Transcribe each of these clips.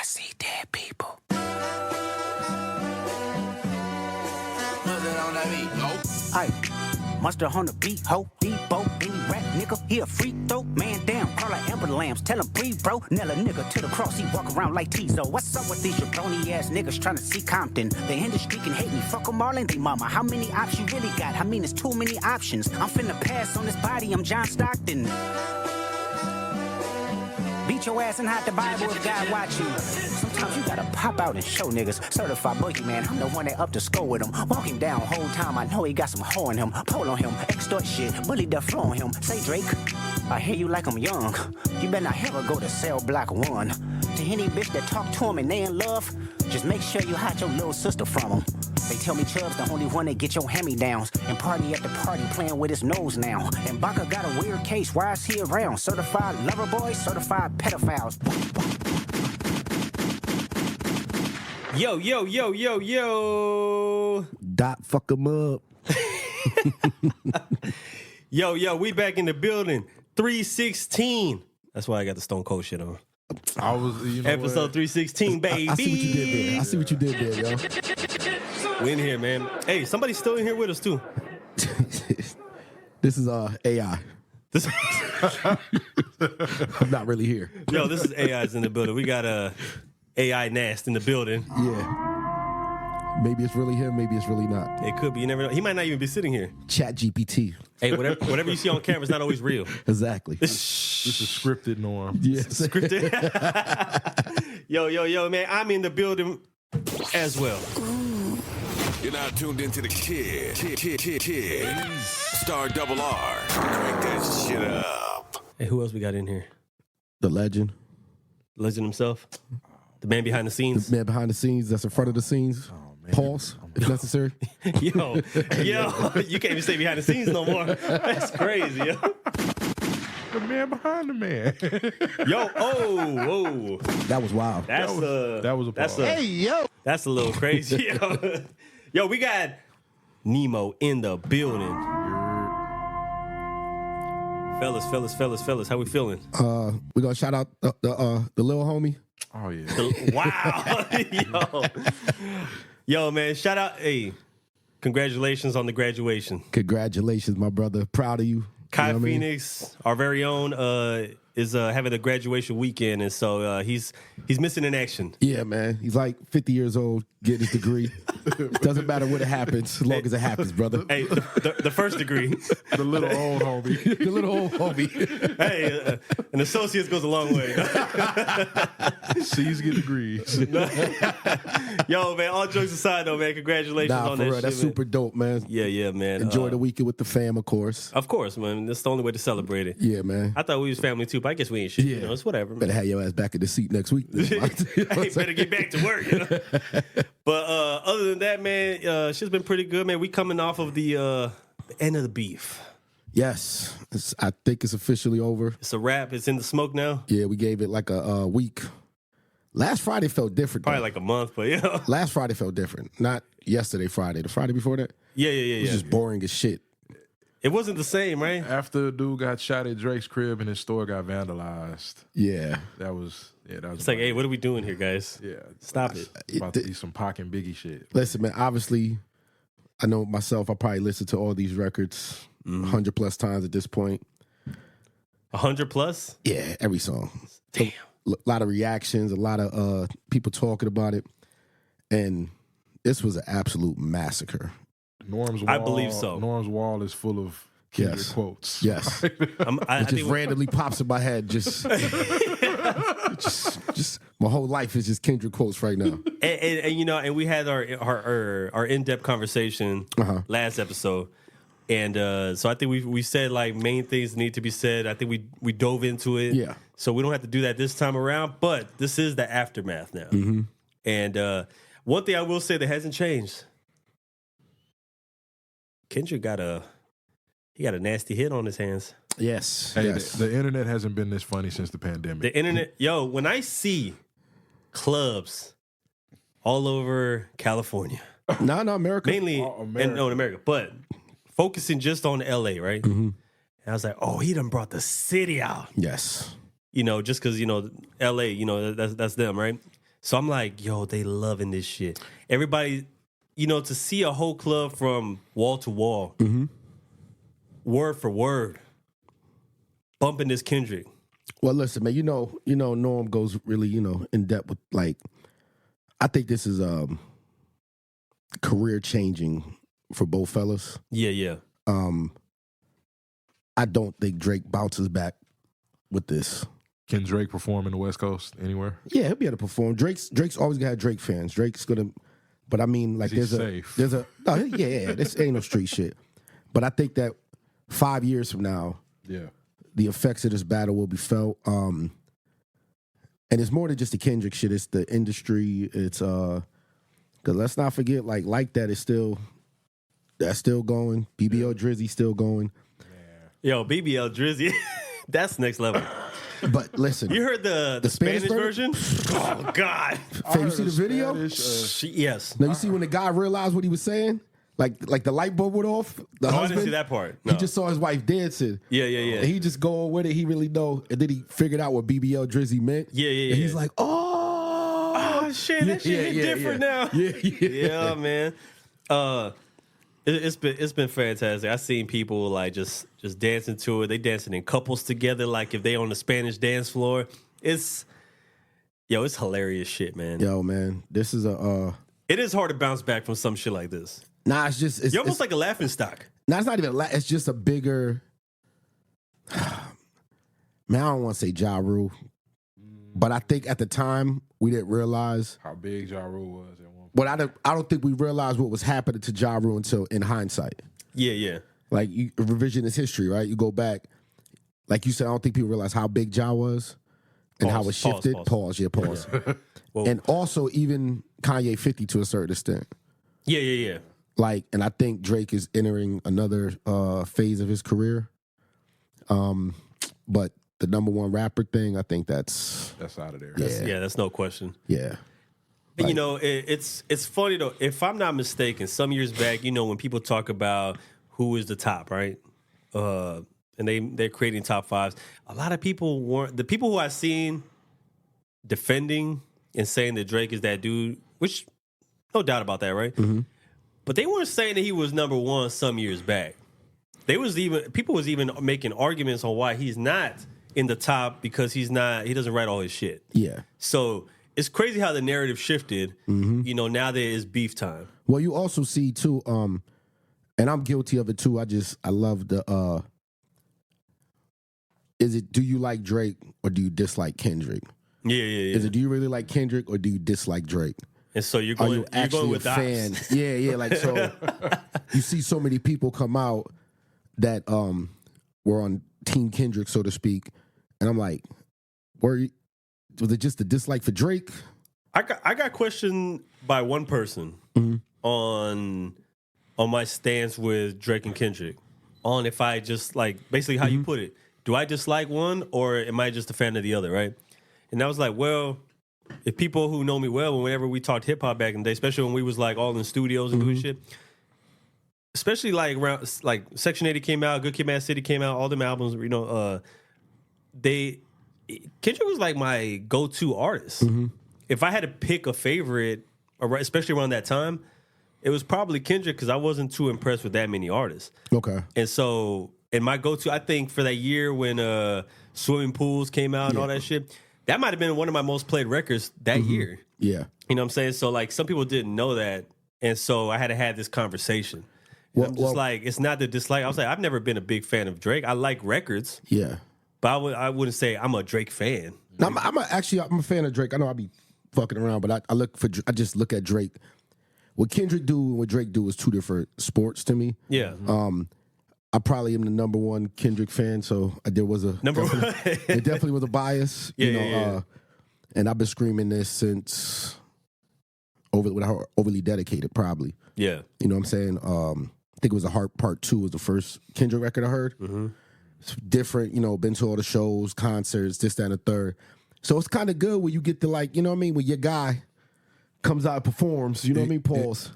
see dead people. Aye, mustard on the beat, ho, Debo, any rap nigga, he a free throw, man down, call like Amber Lambs, tell him breathe, bro, nail a nigga to the cross, he walk around like Tizo. What's up with these jabroni ass niggas trying to see Compton? The industry can hate me, fuck them all and they mama. How many options you really got? I mean, it's too many options. I'm finna pass on this body, I'm John Stockton. Beat your ass and hide the Bible if God watch you. Sometimes you gotta pop out and show niggas. Certified boogeyman, I'm the one that up to score with him. Walking down whole time, I know he got some hoe in him. Pole on him, extort shit, bully the flow on him. Say Drake, I hear you like I'm young. You better not ever go to cell block 1. To any bitch that talk to him and they in love, just make sure you hide your little sister from him. They tell me Chubb's the only one that get your hand-me-downs. And party at the party playing with his nose now. And Baca got a weird case, why is he around? Certified lover boys, certified pedophiles. Yo, yo, yo, yo, yo. Dot fuck him up. Yo, we back in the building. 316. That's why I got the Stone Cold shit on. I was, Episode 316, baby. I see what you did there. I see what you did there, yo. We in here, man. Hey, somebody's still in here with us, too. This is AI. This, I'm not really here. yo, this is AI's in the building. We got AI Nast in the building. Yeah. Maybe it's really him, maybe it's really not. It could be. You never know. He might not even be sitting here. Chat GPT. Hey, whatever you see on camera is not always real. Exactly. This is scripted, Norm. Yes. Scripted. Yo, man. I'm in the building as well. You're now tuned into the kid. Star double R. Crank that shit up. Hey, who else we got in here? The legend. Legend himself? The man behind the scenes? The man behind the scenes, that's in front of the scenes. Pause, if necessary. Yo, you can't even say behind the scenes no more. That's crazy, yo. The man behind the man. Yo, oh. That was wild. That was a pause. Hey, yo. That's a little crazy, yo. Yo, we got Nemo in the building. Fellas, how we feeling? We're gonna shout out the little homie. Oh, yeah. Wow. Yo, man, shout out. Hey, congratulations on the graduation. Congratulations, my brother. Proud of you. Kai You know what I mean? Phoenix, our very own, is having a graduation weekend, and so he's missing in action. Yeah, man. He's like 50 years old, getting his degree. Doesn't matter when it happens, as long as it happens, brother. Hey, the first degree. The little old homie. The little old homie. Hey, an associate goes a long way. C's get degrees. Yo, man, all jokes aside, though, man, congratulations Nah, on for that real. shit, That's man. super dope, man. Yeah, man. Enjoy the weekend with the fam, of course. Of course, man. That's the only way to celebrate it. Yeah, man. I thought we was family, too, but I guess we ain't shit. Yeah. You know, it's whatever. Better have your ass back in the seat next week. Hey, better get back to work, you know? But other than that, man, shit's been pretty good, man. We coming off of the end of the beef. Yes. I think it's officially over. It's a wrap. It's in the smoke now. Yeah, we gave it like a week. Last Friday felt different. Probably though. like a month, but yeah. Last Friday felt different. Not yesterday, Friday. The Friday before that? Yeah. It was just boring as shit. It wasn't the same, right? After a dude got shot at Drake's crib and his store got vandalized. Yeah. That was It's like, hey, what are we doing here, guys? Yeah. Stop it. About to be some Pac and Biggie shit. Listen, man, obviously, I know myself, I probably listened to all these records 100 plus times at this point. 100 plus? Yeah, every song. Damn. A lot of reactions, a lot of people talking about it. And this was an absolute massacre. Norm's wall, I believe so. Norm's wall is full of Kendrick Yes. quotes. Yes. I It just think randomly pops in my head. Just my whole life is just Kendrick quotes right now. and you know, and we had our in-depth conversation last episode. And so I think we said like main things need to be said. I think we dove into it. Yeah. So we don't have to do that this time around, but this is the aftermath now. Mm-hmm. And one thing I will say that hasn't changed. Kendrick got a nasty hit on his hands. Yes. Hey, yes. the internet hasn't been this funny since the pandemic. The internet, yo, when I see clubs all over California, No, America. mainly in America, but focusing just on LA, right? Mm-hmm. And I was like, oh, he done brought the city out. Yes. You know, just because, you know, LA, you know, that's them, right? So I'm like, yo, they loving this shit. Everybody, to see a whole club from wall to wall, word for word, bumping this Kendrick. Well, listen, man, Norm goes really, in depth with, like, I think this is career changing for both fellas. Yeah. I don't think Drake bounces back with this. Can Drake perform in the West Coast anywhere? Yeah, he'll be able to perform. Drake's always gonna have Drake fans. Drake's gonna, but I mean, like, Is he safe? This ain't no street shit. But I think that 5 years from now, Yeah. the effects of this battle will be felt. And it's more than just the Kendrick shit. It's the industry. It's because let's not forget, like that is still going. BBL Drizzy still going. Yo, BBL Drizzy, that's next level. But listen, You heard the Spanish version? Oh, God. Fam, you see the video? Yes. Now you see when the guy realized what he was saying, like the light bulb went off. The I husband, didn't see that part. He No. just saw his wife dancing. Yeah. And he just going with it. He really know. And then he figured out what BBL Drizzy meant. Yeah. And he's like, oh Shit, that shit hit different now. Yeah, man. It's been fantastic. I've seen people like just dancing to it. They dancing in couples together, like if they on the Spanish dance floor. It's hilarious shit, man. Yo, man, this is It is hard to bounce back from some shit like this. Nah, it's just You're almost like a laughing stock. Nah, it's not even. It's just a bigger. Man, I don't want to say Ja Rule, but I think at the time we didn't realize. How big Ja Rule was at one point. But I don't think we realized what was happening to Ja Rule until in hindsight. Yeah. Like revisionist history, right? You go back, like you said. I don't think people realize how big Ja was and how it shifted. Pause. Whoa. And also even Kanye 50 to a certain extent. Yeah. Like, and I think Drake is entering another phase of his career. But the number one rapper thing, I think that's out of there. Yeah. That's no question. yeah. And, it's funny though. If I'm not mistaken, some years back, when people talk about who is the top, right? And they're creating top fives. A lot of people weren't the people who I've seen defending and saying that Drake is that dude, which no doubt about that, right? Mm-hmm. But they weren't saying that he was number one some years back. People was even making arguments on why he's not in the top because he doesn't write all his shit. Yeah. So it's crazy how the narrative shifted. Mm-hmm. Now there is beef time. Well, you also see too, and I'm guilty of it too. I love the. Do you like Drake or do you dislike Kendrick? Yeah. Is it do you really like Kendrick or do you dislike Drake? And so you're Are going, you you're actually going a with the fan? ops. Yeah. Like so, you see so many people come out that were on Team Kendrick, so to speak, and I'm like, was it just a dislike for Drake? I got questioned by one person on my stance with Drake and Kendrick, on if I just like basically how you put it. Do I dislike one or am I just a fan of the other, right? And I was like, well, if people who know me well, whenever we talked hip hop back in the day, especially when we was like all in studios and doing shit, especially like around like Section 80 came out, Good Kid, Mad City came out, all them albums, Kendrick was like my go-to artist. If I had to pick a favorite, especially around that time, it was probably Kendrick because I wasn't too impressed with that many artists. Okay. And so, my go-to, I think for that year when Swimming Pools came out and all that shit, that might have been one of my most played records that year. Yeah. You know what I'm saying? So like some people didn't know that. And so I had to have this conversation. Well, I'm just like, it's not the dislike. I was like, I've never been a big fan of Drake. I like records, Yeah. but I wouldn't say I'm a Drake fan. Now, I'm a fan of Drake. I know I be fucking around, but I just look at Drake. What Kendrick do and what Drake do is two different sports to me. Yeah. I probably am the number one Kendrick fan, so there was a Number one. it definitely was a bias, Yeah. And I've been screaming this since overly dedicated, probably. Yeah. You know what I'm saying? I think it was Heart Part 2 was the first Kendrick record I heard. It's different, been to all the shows, concerts, this, that, and the third. So it's kind of good when you get to like, you know what I mean, when your guy comes out and performs, you know what I mean, pause.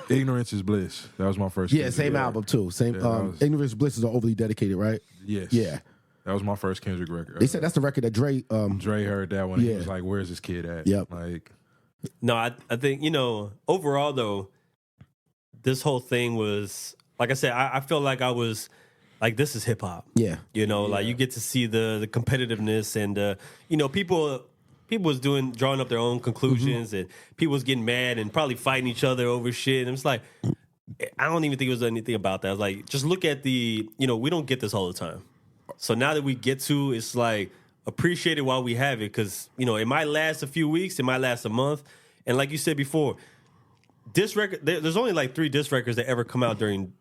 Ignorance is bliss. That was my first. Yeah, same album too. Same. Ignorance Bliss is overly dedicated, right? Yes. Yeah. That was my first Kendrick record. They said that's the record that Dre. Dre heard that one. And Yeah. He was like, "Where's this kid at?" Yep. Like, No, I think, overall though, this whole thing was, like I said, I feel like I was like, this is hip hop. Yeah. Like you get to see the competitiveness and people was drawing up their own conclusions and people was getting mad and probably fighting each other over shit. And it's like, I don't even think it was anything about that. I was like, just look at we don't get this all the time. So now that we get to, it's like, appreciate it while we have it, because it might last a few weeks, it might last a month, and like you said before, this record, there's only like 3 diss records that ever come out during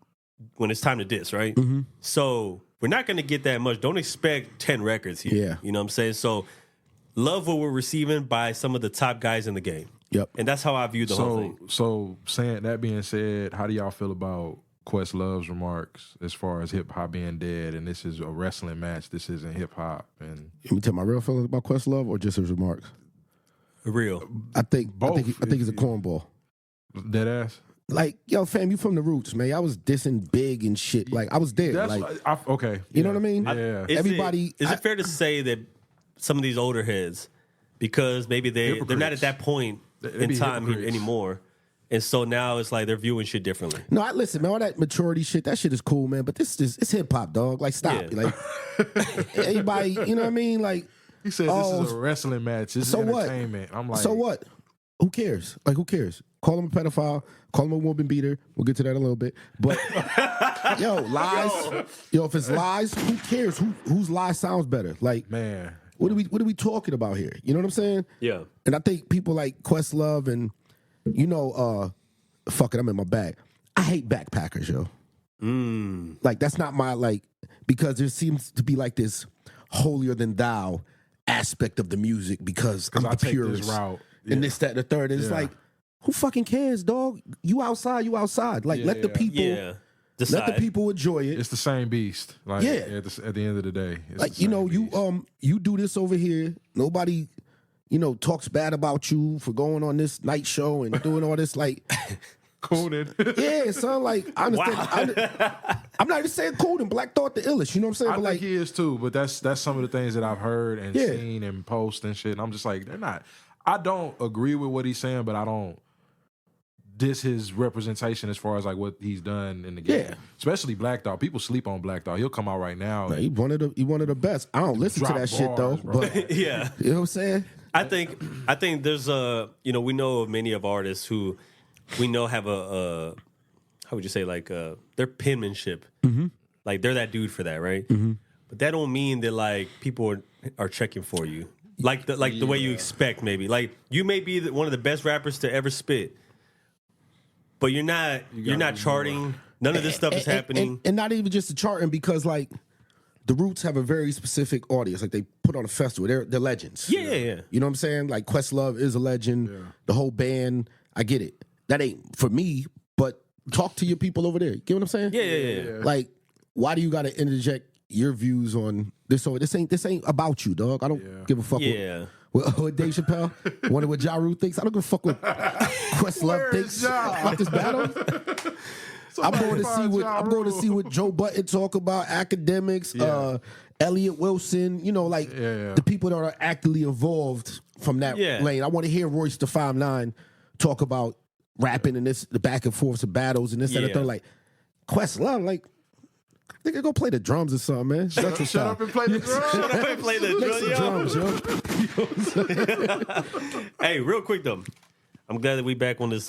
when it's time to diss, right? So we're not going to get that much. Don't expect 10 records here. Yeah. You know what I'm saying? So love what we're receiving by some of the top guys in the game. Yep. And that's how I view the whole thing. So saying that being said, how do y'all feel about Questlove's remarks as far as hip hop being dead and this is a wrestling match, this isn't hip hop? And Let me tell my real feelings about Questlove or just his remarks. Real. I think Both, I think he's a cornball. dead ass. Like, yo, fam, you from the roots, man. I was dissing Big and shit. Like, I was there. That's Like, okay. you know what I mean? Yeah. Is it fair to say that some of these older heads, because maybe they're not at Hypocrites. that point They in be time hypocrites. anymore, and so now it's like they're viewing shit differently. no, listen, man, all that maturity shit, that shit is cool, man. But it's hip hop, dog. Like, stop. Yeah. Like, anybody, you know what I mean? Like, He said this is a wrestling match. This so is what? entertainment. I'm like, so what? Who cares? Like, who cares? Call him a pedophile. Call him a woman beater. We'll get to that in a little bit. But yo, lies. Yo, if it's lies, who cares? Whose lie sounds better? Like, man. what are we talking about here? You know what I'm saying? Yeah. And I think people like Questlove and fuck it, I'm in my bag. I hate backpackers, yo. Like, that's not my because there seems to be like this holier than thou aspect of the music because I'm I the take this purist route. and this, that, and the third. And it's Yeah. like, who fucking cares, dog? You outside. Like, let the Yeah. people Yeah. let the people enjoy it. It's the same beast. Like, Yeah. at the end of the day, it's Like, the same beast. you do this over here. Nobody, talks bad about you for going on this night show and doing all this. Like, Conan. yeah, son. Like, I understand. I'm not even saying cool and Black Thought the illest. You know what I'm saying? I But think like, he is too, but that's some of the things that I've heard and Yeah. seen and post and shit. And I'm just like, they're not. I don't agree with what he's saying, but I don't diss his representation as far as like what he's done in the game. Yeah. Especially Black Thought. People sleep on Black Thought. He'll come out right now. he one of the best. I don't listen to Drop that shit though. bars, bro. But Yeah. you know what I'm saying? I think there's we know of many of artists who we know have a how would you say, like their penmanship, like they're that dude for that, right? But that don't mean that like people are checking for you, like the way you expect. Maybe like you may be one of the best rappers to ever spit, but you're not charting. None of this stuff is happening. And not even just the charting, because like the Roots have a very specific audience. Like, they put on a festival. They're legends. Yeah. You know what I'm saying? Like, Questlove is a legend. The whole band, I get it. That ain't for me, but talk to your people over there. You get what I'm saying? Yeah. Like, why do you got to interject your views on this? So this ain't about you, dog. I don't give a fuck. Yeah. What Dave Chappelle? Wonder what Ja Rule thinks? I don't give a fuck what Questlove thinks about this battle. I'm going to see what Joe Button talk about, academics, Elliot Wilson, the people that are actively involved from that lane. I want to hear Royce the 5'9" talk about rapping and the back and forths of battles and this and the third. Like, Questlove, like, they could go play the drums or something, man. Shut up and play the drums. Shut up and play the drums, yo. Hey, real quick though, I'm glad that we back on this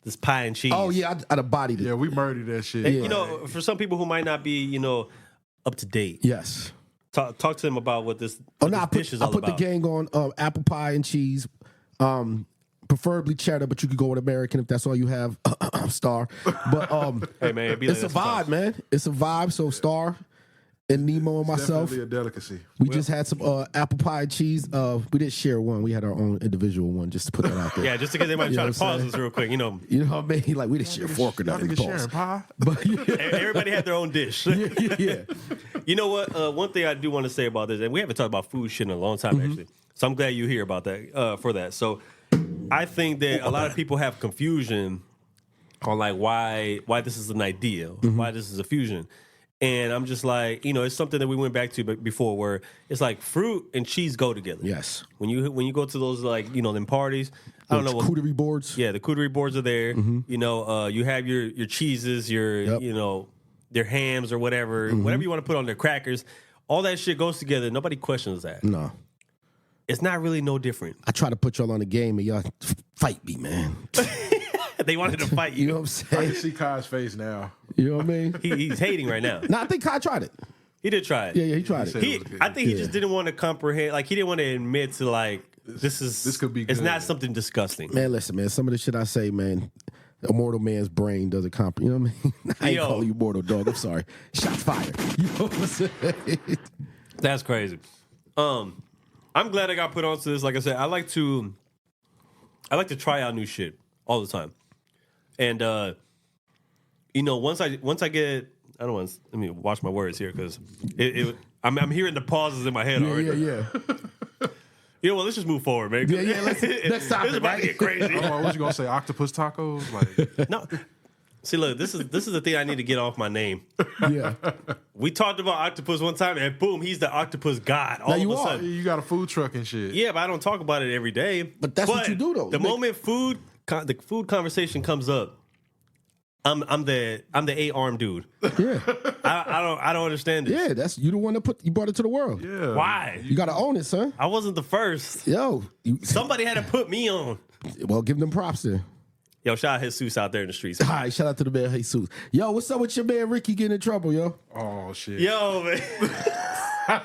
this pie and cheese. Oh yeah, I'd have bodied it. Yeah, we murdered that shit. And, for some people who might not be up to date, Yes. talk to them about what this dish is I all put about. the gang on apple pie and cheese, preferably cheddar, but you could go with American if that's all you have. Star, but Hey man, it'd be it's like a that vibe, sometimes. man. It's a vibe. So Star and Nemo and myself, Definitely a delicacy. we just had some apple pie and cheese. We didn't share one. We had our own individual one, just to put that out there. Yeah, just in case anybody You know try to what I'm pause saying? this real quick, You know what I mean? Like, we didn't share fork or Y'all nothing. niggas Pause. sharing pie? But everybody had their own dish. yeah. You know what? One thing I do want to say about this, and we haven't talked about food shit in a long time, Mm-hmm. actually. So I'm glad you hear about that for that. So I think that a lot of people have confusion on like why this is an idea, Mm-hmm. why this is a fusion. And I'm just like, it's something that we went back to before, where it's like fruit and cheese go together. Yes. When you go to those like them parties, I don't know what Charcuterie boards. Yeah, the charcuterie boards are there. You have your cheeses, your their hams or whatever you want to put on their crackers. All that shit goes together. Nobody questions that. No. It's not really no different. I try to put y'all on the game and y'all fight me, man. They wanted to fight You you. know what I'm I saying? can see Kai's face now. You know what I mean? He's hating right now. No, I think Kai tried it. He did try it. Yeah, he tried said it. it was good. I think he just didn't want to comprehend. Like he didn't want to admit to like this could be It's good. not something disgusting. Man, listen, man. Some of the shit I say, man, a mortal man's brain doesn't comprehend. You know what I mean? I ain't Yo. calling you mortal, dog. I'm sorry. Shots fired. You know what I'm saying? That's crazy. I'm glad I got put onto this. Like I said, I like to try out new shit all the time. And once I get, I don't want to, let me watch my words here because I'm hearing the pauses in my head already. Yeah. You know what? Let's just move forward, man. Yeah, let's stop This is it, about right? to get crazy. Oh, what you gonna say? Octopus tacos? Like, No, see, look, this is the thing I need to get off my name. Yeah. We talked about octopus one time, and boom, he's the octopus god. All you of a are. sudden, you got a food truck and shit. yeah, but I don't talk about it every day. But that's what you do, though. The You make- moment the food conversation comes up, I'm the 8-arm dude. Yeah. I don't understand this. Yeah, that's you the one that you brought it to the world. Yeah. Why? You gotta own it, son. I wasn't the first. Yo. Somebody had to put me on. Well, give them props then. Yo, shout out Jesus out there in the streets. All right, shout out to the man Jesus. Yo, what's up with your man Ricky getting in trouble, yo? Oh shit. Yo, man.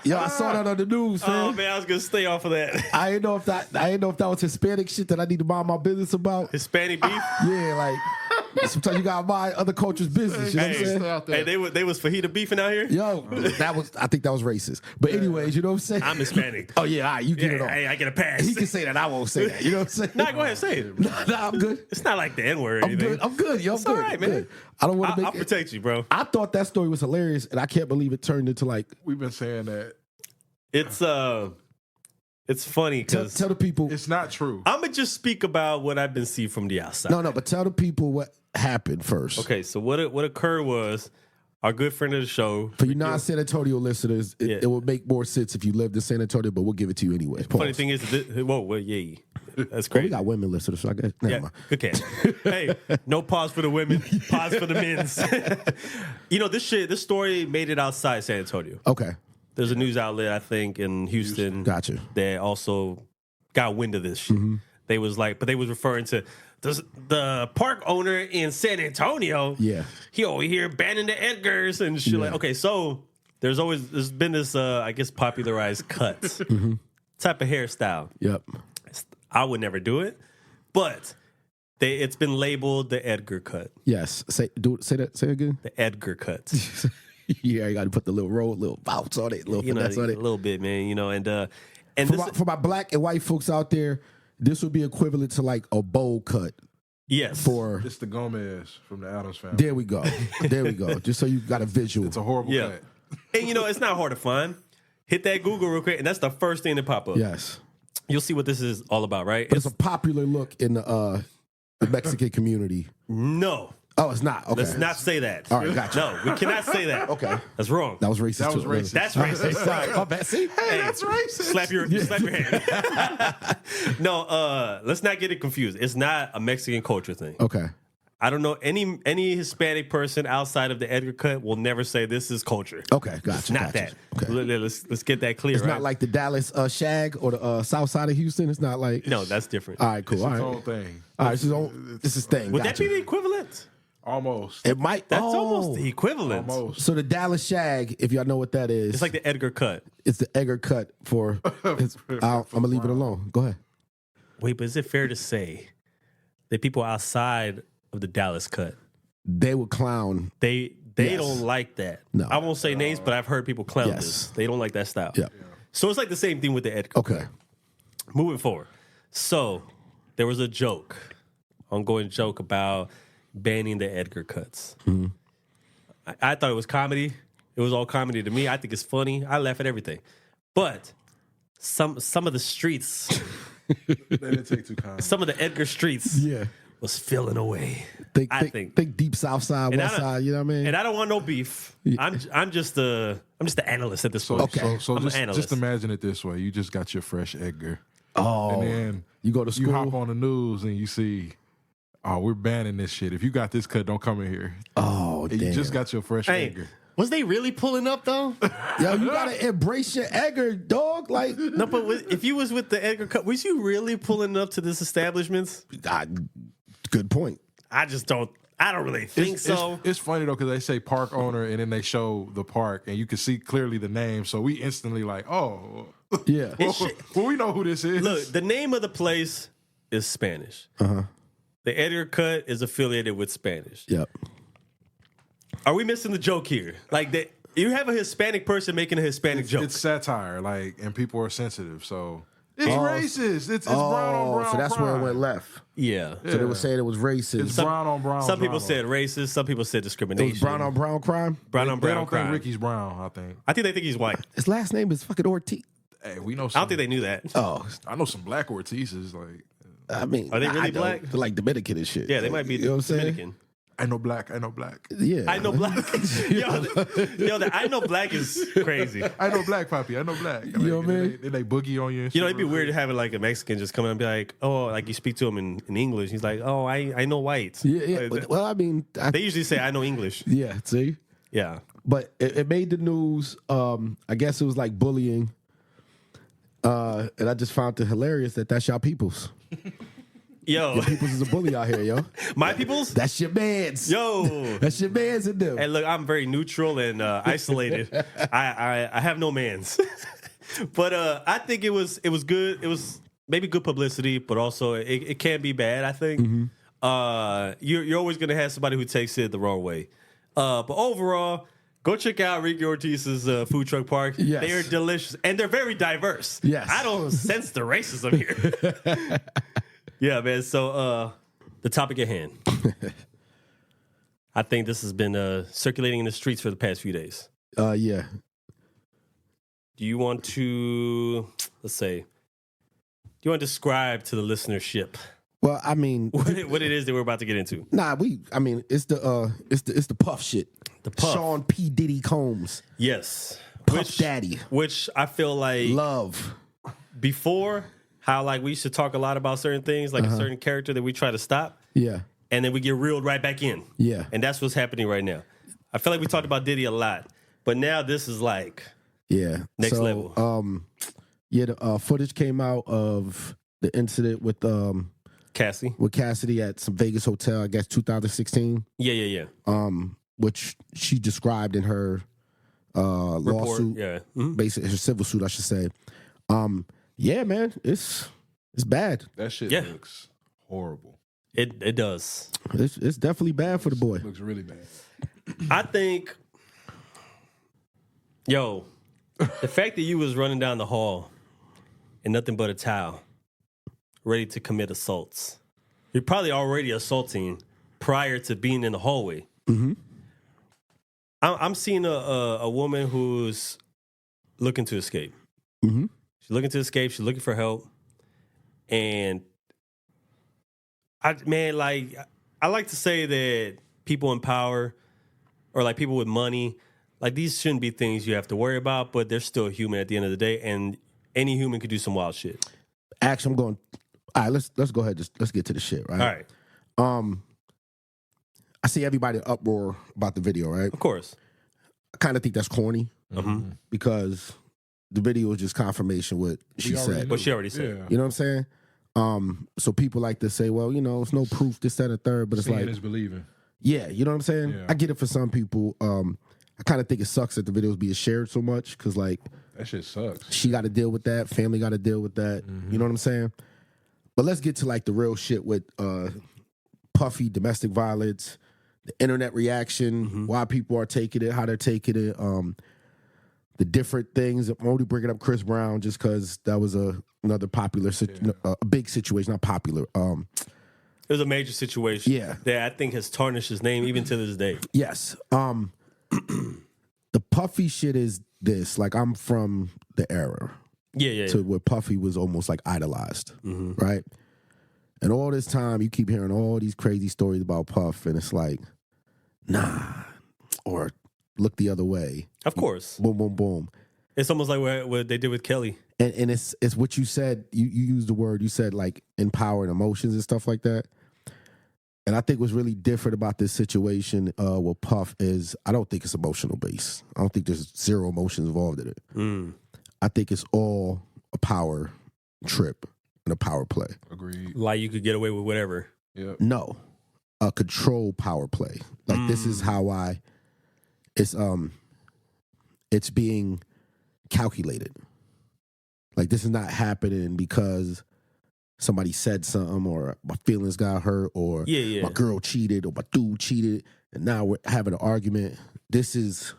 Yo, I saw that on the news, Oh fam. man, I was gonna stay off of that. I didn't know if that was Hispanic shit that I need to mind my business about. Hispanic beef. Yeah, like sometimes you gotta mind other cultures' business. You know what I'm Hey, saying? out there. hey, they was fajita beefing out here. Yo, I think that was racist. But anyways, you know what I'm saying? I'm Hispanic. Oh yeah, all right, you get it Yeah, off. hey, I get a pass. He can say that. I won't say that. You know what I'm saying? Nah, go ahead, say it. Nah, I'm good. It's not like the N word or I'm anything. good. I'm good. Yo, I'm It's good. all right, I'm man. good. I don't want to I'll make it. protect you, bro. I thought that story was hilarious, and I can't believe it turned into like. We've been saying that. It's funny Tell because the people. It's not true. I'm gonna just speak about what I've been seeing from the outside. No, but tell the people what happened first. Okay, so what occurred was our good friend of the show. For you non-San Antonio listeners, Yeah. it would make more sense if you lived in San Antonio, but we'll give it to you anyway. Funny Pause. thing is, whoa, yeah, that's Well, crazy. we got women listeners, so I guess. Never Yeah, mind. good catch. Hey, no pause for the women, pause for the men's. This story made it outside San Antonio. Okay, There's a news outlet, I think, in Houston. Gotcha. That also got wind of this shit. Mm-hmm. They was referring to the park owner in San Antonio. Yeah. He over here banning the Edgars and shit. Like, okay, so there's been this I guess popularized cut Mm-hmm. type of hairstyle. Yep. I would never do it, but it's been labeled the Edgar cut. Yes. Say that. Say it again. The Edgar cut. Yeah, you got to put the little roll, little bounce on it, little finesse on a it. little bit, man. And For my black and white folks out there, this would be equivalent to like a bowl cut. yes, For It's the Gomez from the Addams family. there we go, there we go. Just so you got a visual. It's a horrible Yeah. cut. and it's not hard to find. Hit that Google real quick, and that's the first thing that pop up. Yes, You'll see what this is all about, right? but it's a popular look in the Mexican community. No. Oh, it's not. Okay, Let's not say that. All right, gotcha. No, we cannot say that. Okay. That's wrong. That was racist. That was too. racist. That's racist. Sorry, my bad. See, Hey, That's racist. Slap your hand. No, let's not get it confused. It's not a Mexican culture thing. okay. I don't know any Hispanic person outside of the Edgar cut will never say this is culture. Okay, gotcha. It's not gotcha. that. Okay. Let's get that clear. It's right? not like the Dallas Shag or the South Side of Houston. It's not like. no, that's different. All right, cool. It's All its right. own thing. All right, this is thing. Would Gotcha. that be the equivalent? Almost. It might. That's oh. almost the equivalent. Almost. So the Dallas Shag, if y'all know what that is, It's like the Edgar cut. it's the Edgar cut for. I'm gonna leave it alone. Go ahead. Wait, but is it fair to say that people outside of the Dallas cut, They would clown. they Yes. don't like that? No. I won't say names, but I've heard people clown Yes. this. They don't like that style. Yeah. So it's like the same thing with the Edgar. Okay. Moving forward. So there was a joke, ongoing joke about banning the Edgar cuts. Mm-hmm. I thought it was comedy. It was all comedy to me. I think it's funny. I laugh at everything. But some of the streets, They didn't take too kind. some of the Edgar streets Yeah. was feeling away. I think deep South Side, And West Side. You know what I mean? And I don't want no beef. I'm just the analyst at this point. So I'm an analyst. just imagine it this way: you just got your fresh Edgar, Oh, and then you go to school. you hop on the news and you see, oh, we're banning this shit. If you got this cut, don't come in here. Oh, And damn. you just got your fresh Hey, Edgar. was they really pulling up though? Yo, you gotta embrace your Edgar, dog. Like, No, but if you was with the Edgar cut, was you really pulling up to this establishment? good point. I don't really think so. It's funny though because they say park owner and then they show the park and you can see clearly the name, so we instantly like, oh, Yeah. well, we know who this is. Look, the name of the place is Spanish. The Edgar cut is affiliated with Spanish. Yep. Are we missing the joke here? Like you have a Hispanic person making a Hispanic joke. It's satire, like, and people are sensitive, so it's racist. It's brown on brown. So that's where it went left. Yeah. So they were saying it was racist. It's brown on brown. Some people drama. said racist. Some people said It discrimination. was brown on brown crime. Brown on They brown don't crime. think Ricky's brown. I think they think he's white. His last name is fucking Ortiz. Hey, we know. I don't think they knew that. Oh, I know some black Ortizes. Like, I mean, Are they I really don't. black? They're like Dominican and shit. Yeah, they might be You know what I'm saying? Dominican. I know black. I know black. Yeah, I know black. The I know black is crazy. I know black, Poppy. I know black. Like, know what I mean? They boogie on you. And You know, shit it'd be real weird quick. having like a Mexican just come in and be like, oh, like you speak to him in English. He's like, oh, I know white. Yeah. Like, But, well, I mean, they usually say I know English. yeah. See, Yeah. but it made the news. I guess it was like bullying. And I just found it hilarious that that's y'all peoples. Yo, Peoples is a bully out here, yo. my peoples. That's your man's. Yo. That's your man's in them. And look, I'm very neutral and isolated. I have no mans. But I think it was good. It was maybe good publicity, but also it can be bad, I think. You're always gonna have somebody who takes it the wrong way. But overall, go check out Ricky Ortiz's food truck park. Yes. They are delicious and they're very diverse. Yes. I don't sense the racism here. Yeah, man. So the topic at hand. I think this has been circulating in the streets for the past few days. Yeah. Do you want to, let's say, do you want to describe to the listenership Well, I mean, what it is that we're about to get into? nah, it's the Puff shit. The Puff. Sean P. Diddy Combs. Yes. Puff Daddy. Which I feel like Love. before, how like we used to talk a lot about certain things, like a certain character that we try to stop, Yeah. and then we get reeled right back in. Yeah. And that's what's happening right now. I feel like we talked about Diddy a lot, but now this is like, Yeah. Next level. Yeah, the footage came out of the incident with Cassie. Cassidy at some Vegas hotel, I guess 2016. Yeah. Which she described in her Report. lawsuit. Yeah. Mhm. Basically her civil suit, I should say. Yeah, man, it's bad. That shit Yeah. looks horrible. It does. It's definitely bad for the boy. Looks really bad. I think, yo, the fact that you was running down the hall in nothing but a towel, ready to commit assaults. You're probably already assaulting prior to being in the hallway. Mm-hmm. I'm seeing a woman who's looking to escape. Mm-hmm. She's looking to escape. She's looking for help. And I like to say that people in power or like people with money, like these shouldn't be things you have to worry about, but they're still human at the end of the day, and any human could do some wild shit. Actually, I'm going. All right, let's go ahead. Let's get to the shit, right? All right. I see everybody uproar about the video, right? Of course. I kind of think that's corny Mm-hmm. because the video is just confirmation what she said. But she already said. Yeah. You know what I'm saying? So people like to say, well, it's no proof, this, that, and the third, but it's Seeing like, is believing. yeah, you know what I'm saying? Yeah. I get it for some people. I kind of think it sucks that the videos being shared so much because, like, That shit sucks. she got to deal with that, family got to deal with that. You know what I'm saying? But let's get to like the real shit with Puffy, domestic violence, the internet reaction, why people are taking it, how they're taking it, the different things. I'm only bringing up Chris Brown just because that was another popular, a big situation, not popular. It was a major situation. Yeah. That I think has tarnished his name even to this day. Yes. The Puffy shit is this. Like, I'm from the era Yeah. to where Puffy was almost like idolized, right? And all this time, you keep hearing all these crazy stories about Puff, and it's like, nah, or look the other way. Of course. Boom, boom, boom. It's almost like what they did with Kelly. And it's what you said. You used the word. You said like empowering emotions and stuff like that. And I think what's really different about this situation with Puff is I don't think it's emotional based. I don't think there's zero emotions involved in it. I think it's all a power trip and a power play. Agreed. Like you could get away with whatever. Yep. No, a control power play. Like this is how it's being calculated. Like this is not happening because somebody said something or my feelings got hurt or my girl cheated or my dude cheated and now we're having an argument. This is,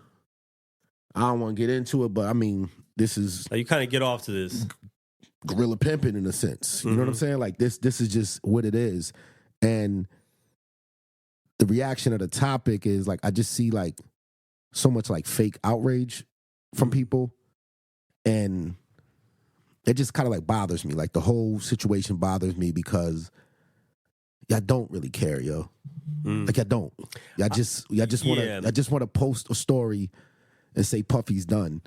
I don't want to get into it, but I mean, this is Like you kind of get off to this. Gorilla pimping in a sense. You know what I'm saying? Like this is just what it is. And the reaction of the topic is like, I just see like so much like fake outrage from people. And it just kind of like bothers me. Like the whole situation bothers me because y'all don't really care, yo. Like y'all don't. Y'all just want to post a story and say Puffy's done,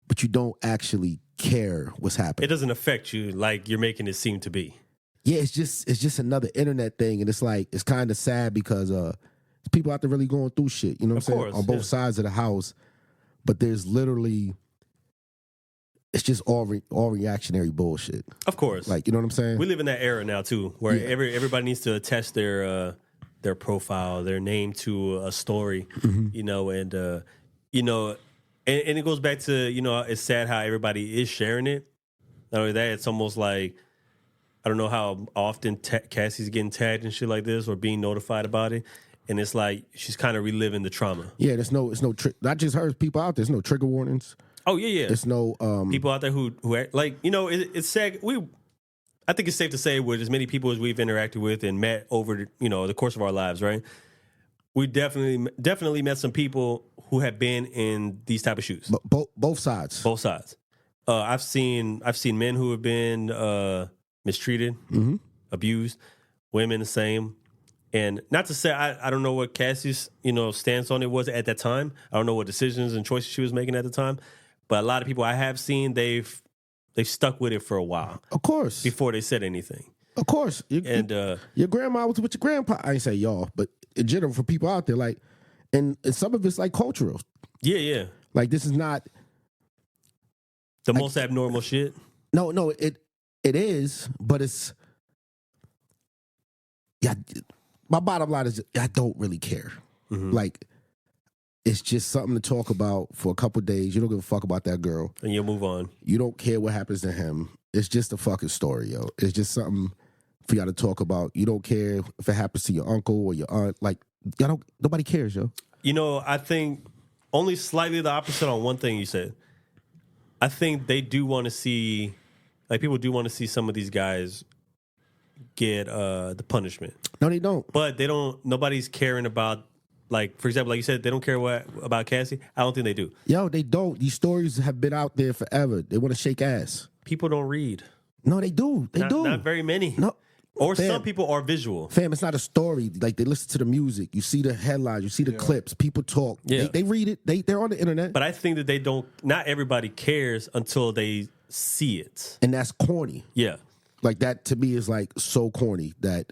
but you don't actually care what's happening. It doesn't affect you like you're making it seem to be. Yeah, it's just another internet thing, and it's like it's kind of sad because people out there really going through shit. You know what I'm saying? On both sides of the house, but there's literally. It's just all reactionary bullshit. Of course. Like, you know what I'm saying? We live in that era now, too, where everybody needs to attach their profile, their name to a story, you know, and it goes back to, you know, it's sad how everybody is sharing it. Not only that, it's almost like, I don't know how often Cassie's getting tagged and shit like this or being notified about it. And it's like she's kind of reliving the trauma. Yeah, it's no not just her, people out there. There's no trigger warnings. Oh yeah. There's no people out there who like, you know, it's sad. I think it's safe to say with as many people as we've interacted with and met over the course of our lives, right? We definitely met some people who have been in these type of shoes. Both sides. Both sides. I've seen men who have been mistreated, abused, women the same. And not to say I don't know what Cassie's stance on it was at that time. I don't know what decisions and choices she was making at the time. But a lot of people I have seen, they've stuck with it for a while. Of course. Before they said anything. Of course. Your grandma was with your grandpa. I ain't say y'all, but in general for people out there, like, and some of it's like cultural. Yeah. Like this is not the most abnormal shit. No, it is, but it's my bottom line is I don't really care. Like it's just something to talk about for a couple of days. You don't give a fuck about that girl. And you'll move on. You don't care what happens to him. It's just a fucking story, yo. It's just something for y'all to talk about. You don't care if it happens to your uncle or your aunt. Like, nobody cares, yo. You know, I think only slightly the opposite on one thing you said. I think they do want to see, like people do want to see some of these guys get the punishment. No, they don't. But they don't, nobody's caring about, like, for example, like you said, they don't care about Cassie. I don't think they do. Yo, they don't. These stories have been out there forever. They want to shake ass. People don't read. No, they do. They do. Not very many. No. Or Fam, some people are visual. Fam, it's not a story. Like, they listen to the music. You see the headlines. You see the clips. People talk. Yeah. They read it. They're on the internet. But I think that not everybody cares until they see it. And that's corny. Yeah. Like, that to me is, like, so corny that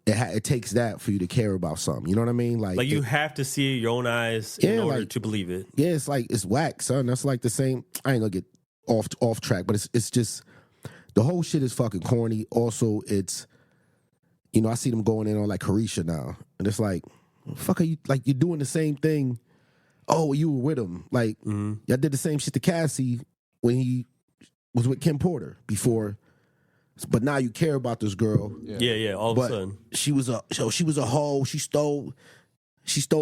it takes that for you to care about something. You know what I mean? Like you have to see your own eyes in order to believe it. Yeah, it's like, it's whack, son. That's like the same. I ain't gonna get off track, but it's just, the whole shit is fucking corny. Also, it's, I see them going in on like Carisha now. And it's like, fuck are you, like, you're doing the same thing. Oh, you were with him. Like, y'all did the same shit to Cassie when he was with Kim Porter before. But now you care about this girl. Yeah. All of a sudden, she was a hoe. She stole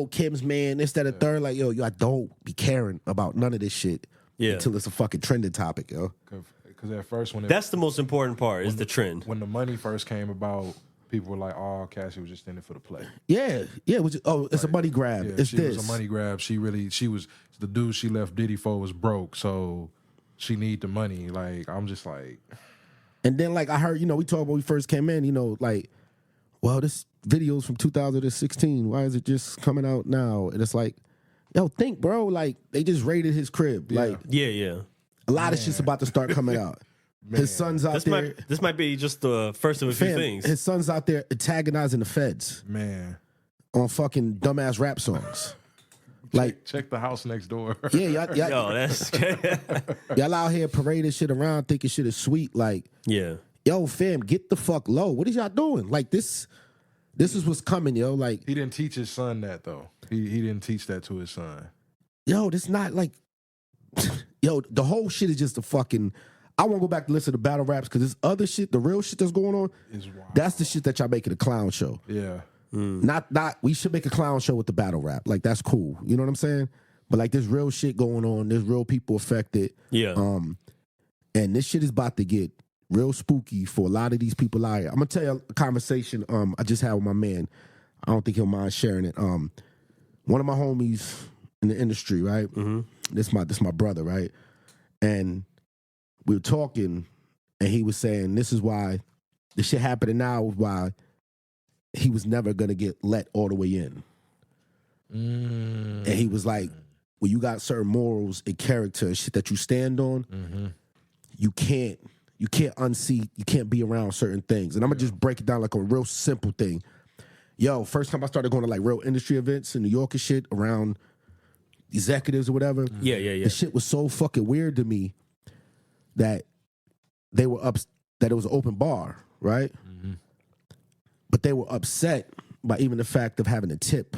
Kim's man. This, that, and third. Like, yo, I don't be caring about none of this shit. Yeah. Until it's a fucking trending topic, yo. Because at first, that's the most important part is the trend. When the money first came about, people were like, "Oh, Cassie was just in it for the play." Yeah. It's a money grab. Yeah, it's she this. was a money grab. She was the dude she left Diddy for was broke, so she need the money. Like, I'm just like. And then like I heard, we talked when we first came in, like, well, this video's from 2016. Why is it just coming out now? And it's like, yo, think, bro. Like they just raided his crib. Like Yeah. a lot of shit's about to start coming out. His son's out there. This might be just the first of a few things. His son's out there antagonizing the feds. Man. On fucking dumbass rap songs. Like check the house next door. Yeah, Yo, that's y'all out here parading shit around thinking shit is sweet. Like, yeah. Yo, fam, get the fuck low. What is y'all doing? Like this is what's coming, yo. Like he didn't teach his son that though. He didn't teach that to his son. Yo, this not like yo, the whole shit is just a fucking I won't go back to listen to battle raps because this other shit, the real shit that's going on, is wild. That's the shit that y'all make it a clown show. Yeah. Not we should make a clown show with the battle rap. Like that's cool. You know what I'm saying? But like there's real shit going on. There's real people affected. Yeah. And this shit is about to get real spooky for a lot of these people out here. I'm gonna tell you a conversation I just had with my man. I don't think he'll mind sharing it. One of my homies in the industry, right? Mm-hmm. This my brother, right? And we were talking, and he was saying this is why the shit happening now is why he was never gonna get let all the way in. And he was like, when you got certain morals and character and shit that you stand on, you can't unseat, you can't be around certain things. And I'm gonna just break it down like a real simple thing. Yo, first time I started going to like real industry events in New York and shit around executives or whatever. Yeah. The shit was so fucking weird to me that they were that it was an open bar, right? But they were upset by even the fact of having a tip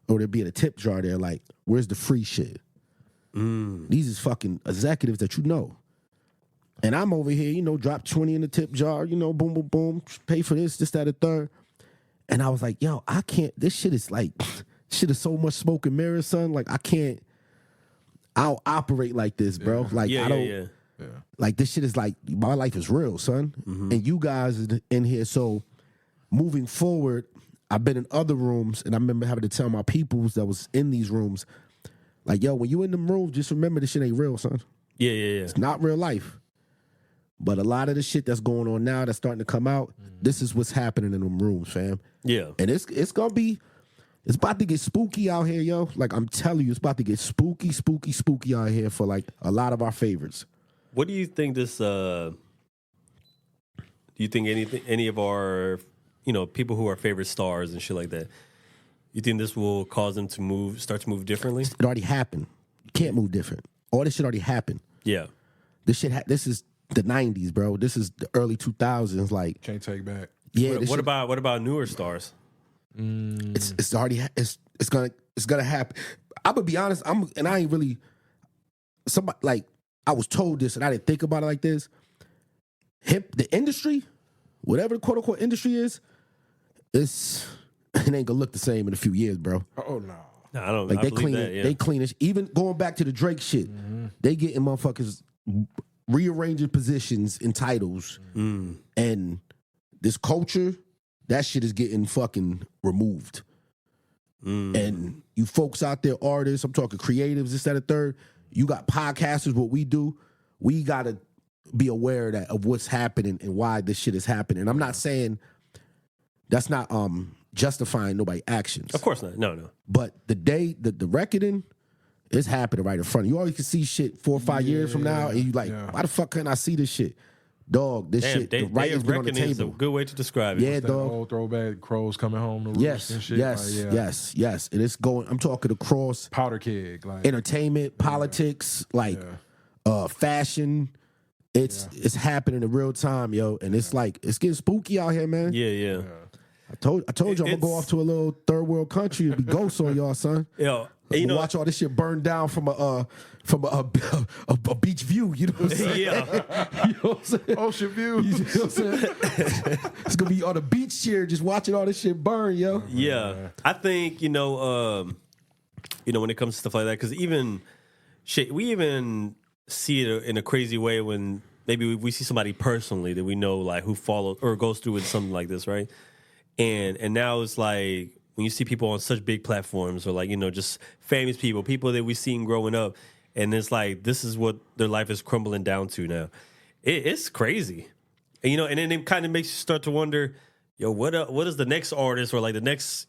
or there being a tip jar there. Like, where's the free shit? These is fucking executives that you know. And I'm over here, drop 20 in the tip jar, boom, boom, boom, pay for this, that, and third. And I was like, yo, I can't, this shit is like, shit is so much smoke and mirrors, son. Like, I don't operate like this, bro. Like, I don't, like, this shit is like, my life is real, son. And you guys are in here, so moving forward, I've been in other rooms, and I remember having to tell my peoples that was in these rooms, like, yo, when you in them rooms, just remember this shit ain't real, son. Yeah. It's not real life. But a lot of the shit that's going on now that's starting to come out, this is what's happening in them rooms, fam. Yeah. And it's about to get spooky out here, yo. Like, I'm telling you, it's about to get spooky out here for, like, a lot of our favorites. What do you think this, do you think any of our, people who are favorite stars and shit like that, you think this will cause them to start to move differently? It already happened. You can't move different. All this shit already happened. Yeah. This is the 90s, bro. This is the early 2000s. Like, can't take back. Yeah. What about newer stars? It's already it's gonna happen. I'm gonna be honest. I ain't really somebody like I was told this and I didn't think about it like this. The industry, whatever the quote unquote industry is, it ain't gonna look the same in a few years, bro. Oh no. No, I don't. Like I believe that, they clean it. Even going back to the Drake shit, they getting motherfuckers rearranging positions in titles, and this culture, that shit is getting fucking removed. And you folks out there, artists, I'm talking creatives, this, that, and third, you got podcasters, what we do, we gotta be aware of what's happening and why this shit is happening. I'm not saying that's not justifying nobody's actions. Of course not. No. But the reckoning is happening right in front of you. You always can see shit 4 or 5 years from now, and you like, why the fuck can't I see this shit? Dog, this shit, the writing's been on the table. Is a good way to describe it. Yeah, That dog. old throwback crows coming home to roost and shit. Yes. And it's going, I'm talking across Powder keg, like entertainment, politics, like fashion. It's happening in real time, yo. And it's like, it's getting spooky out here, man. Yeah. I told you I'm gonna go off to a little third world country and be ghosts on y'all, son. Yo, watch all this shit burn down from a beach view. You know what I'm saying? Yeah. You know what I'm saying? ocean view. You know what I'm saying? It's gonna be on the beach here, just watching all this shit burn, yo. Yeah, I think when it comes to stuff like that, because even shit, we even see it in a crazy way when maybe we see somebody personally that we know, like, who follows or goes through with something like this, right? And now it's like when you see people on such big platforms or like, just famous people that we've seen growing up, and it's like this is what their life is crumbling down to now. It's crazy. And and then it kind of makes you start to wonder, what is the next artist or like the next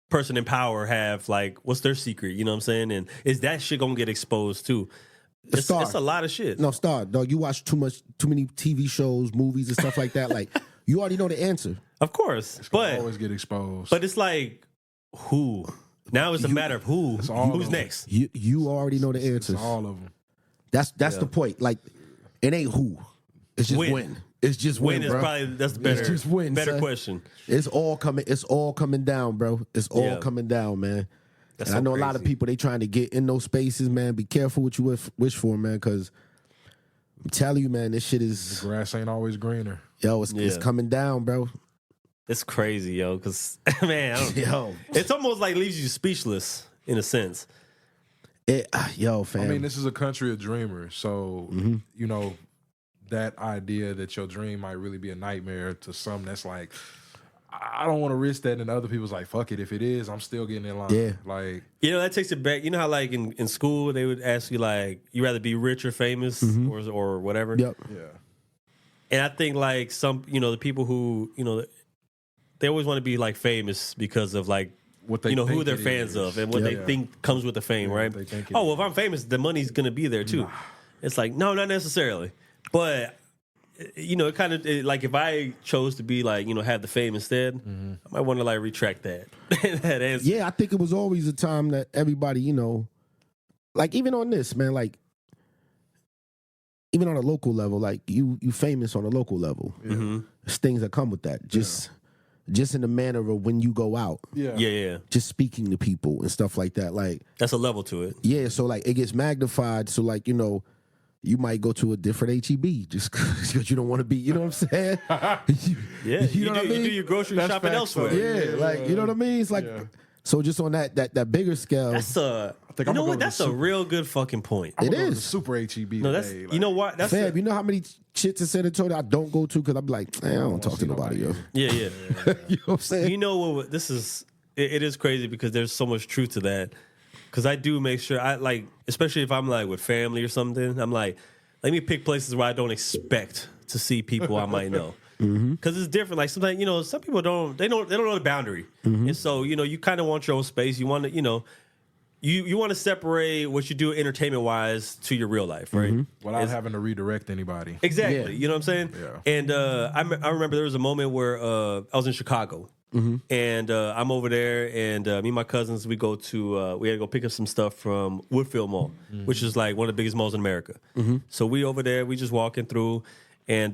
person in power have, like, what's their secret? You know what I'm saying? And is that shit gonna get exposed too? It's a lot of shit. No, Star, dog, you watch too many TV shows, movies, and stuff like that. Like, you already know the answer. Of course, but always get exposed. But it's like, who? Now it's a matter of who's next. You already know the answers. It's all of them. That's the point. Like, it ain't who. It's just when. It's just when, is bro. probably that's the better. It's just when, better son. question. It's all coming down, bro. It's all coming down, man. That's and I know so a lot of crazy. people, they trying to get in those spaces, man. Be careful what you wish for, man, because I'm telling you, man, this shit is, The grass ain't always greener. it's coming down, bro. It's crazy, yo. Because man, Yo, it's almost like leaves you speechless in a sense. fam. I mean, this is a country of dreamers, so that idea that your dream might really be a nightmare to some that's like, I don't want to risk that, and other people's like, fuck it, if it is, I'm still getting in line. Yeah. Like, That takes it back. You know how like in school they would ask you like, you rather be rich or famous or whatever. Yep. yeah, And I think like some the people who they always want to be like famous because of like what they who think they're it fans is. of and what they Yeah. think comes with the fame, right? they think it Well, if I'm famous, the money's gonna be there too. It's like, no, not necessarily. But it kind of like if I chose to be like have the fame instead, I might want to like retract that that answer. Yeah, I think it was always a time that everybody, like even on this, man, like even on a local level, like you famous on a local level. There's things that come with that. Just in the manner of when you go out. Yeah. Just speaking to people and stuff like that. Like, That's a level to it. yeah, so like it gets magnified. So like, you might go to a different HEB just because you don't want to be, you know what I'm saying? Yeah, you know what I mean? You do your grocery That's shopping facts, elsewhere. Yeah, like, you know what I mean? It's like, so just on that bigger scale. That's a. think You I'm know gonna what? go to That's the a super- real good fucking point. I'm It gonna go to is. the super HEB No, that's today. you know what? That's Fab, you know how many shits in San Antonio I don't go to because I'm like, I don't talk to see nobody, yo. nobody. yeah. You know what I'm saying? You know what? This is it is crazy because there's so much truth to that. Because I do make sure I like, especially if I'm like with family or something. I'm like, let me pick places where I don't expect to see people I might know. Because it's different. Like sometimes, some people they don't know the boundary, and so you kind of want your own space. You want to, you want to separate what you do entertainment wise to your real life, right? Without having to redirect anybody. Exactly. Yeah. You know what I'm saying? Yeah. And I remember there was a moment where I was in Chicago. And I'm over there, and me and my cousins, we had to go pick up some stuff from Woodfield Mall, which is like one of the biggest malls in America. So we over there, we just walking through, and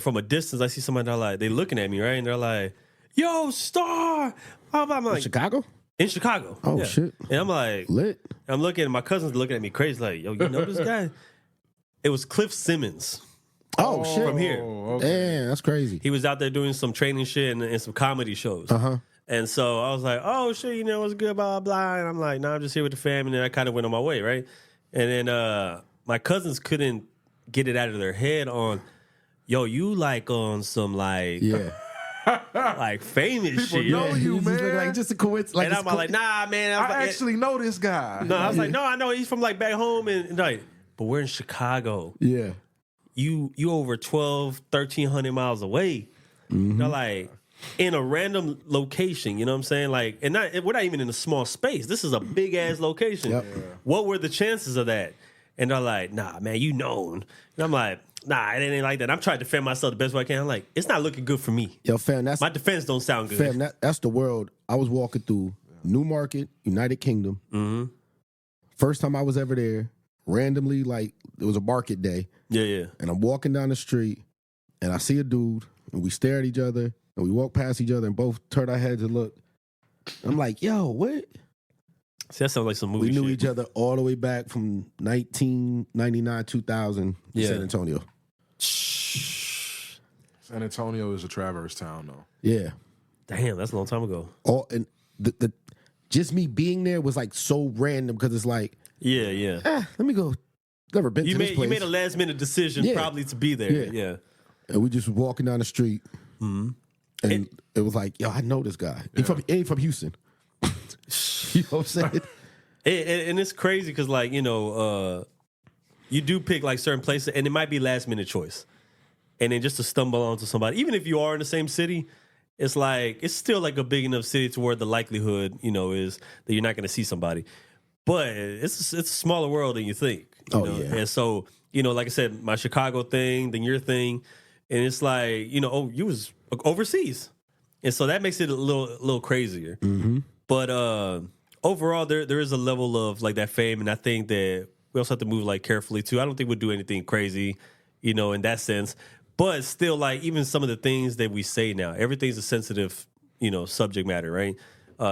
from a distance, I see somebody, they looking at me, right? And they're like, "Yo, Star!" I'm like, Chicago? in Chicago. Oh, Yeah. shit. And I'm like, Lit. I'm looking, and my cousin's looking at me crazy, like, "Yo, you know this guy?" It was Cliff Simmons. Oh, shit. From here. Okay. Damn, that's crazy. He was out there doing some training shit and some comedy shows. And so I was like, oh, shit, what's good, blah, blah, blah. And I'm like, I'm just here with the fam. And then I kind of went on my way, right? And then my cousins couldn't get it out of their head on, yo, you like on some like, Yeah. like famous shit. know you, It's just man. like just a coincidence. Like, And it's I'm like, nah, man. I actually know this guy. no, I was like, no, I know he's from like back home. And like, but we're in Chicago. yeah. You over 1,300 miles away. They're like in a random location, you know what I'm saying? Like, and we're not even in a small space. This is a big ass location. Yep. What were the chances of that? And they're like, nah, man, you known. And I'm like, nah, it ain't like that. I'm trying to defend myself the best way I can. I'm like, it's not looking good for me. Yo, fam, that's My defense don't sound good. fam, that's the world. I was walking through Newmarket, United Kingdom. First time I was ever there, randomly, like it was a market day. Yeah. And I'm walking down the street, and I see a dude, and we stare at each other, and we walk past each other, and both turn our heads and look. I'm like, yo, what? See, that sounds like some movie We knew shit. each other all the way back from 1999, 2000 in Yeah. San Antonio. San Antonio is a traverse town, though. Yeah. Damn, that's a long time ago. All and the just me being there was like so random because it's like, Yeah. let me go. Never been to this place. You made a last minute decision Yeah. probably to be there. Yeah. Yeah. And we just walking down the street, and it was like, yo, I know this guy. He from Houston. You know what I'm saying? And it's crazy because, like, you do pick like certain places, and it might be last minute choice, and then just to stumble onto somebody, even if you are in the same city, it's like it's still like a big enough city to where the likelihood, is that you're not going to see somebody. But it's a smaller world than you think. You know? Yeah. And so, like I said, my Chicago thing, then your thing, and it's like, you was overseas. And so that makes it a little crazier. Mm-hmm. But overall, there is a level of like that fame, and I think that we also have to move like carefully too. I don't think we'll do anything crazy, in that sense. But still, like even some of the things that we say now, everything's a sensitive, subject matter, right?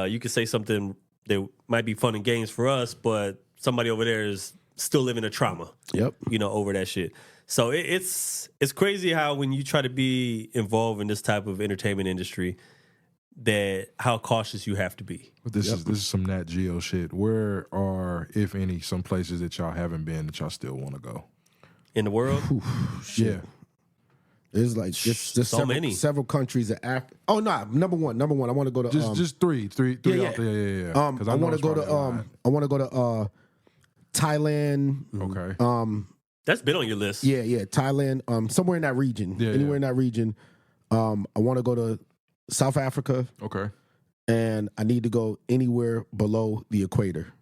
You could say something that might be fun and games for us, but somebody over there is still living a trauma. Yep. Over that shit. So it's crazy how when you try to be involved in this type of entertainment industry, that how cautious you have to be. This is some Nat Geo shit. Where are, if any, some places that y'all haven't been that y'all still want to go In the world? Shit. Yeah. There's like just So many. several countries in Africa. Oh no, number one. I want to go to Just three yeah. out there. Yeah. I want to go to Thailand. Okay. That's been on your list. Yeah, Thailand. Somewhere in that region. Yeah, Anywhere yeah. in that region. I want to go to South Africa, Okay. and I need to go anywhere below the equator.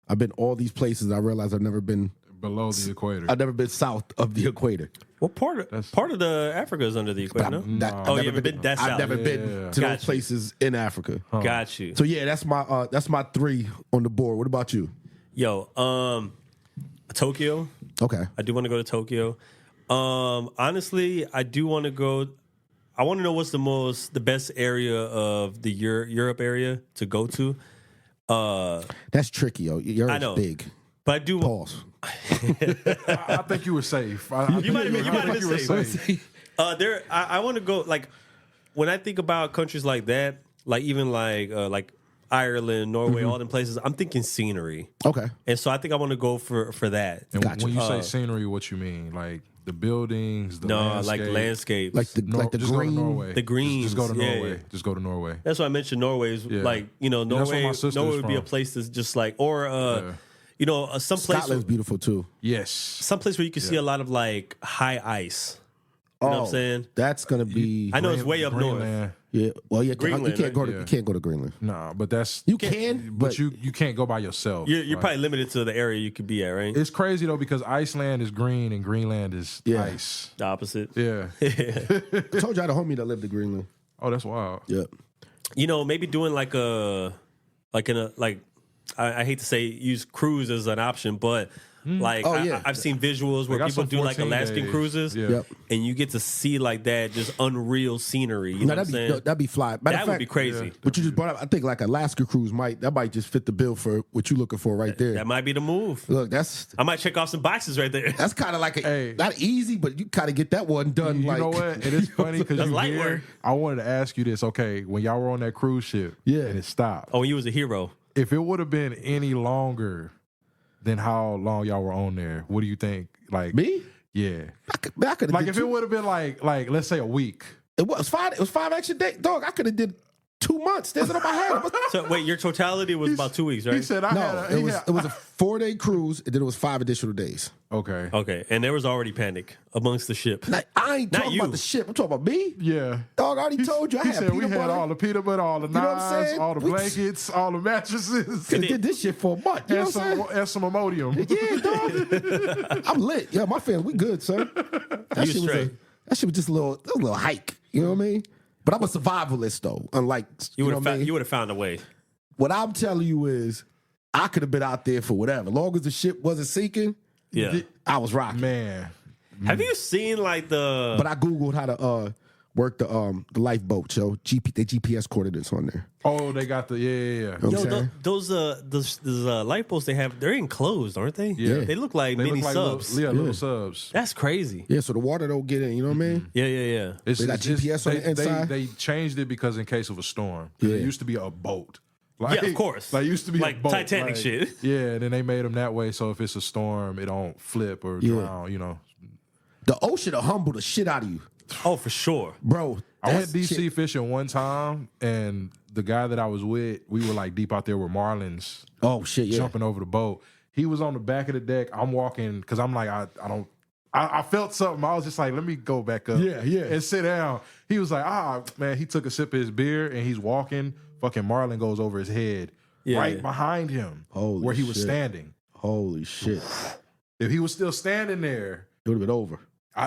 I've been all these places. I realize I've never been Below the equator. I've never been south of the equator. What part of the Africa is under the equator? No? I've you haven't been that I've south. never been to Got those you. places in Africa. Got you. So yeah, that's my 3 on the board. What about you? Yo, Tokyo. Okay. I do want to go to Tokyo. Honestly, I do want to go. I want to know what's the best area of the Europe area to go to. That's tricky, yo. Europe's I know. big. But I do. Pause. I think you were safe. You might have been safe. I want to go. Like when I think about countries like that, like even like Ireland, Norway, all them places, I'm thinking scenery. Okay. And so I think I want to go for that. And Gotcha. when you say scenery, what you mean? Like the buildings, the No, landscape? like landscapes. Like the Just green. go to Norway. The greens, Just go to yeah, Norway. yeah. Just go to Norway. That's why I mentioned Norway is like, that's where Norway, my sister Norway is would be a from. place that's just like, or, some place, Scotland's beautiful too. Yes. some place where you can see a lot of like high ice. You know what I'm saying? That's gonna be. I know it's way up north. Greenland. Yeah. Well, yeah. Greenland, you can't go to. right? You can't go to Greenland. Nah, but that's You can, but you can't go by yourself. You're Like, probably limited to the area you could be at, right? It's crazy though because Iceland is green and Greenland is Yeah. ice. The opposite. Yeah. I told you I had a homie that lived in Greenland. Oh, that's wild. Yeah. Maybe doing like I hate to say use cruise as an option, but like Oh, yeah. I've seen visuals where got people some do like 14 Alaskan days. cruises, Yeah. Yep. and you get to see like that just unreal scenery. You know what I'm saying? That'd be fly. Matter That of would fact, be crazy. What you just brought up, I think like Alaska cruise might just fit the bill for what you're looking for right there. That might be the move. Look, that's I might check off some boxes right there. kind of like Hey. not easy, but you kind of get that one done. You like, know what? It is funny because That's you light hear. work. I wanted to ask you this. Okay, when y'all were on that cruise ship, Yeah. and it stopped. Oh, you was a hero. If it would have been any longer than how long y'all were on there, what do you think? Like Me? Yeah. I could have Like did if it would have been like let's say a week. it was 5. It was 5 extra days, dog. I could have did 2 months. There's it on my head. So wait, your totality was about 2 weeks, right? He said I No, had a, it he was had- it was a 4-day cruise, and then it was 5 additional days. okay. Okay, and there was already panic amongst the ship. Like I ain't Not talking you. about the ship. I'm talking about me. Yeah. Dog, I already told you I He had said peanut we had butter. all the peanut butter, all the know what I'm knives, saying? all the We- blankets, all the mattresses, I did this shit for a month. You know and what I'm saying? some Imodium. Yeah, dog. I'm lit. Yeah, my family, we good, son. That You shit straight. that shit was just a little hike. You know what I mean? But I'm a survivalist though. Unlike You you, would know have what I found mean? you would have found a way. What I'm telling you is, I could have been out there for whatever. Long as the ship wasn't sinking, Yeah. I was rocking. Man. Have you seen like the? But I googled how to work the lifeboat. So the GPS coordinates on there. Oh, they got the yeah. You know what Yo, I'm saying? those lifeboats they have, they're enclosed, aren't they? Yeah. They look like They mini look like subs. little subs. That's crazy. Yeah, so the water don't get in. You know what I mean? Yeah. It's, They got it's just- GPS on the inside? They changed it because in case of a storm. 'Cause Yeah. It used to be a boat. Like, Yeah, of course. Like it used to be Like a boat. Titanic like, shit. Yeah, and then they made them that way so if it's a storm, it don't flip or Yeah. drown. You know. The ocean will humble the shit out of you, Oh, for sure. bro. I went that's deep shit. sea fishing one time, and the guy that I was with, we were like deep out there with marlins Oh shit, yeah. jumping over the boat. He was on the back of the deck. I'm walking because I'm like, I felt something. I was just like, let me go back up. And sit down. He was like, man, he took a sip of his beer and he's walking. Fucking Marlon goes over his head behind him where he was standing. Holy shit. If he was still standing there, it would have been over.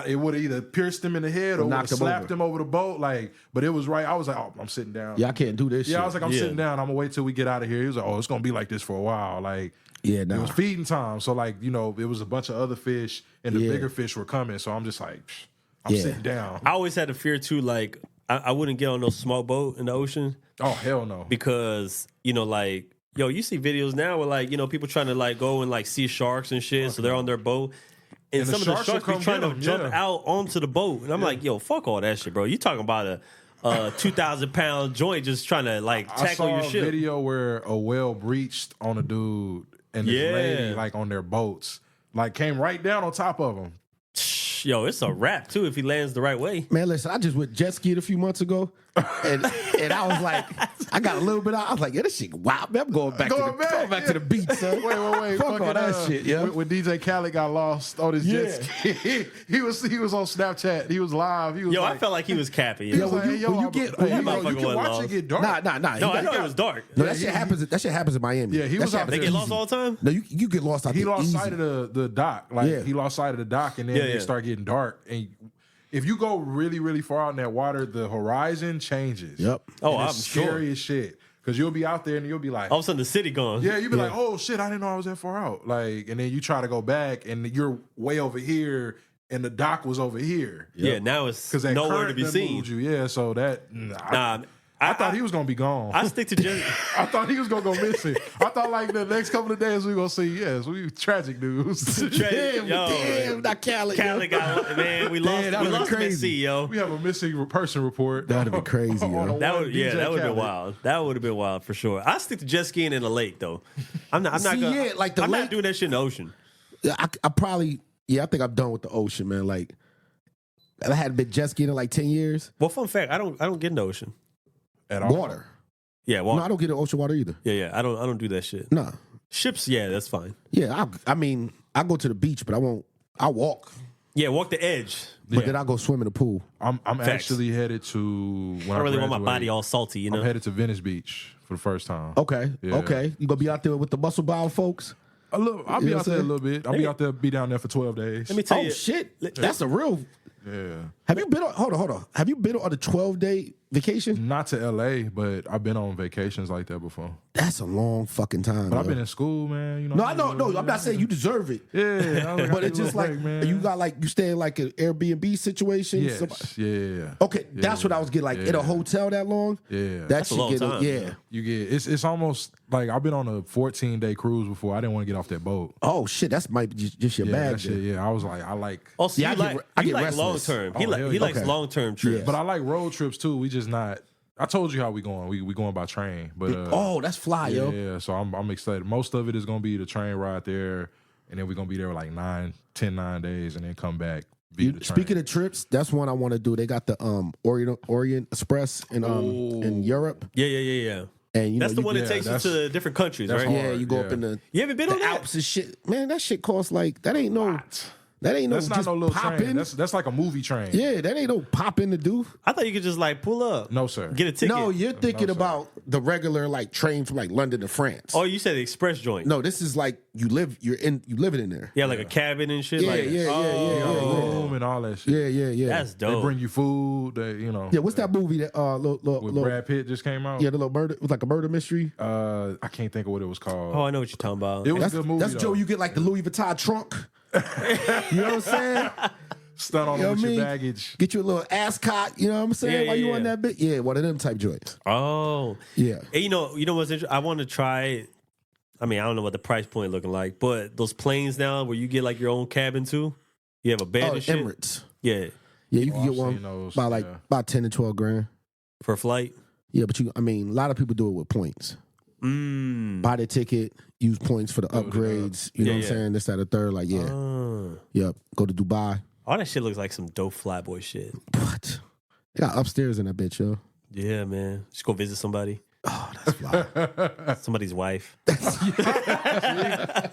It would have either pierced him in the head or knocked slapped him over the boat. But it was right. I was like, oh, I'm sitting down. Yeah, I can't do this shit. Yeah, I was like, I'm sitting down. I'm going to wait till we get out of here. He was like, oh, it's going to be like this for a while. It was feeding time. So, it was a bunch of other fish and the bigger fish were coming. So I'm just like, I'm sitting down. I always had a fear, too, I wouldn't get on no small boat in the ocean. Oh, hell no. Because, you see videos now where, people trying to, go and, see sharks and shit. So they're on their boat. And some of the sharks be trying to jump out onto the boat. And I'm like, yo, fuck all that shit, bro. You talking about a 2,000-pound joint just trying to, tackle your ship. I saw a video where a whale breached on a dude and this lady, on their boats, came right down on top of him. Yo, it's a wrap, too, if he lands the right way. Man, listen, I just went jet skiing a few months ago, and I was like, I got a little bit out. I was like, yeah, this shit wild. Man, I'm going back to the beach, son. Wait. Fuck all that shit, yeah. When DJ Khaled got lost on his jet ski, he was on Snapchat. He was live. He was I felt like he was capping. When you can watch it get dark. Nah. No, I know it was dark. No, that shit happens in Miami. Yeah, he was out there. They get lost all the time? No, you get lost out there. He lost easy. sight of the dock. He lost sight of the dock, and then it start getting dark. And if you go really, really far out in that water, the horizon changes. Yep. Oh, and I'm it's scary sure. as shit. Because you'll be out there and you'll be like, all of a sudden the city gone. Yeah, you'll be like, oh shit, I didn't know I was that far out. And then you try to go back and you're way over here and the dock was over here. Yeah, now it's nowhere to be seen. Yeah, so that I thought he was gonna be gone. I stick to just. I thought he was gonna go missing. I thought the next couple of days we gonna see tragic news. Damn, not Khaled. Khaled got we lost crazy, yo. We have a missing person report. That'd have been crazy, yo. That would have been wild. That would have been wild for sure. I stick to jet skiing in the lake though. I'm not not doing that shit in the ocean. I probably I think I'm done with the ocean, man. I hadn't been jet skiing in 10 years. Well, fun fact, I don't get in the ocean. At all. Water. Yeah, water. No, I don't get in ocean water either. Yeah. I don't do that shit. No. Ships, that's fine. Yeah, I go to the beach, but I walk. Yeah, walk the edge. But then I go swim in the pool. I'm actually headed to. When I really want my body all salty, you know. I'm headed to Venice Beach for the first time. Okay, Yeah. okay. You gonna be out there with the muscle bound folks? I'll be out there a little bit. Be down there for 12 days. Let me tell you. Oh shit, that's a real. Yeah. Have you been on? Hold on. Have you been on a 12-day vacation? Not to LA, but I've been on vacations like that before. That's a long fucking time. But I've been in school, man. You know. No, I know. No, I'm not saying you deserve it. Yeah, but it's just man. You got you stay in an Airbnb situation. Yes. Yeah. Okay, that's what I was getting. In a hotel that long. Yeah. That's a long time. Yeah. You get it's almost I've been on a 14-day cruise before. I didn't want to get off that boat. Oh shit, that's might be just your bag. That shit, yeah. I was like, I like. Oh, so I get like restless. long term. He yeah. likes long term trips. Yeah. But I like road trips too. We just not. I told you how we going. We going by train. But that's fly, yo. Yeah. So I'm excited. Most of it is gonna be the train ride there, and then we're gonna be there 9 days, and then come back. Speaking of trips, that's one I want to do. They got the Orient Express in Europe. Yeah. And that's the one that takes you to different countries, right? Yeah, you go up in the. You haven't been on that? Alps and shit. Man, that shit costs that ain't no. What? That's not no little train. That's like a movie train. Yeah, that ain't no pop in to do. I thought you could just pull up. No, sir. Get a ticket. No, you're thinking about the regular train from London to France. Oh, you said the express joint. No, this is you living in there. Yeah, like a cabin and shit. Yeah. Room and all that shit. Yeah. That's dope. They bring you food. Yeah, what's that movie that with Brad Pitt just came out? Yeah, the little murder. It was like a murder mystery. I can't think of what it was called. Oh, I know what you're talking about. It was a good movie. That's Joe. You get the Louis Vuitton trunk. You know what I'm saying? Stun on with your baggage. Get you a little ascot. You know what I'm saying? Yeah, While you yeah. on that bit, yeah, one of them type joints. Oh, yeah. And you know what's interesting? I want to try. I mean, I don't know what the price point looking like, but those planes now where you get your own cabin too. You have a bed and shit. Emirates. Yeah, you can get one by about 10 to 12 grand for a flight. Yeah, but a lot of people do it with points. Buy the ticket, use points for the upgrades. You know what I'm saying? This, that, or third. Yep. Go to Dubai. All that shit looks like some dope flatboy shit. What? They got upstairs in that bitch, yo. Yeah, man. Just go visit somebody. Oh, That's fly. Somebody's wife.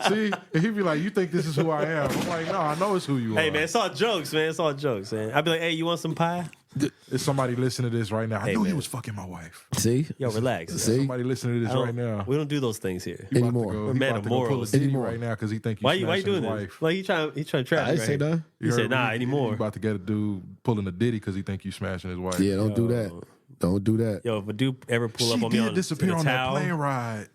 See, and he'd be like, "You think this is who I am?" I'm like, "No, I know it's who you are." Hey man, it's all jokes, man. It's all jokes, man. I'd be like, hey, you want some pie? Is somebody listening to this right now? I knew he man. was fucking my wife. See? Yo, relax. See? Somebody listening to this right now. We don't do those things here. He about to Anymore. go- We're he man about of to go pull a morals. Diddy Anymore. right now because he think you Why you smashing doing his this? wife. Like he trying to trap I me didn't say right? that. He You said, heard nah, me? anymore. You about to get a dude pulling a Diddy because he think you smashing his wife. Yeah, don't do that. Don't do that. Yo, if a dude ever pull She up on me did on disappear the on that towel, plane ride.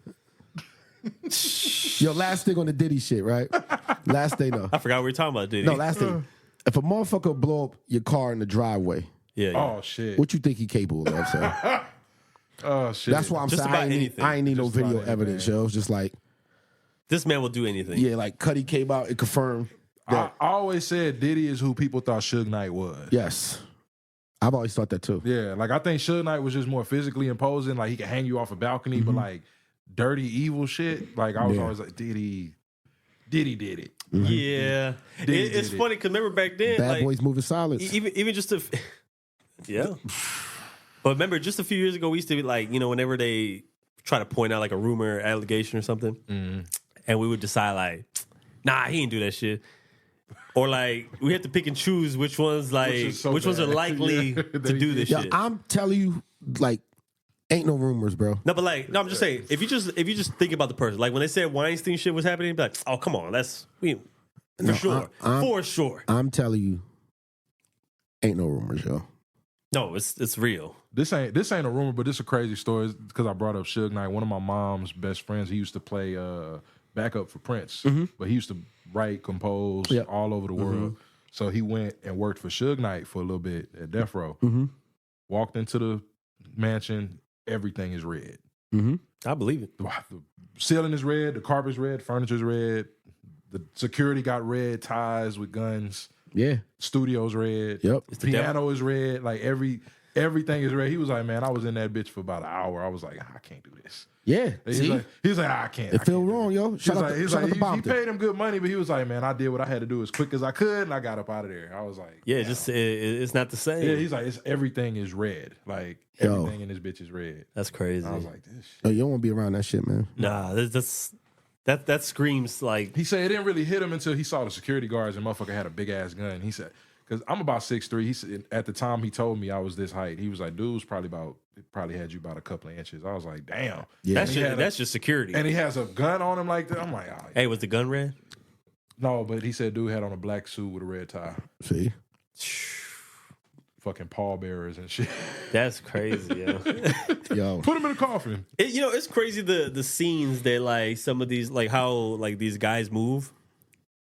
Yo, last thing on the Diddy shit, right? Last thing, though. I forgot we were talking about, Diddy. No, last thing. If a motherfucker blow up your car in the driveway, yeah. Oh shit. what you think he capable of, sir? Oh shit. That's why I'm Just saying about I ain't, anything. I ain't need no Just about video anything. evidence, yo. It's just like, This man will do anything. yeah, like Cuddy came out and confirmed I that, always said Diddy is who people thought Suge Knight was. yes. I've always thought that too. Yeah, like I think Suge Knight was just more physically imposing. Like he could hang you off a balcony, but like dirty, evil shit. Like I was Yeah. always like, Diddy did it. Yeah. Diddy It's did it. funny because remember back then, Bad like, boys moving silence. even just a, yeah. But remember, just a few years ago, we used to be like, whenever they try to point out like a rumor, or allegation, or something, and we would decide like, nah, he didn't do that shit. Or like we have to pick and choose which ones is so which ones are bad. likely Yeah. to do this Yeah, shit. I'm telling you, like, ain't no rumors, bro. No, but I'm just saying, if you just think about the person, like when they said Weinstein shit was happening, you'd be like, oh come on, for sure, for sure. I'm telling you, ain't no rumors, yo. No, it's real. This ain't a rumor, but this is a crazy story because I brought up Suge Knight. One of my mom's best friends, he used to play backup for Prince, but he used to write, compose Yep. all over the world. So he went and worked for Suge Knight for a little bit at Death Row. Walked into the mansion, everything is red. I believe it. The ceiling is red, the carpet's red, furniture's red, the security got red ties with guns, Yeah. studio's red, Yep. It's the devil. piano is red, like everything is red. He was like, man, I was in that bitch for about an hour. I was like, I can't do this. Yeah. He's like, I can't. It I feel can't do wrong, this. yo. Shout out to He Bob. paid him good money, but he was like, man, I did what I had to do as quick as I could, and I got up out of there. I was like, Yeah, damn. just it's not the same. Yeah, he's like, everything is red. Like Yo. everything in this bitch is red. That's crazy. I was like, this shit. Oh, you don't want to be around that shit, man. Nah, that screams like He said it didn't really hit him until he saw the security guards and motherfucker had a big ass gun. He said, because I'm about 6'3". He said at the time he told me I was this height. He was like, dude's probably had you about a couple of inches. I was like, damn. Yeah. that's just security. And he has a gun on him like that. I'm like, oh, Hey, was the gun red? no, but he said dude had on a black suit with a red tie. See? Fucking pallbearers and shit. That's crazy, yo. Yo. Put him in a coffin. It's crazy the scenes that like some of these like how like these guys move,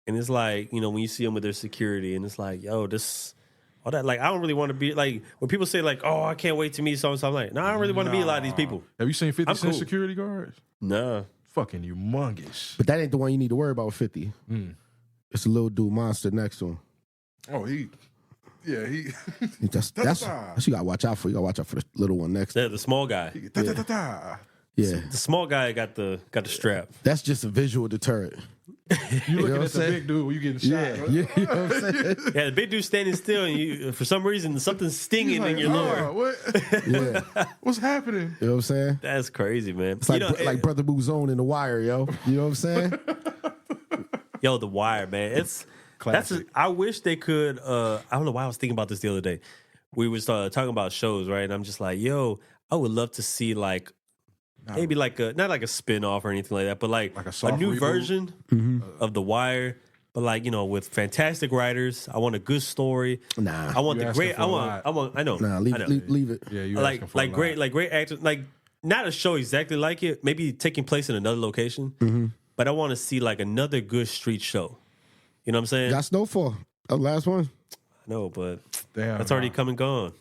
and it's like when you see them with their security, and it's like yo this. All that, like, I don't really want to be like when people say like, "Oh, I can't wait to meet so and so." I'm like, "No, I don't really want to be a lot of these people." Have you seen 50 I'm Cent cool. security guards? Nah, Fucking humongous. But that ain't the one you need to worry about with 50. It's a little dude monster next to him. Oh, he. That's what you gotta watch out for. You gotta watch out for the little one next. the small guy, Yeah, the small guy got the strap. that's just a visual deterrent. You looking what I'm at the saying? big dude when you getting shot. Yeah, you know what I'm saying? Yeah, the big dude standing still, and you for some reason something's stinging in your lower. What? Yeah, What's happening? you know what I'm saying? That's crazy, man. It's like like Brother Boozone in The Wire, yo. You know what I'm saying? Yo, The Wire, man. Classic. I wish they could. I don't know why I was thinking about this the other day. We was talking about shows, right? And I'm just like, yo, I would love to see like maybe like not like a spin-off or anything like that, but like a a soft new reboot? version of The Wire. But like with fantastic writers. I want a good story. Nah. I want You the asking great. for a lot. I know. Nah, I know. leave it. Yeah, you like asking for a lot. great actors. Like not a show exactly like it. Maybe taking place in another location. But I want to see like another good street show. You know what I'm saying? Got Snowfall. The last one. No, but Damn, that's already come and gone.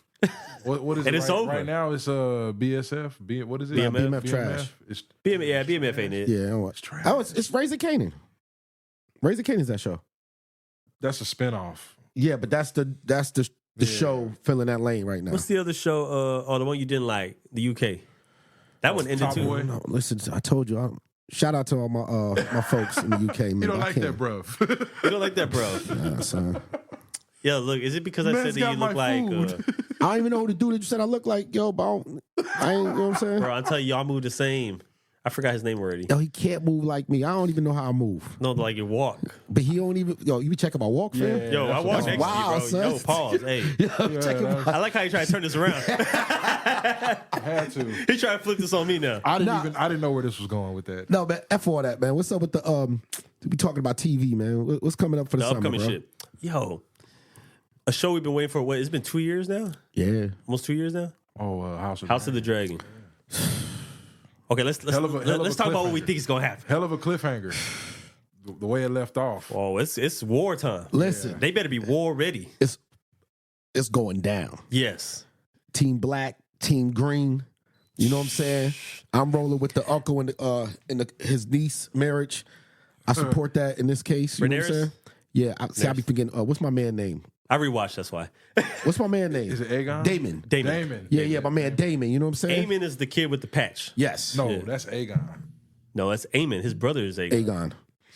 What is And it it's right, over. right now? It's BSF. What is it? BMF trash. It's BMF ain't it? Yeah, I trash. it's Raising Kanan. Raising Kanan's that show. That's a spinoff. Yeah, but that's the show filling that lane right now. What's the other show? The one you didn't like, the UK. That one ended Top too. Boy. No, listen, I told you. Shout out to all my folks in the UK. Man. You don't I like can't. that, bro. You don't like that, bro? Nah, son. Yeah, look, is it because I Man's said that got you my look like food. I don't even know who the dude that you said I look like, yo, but I ain't, you know what I'm saying? Bro, I'm telling you, y'all move the same. I forgot his name already. Yo, he can't move like me. I don't even know how I move. No, like you walk. But he don't even, yo, you be checking my walk, fam? Yeah. Yo, I walk that's next wild, to you, bro. son. Yo, pause. Hey. Yo, check him out. I like how you try to turn this around. I had to. He trying to flip this on me now. I didn't know where this was going with that. No, man, F all that, man. What's up with the, we talking about TV, man. What's coming up for the The summer, upcoming bro? shit. Yo, a show we've been waiting for, what, it's been 2 years now? Yeah. Almost 2 years now? Oh, House of the Dragon. Okay, let's Hell of a talk about what we cliffhanger. think is going to happen. Hell of a cliffhanger. The way it left off. Oh, it's wartime. Listen, They better be war ready. it's going down. Yes. Team Black, Team Green. You know what I'm saying? I'm rolling with the uncle and his niece marriage. I support that in this case. You know what I'm Rhaenyra? saying? Yeah. I be forgetting. What's my man name? I rewatched, that's why. What's my man name? Is it Aegon? Damon. Damon. Yeah, my man Damon. You know what I'm saying? Aemon is the kid with the patch. Yes. No, Yeah. that's Aegon. No, that's Aemon. His brother is Aegon. Aegon.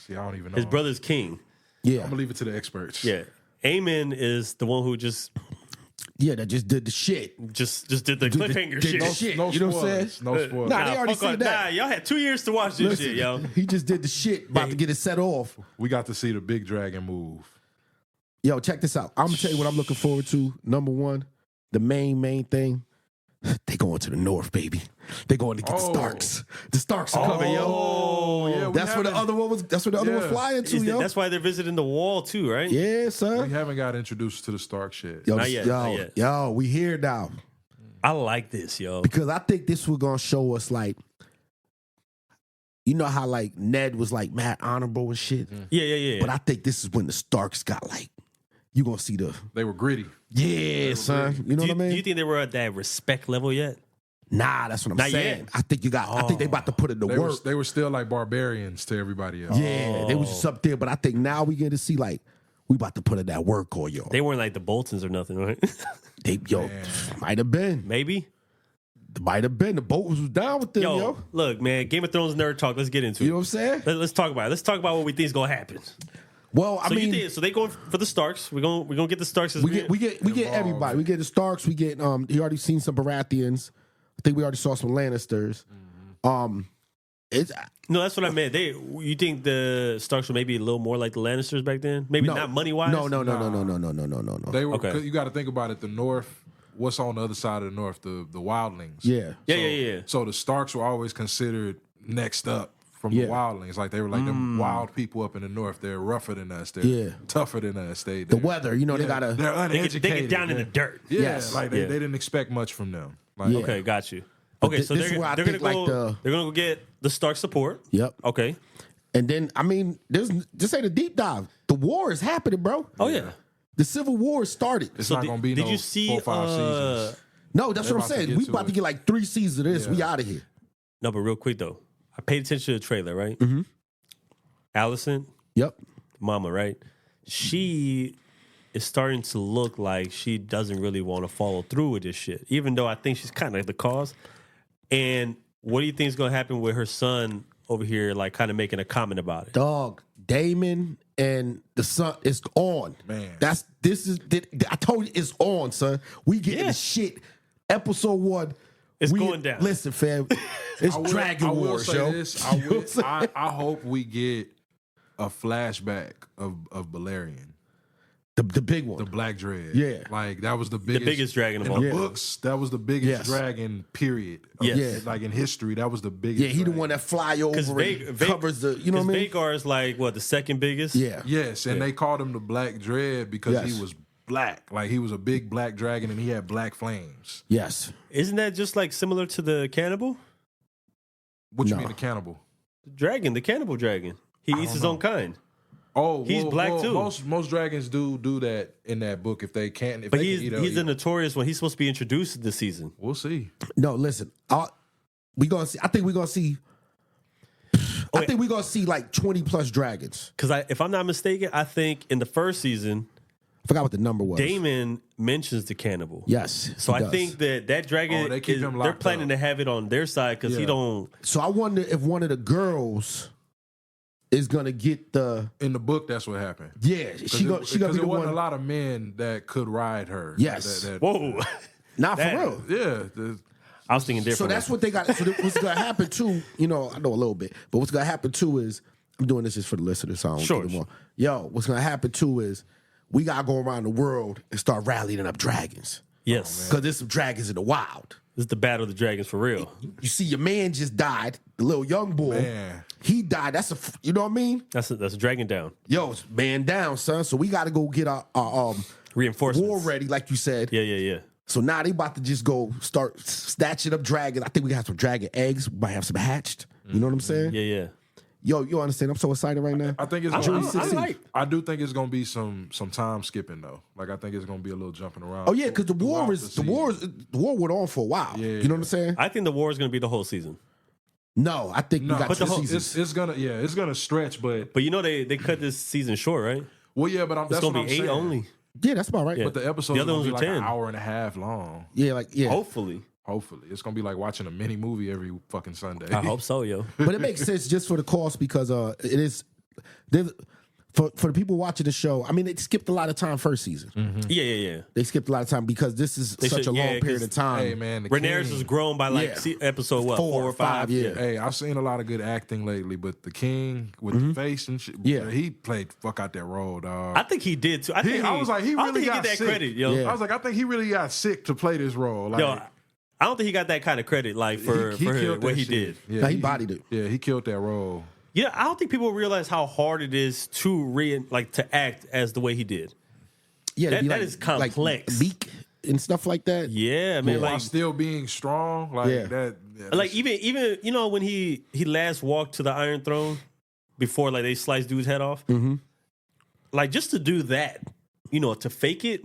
See, I don't even know. His brother's king. Yeah. I'm gonna leave it to the experts. Yeah. Aemon is the one who just Yeah, that just did the shit. did the cliffhanger did shit. the shit. No You know what I'm spoilers. saying? No spoilers. Nah, they already fuck on- seen that. Nah, y'all had 2 years to watch this Listen, shit, yo. he just did the shit, about to get it set off. We got to see the big dragon move. Yo, check this out. I'm gonna tell you what I'm looking forward to. Number one, the main thing. They going to the north, baby. They going to get the Oh. Starks. The Starks are coming, yo. Oh, yeah. That's where the other one was. That's where the other one Yeah. flying to, yo. That's why they're visiting the wall too, right? Yeah, We son. haven't got introduced to the Stark shit. Yo, Not yet, yo, not yet. yo, we here now I like this, yo. because I think this was gonna show us like, you know how like Ned was like mad honorable and shit. Yeah. But I think this is when the Starks got like, you gonna see the They were gritty. yeah, son. You know what I mean? Do you think they were at that respect level yet? Nah, that's what I'm Not saying. yet. I think you got. I think they about to put in the They were, work. they were still like barbarians to everybody else. Yeah, they was just up there, but I think now we get to see like we about to put in that work on yo. They weren't like the Boltons or nothing, right? Might have been, Maybe. might have been. The boat was down with them, yo. Look, man, Game of Thrones nerd talk. Let's get into You know it. what I'm saying? Let's talk about it. Let's talk about what we think is gonna happen. Well, I So mean, you think, so they going for the Starks? We're gonna get the Starks. As we get everybody. We get the Starks. We get You already seen some Baratheons. I think we already saw some Lannisters. It's No, that's what I meant. You think the Starks were maybe a little more like the Lannisters back then? Maybe no, not money wise. No. They were. Okay. You got to think about it. The North. What's on the other side of the North? The wildlings. Yeah. Yeah. So the Starks were always considered next up from Yeah. the wildlings. Like they were like them wild people up in the North. They're rougher than us. They're Yeah. tougher than us. The weather, you know, they gotta. They're They uneducated. get down in the dirt. Yeah, Yes. like they didn't expect much from them. Like, Yeah. Okay, got you. Okay, thi- so this is where I they're gonna think, like, go. They're gonna go get the Stark support. Yep. Okay. And then I mean, this ain't a deep dive. The war is happening, bro. Oh yeah. The Civil War started. It's So not did- going to be did no you see, 4 or 5 seasons. No, that's what I'm about to saying. get We to about to it. get like 3 seasons of this. We out of here. No, but real quick though, I paid attention to the trailer, right? Mm-hmm. Allison, Yep. Mama, right? She is starting to look like she doesn't really want to follow through with this shit, even though I think she's kind of the cause. And what do you think is going to happen with her son over here, like kind of making a comment about it? Dog, Damon and the son is on. Man. I told you it's on, son. We getting Yeah. the shit. Episode 1. It's going down. Listen, fam. It's Dragon I will Wars, say yo. this. You know what I'm saying? I hope we get a flashback of Balerion, The big one. the Black Dread. Yeah. like that was the The biggest dragon of in all. the Yeah. books. That was the biggest Yes. dragon. Period. Of- Yes. Yeah. like in history, that was the biggest. Yeah, he the dragon. one that fly over Because and covers the, you know what I mean? Vagar is like what, the second biggest? Yeah. Yes, and they called him the Black Dread because Yes. he was black. Like he was a big black dragon, and he had black flames. Yes. Isn't that just like similar to the cannibal? What you No. mean the cannibal? The cannibal dragon. He eats his own kind. Oh, He's black, too. Most dragons do that in that book if they can't. If But they he's can eat, he's a notorious one. He's supposed to be introduced this season. We'll see. No, listen. We gonna see. I think we're gonna see. I think we're gonna see like 20 plus dragons. Because if I'm not mistaken, I think in the first season, I forgot what the number was. Damon mentions the cannibal. Yes. So he I does. think that dragon, Oh, they keep him they're locked planning up. to have it on their side because he Yeah. don't. So I wonder if one of the girls is gonna get the In the book, that's what happened. yeah. She gonna be there the wasn't one. a lot of men that could ride her. Yes. Whoa. Not for That- real. Yeah. I was thinking different. So that's what they got. So what's gonna happen too? You know, I know a little bit, but what's gonna happen too is I'm doing this just for the listeners. So I don't Sure. get them more. Yo, what's gonna happen too is we gotta go around the world and start rallying up dragons Yes. because there's some dragons in the wild. This is the battle of the dragons for real. You see, your man just died. The little young boy, Man. he died. You know what I mean? That's a dragon down. Yo, it's man down, son. So we got to go get our Reinforcements. war ready, like you said. Yeah. So now they about to just go start snatching up dragons. I think we got some dragon eggs. We might have some hatched. You know what I'm saying? Yeah. Yo, you understand? I'm so excited right now. I think it's I gonna like. I do think it's gonna be some time skipping though. Like I think it's gonna be a little jumping around. Oh yeah, because the war throughout the war went on for a while. Yeah, you know what I'm saying? I think the war is going to be the whole season. No, I think No, we got but two the whole, seasons. it's gonna stretch, but But you know they cut this season short, right? well, yeah, but It's that's going what to I'm be 8 saying. only. Yeah, that's about right. Yeah. But the episodes The are other gonna be ones like are an 10. hour and a half long. Yeah. Hopefully. Hopefully, it's gonna be like watching a mini movie every fucking Sunday. I hope so, yo. But it makes sense just for the cost because it is for the people watching the show. I mean, they skipped a lot of time first season. Yeah. They skipped a lot of time because this is such should- a long yeah, period 'cause- of time. Hey man, the Rhaenyra King- was grown by like Yeah. episode what, 4 4 or 5? yeah. Hey, I've seen a lot of good acting lately, but the King with the face and shit, Yeah. he played fuck out that role, dog. I think he did too. I was like, he I don't really think he got get that sick. credit, yo. Yeah. I was like, I think he really got sick to play this role. Like, Yo, I don't think he got that kind of credit, like for killed what that he shit. did. Yeah, Nah, he bodied it. Yeah, he killed that role. Yeah, I don't think people realize how hard it is to to act as the way he did. Yeah, to That- be that is complex. Like meek and stuff like that. Yeah, man. While Like, still being strong, like Yeah. that. like even you know when he last walked to the Iron Throne before like they sliced dude's head off. Mm-hmm. Like just to do that, you know, to fake it.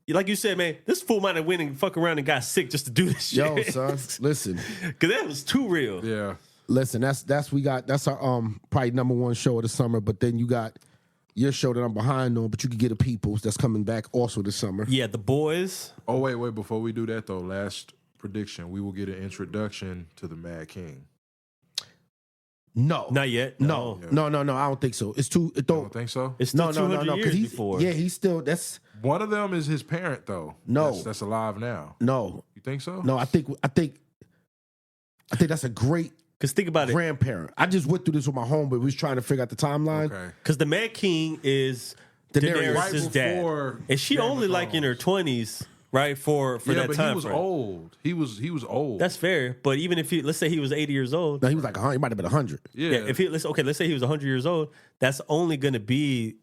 Like you said, man, this fool might have went and fuck around and got sick just to do this shit. Yo, son, listen. Because that was too real. Yeah. Listen, that's our probably number one show of the summer. But then you got your show that I'm behind on, but you could get a People's that's coming back also this summer. Yeah, The Boys. Oh wait, before we do that though, last prediction, we will get an introduction to the Mad King. No, Not yet. no, no. I don't think so. It's too. It I don't. don't think so. It's still 200 no. years He's before. yeah, he's still. That's One of them is his parent though. No. that's alive now. no, You think so? no. I think that's a great Because think about it. grandparent. I just went through this with my home, but we was trying to figure out the timeline. Okay. Because the Mad King is Daenerys. Daenerys' Right dad. before And she Game of only like in her 20s, right? For Yeah, that but time he was frame. old. He was old. That's fair. But even if let's say he was 80 years old. No, he was like 100. He might have been 100. yeah. Yeah, if let's say he was 100 years old, that's only going to be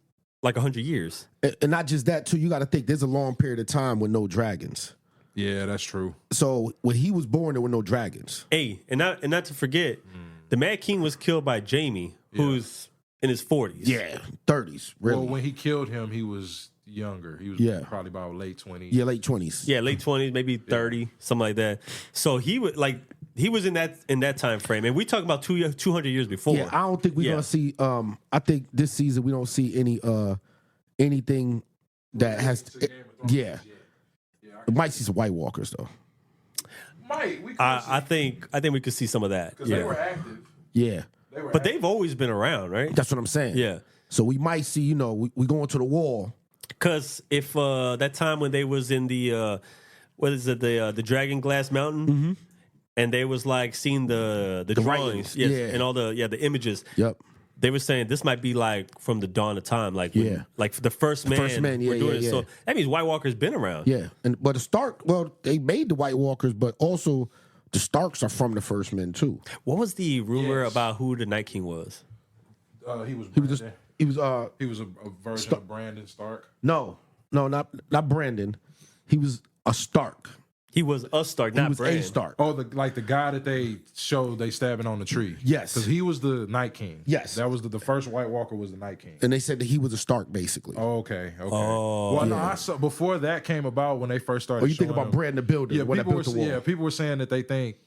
like 100 years. And not just that too. You got to think there's a long period of time with no dragons. yeah, that's true. So when he was born, there were no dragons. Hey, and not to forget, the Mad King was killed by Jaime, who's in his 40s. Yeah, 30s. Really? Well, when he killed him, he was younger. He was Yeah. probably about late 20s. yeah, late 20s. Yeah, late 20s, maybe 30, something like that. So he was in that time frame. And we talking about 200 years before. Yeah, I don't think we're Yeah. gonna see. I think this season we don't see any anything that has. Yeah, we might see some White Walkers though. Might we? I think we could see some of that. because Yeah. they were active. Yeah, They were But they've always been around, right? that's what I'm saying. Yeah. So we might see. You know, we going to the wall. Because if that time when they was in the what is it, the Dragon Glass Mountain, and they was like seeing the drawings, writings, yes, yeah. and all the images. Yep. They were saying this might be like from the dawn of time, like when, Yeah. like the first man. first man, yeah, were doing yeah, it. yeah. So that means White Walker's been around. Yeah, but the Stark. Well, they made the White Walkers, but also the Starks are from the First Men too. What was the rumor Yes. about who the Night King was? He was. He was just. Brandon. He was. He was a version of Brandon Stark. No, not Brandon. He was a Stark. He was a Stark, He not was Bran. a Stark. Oh, the guy that they showed they stabbing on the tree. Yes. because he was the Night King. Yes. that was the first White Walker was the Night King. And they said that he was a Stark, basically. Oh, okay. Oh, well, no, I saw before that came about when they first started. Or you think showing about him- Brand the Builder, Yeah, when that people were, built the wall. yeah, people were saying that they think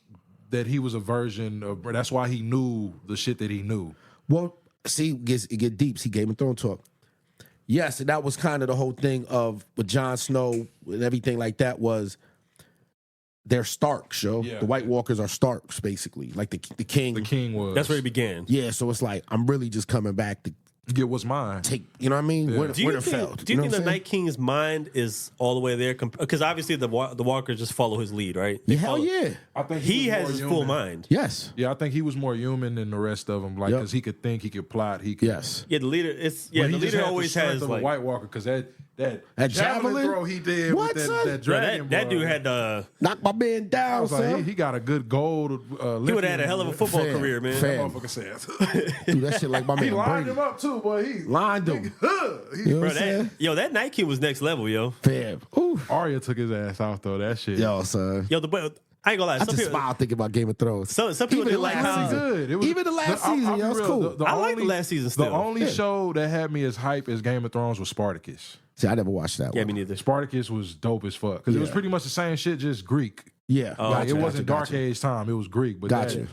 that he was a version of. That's why he knew the shit that he knew. Well, see, it get deep. See, Game of Thrones talk. Yes, and that was kind of the whole thing of with Jon Snow and everything like that was they're Starks, yo. Yeah. The White Walkers are Starks, basically. Like the king. The king was. That's where it began. Yeah, so it's like I'm really just coming back to Get what's mine. take. You know what I mean? Yeah. Do you Winterfell. think, do you know think what the I'm Night King's mind is all the way there? Because obviously the Walkers just follow his lead, right? saying? Hell yeah. I think He was has more his human. full mind. Yes. Yeah, I think he was more human than the rest of them. Like, Yep. because he could think, he could plot, he could. Yes. Yeah, the leader. But he The just leader had always the strength has of like a White Walker because that That javelin javelin? throw he did What, with son? that Bro, dragon. that boy. dude had Knock my man I down, was like, son. he got a good gold. he would have had a hell of a football Fam, career, man. fam. Motherfucker said. Do that shit like my He man lined Brady. him up too, boy. He Lined him. He, You know Bro, what I'm saying? that Night King was next level, yo. Fam. Ooh. Arya took his ass out though. That shit. Yo, son. Yo, I ain't gonna lie. I Some just people, smile thinking about Game of Thrones. some people Even didn't the like last how. season. Good. It was, Even the last I'll season, be yo, it's real, cool. I like the last season The still. only show that had me as hype as Game of Thrones was Spartacus. See, I never watched that Yeah, one. me neither. Spartacus was dope as fuck because it was Yeah. pretty much the same shit, just Greek. Yeah. Like gotcha, it wasn't gotcha, Dark gotcha. Age time; it was Greek. But Gotcha. that-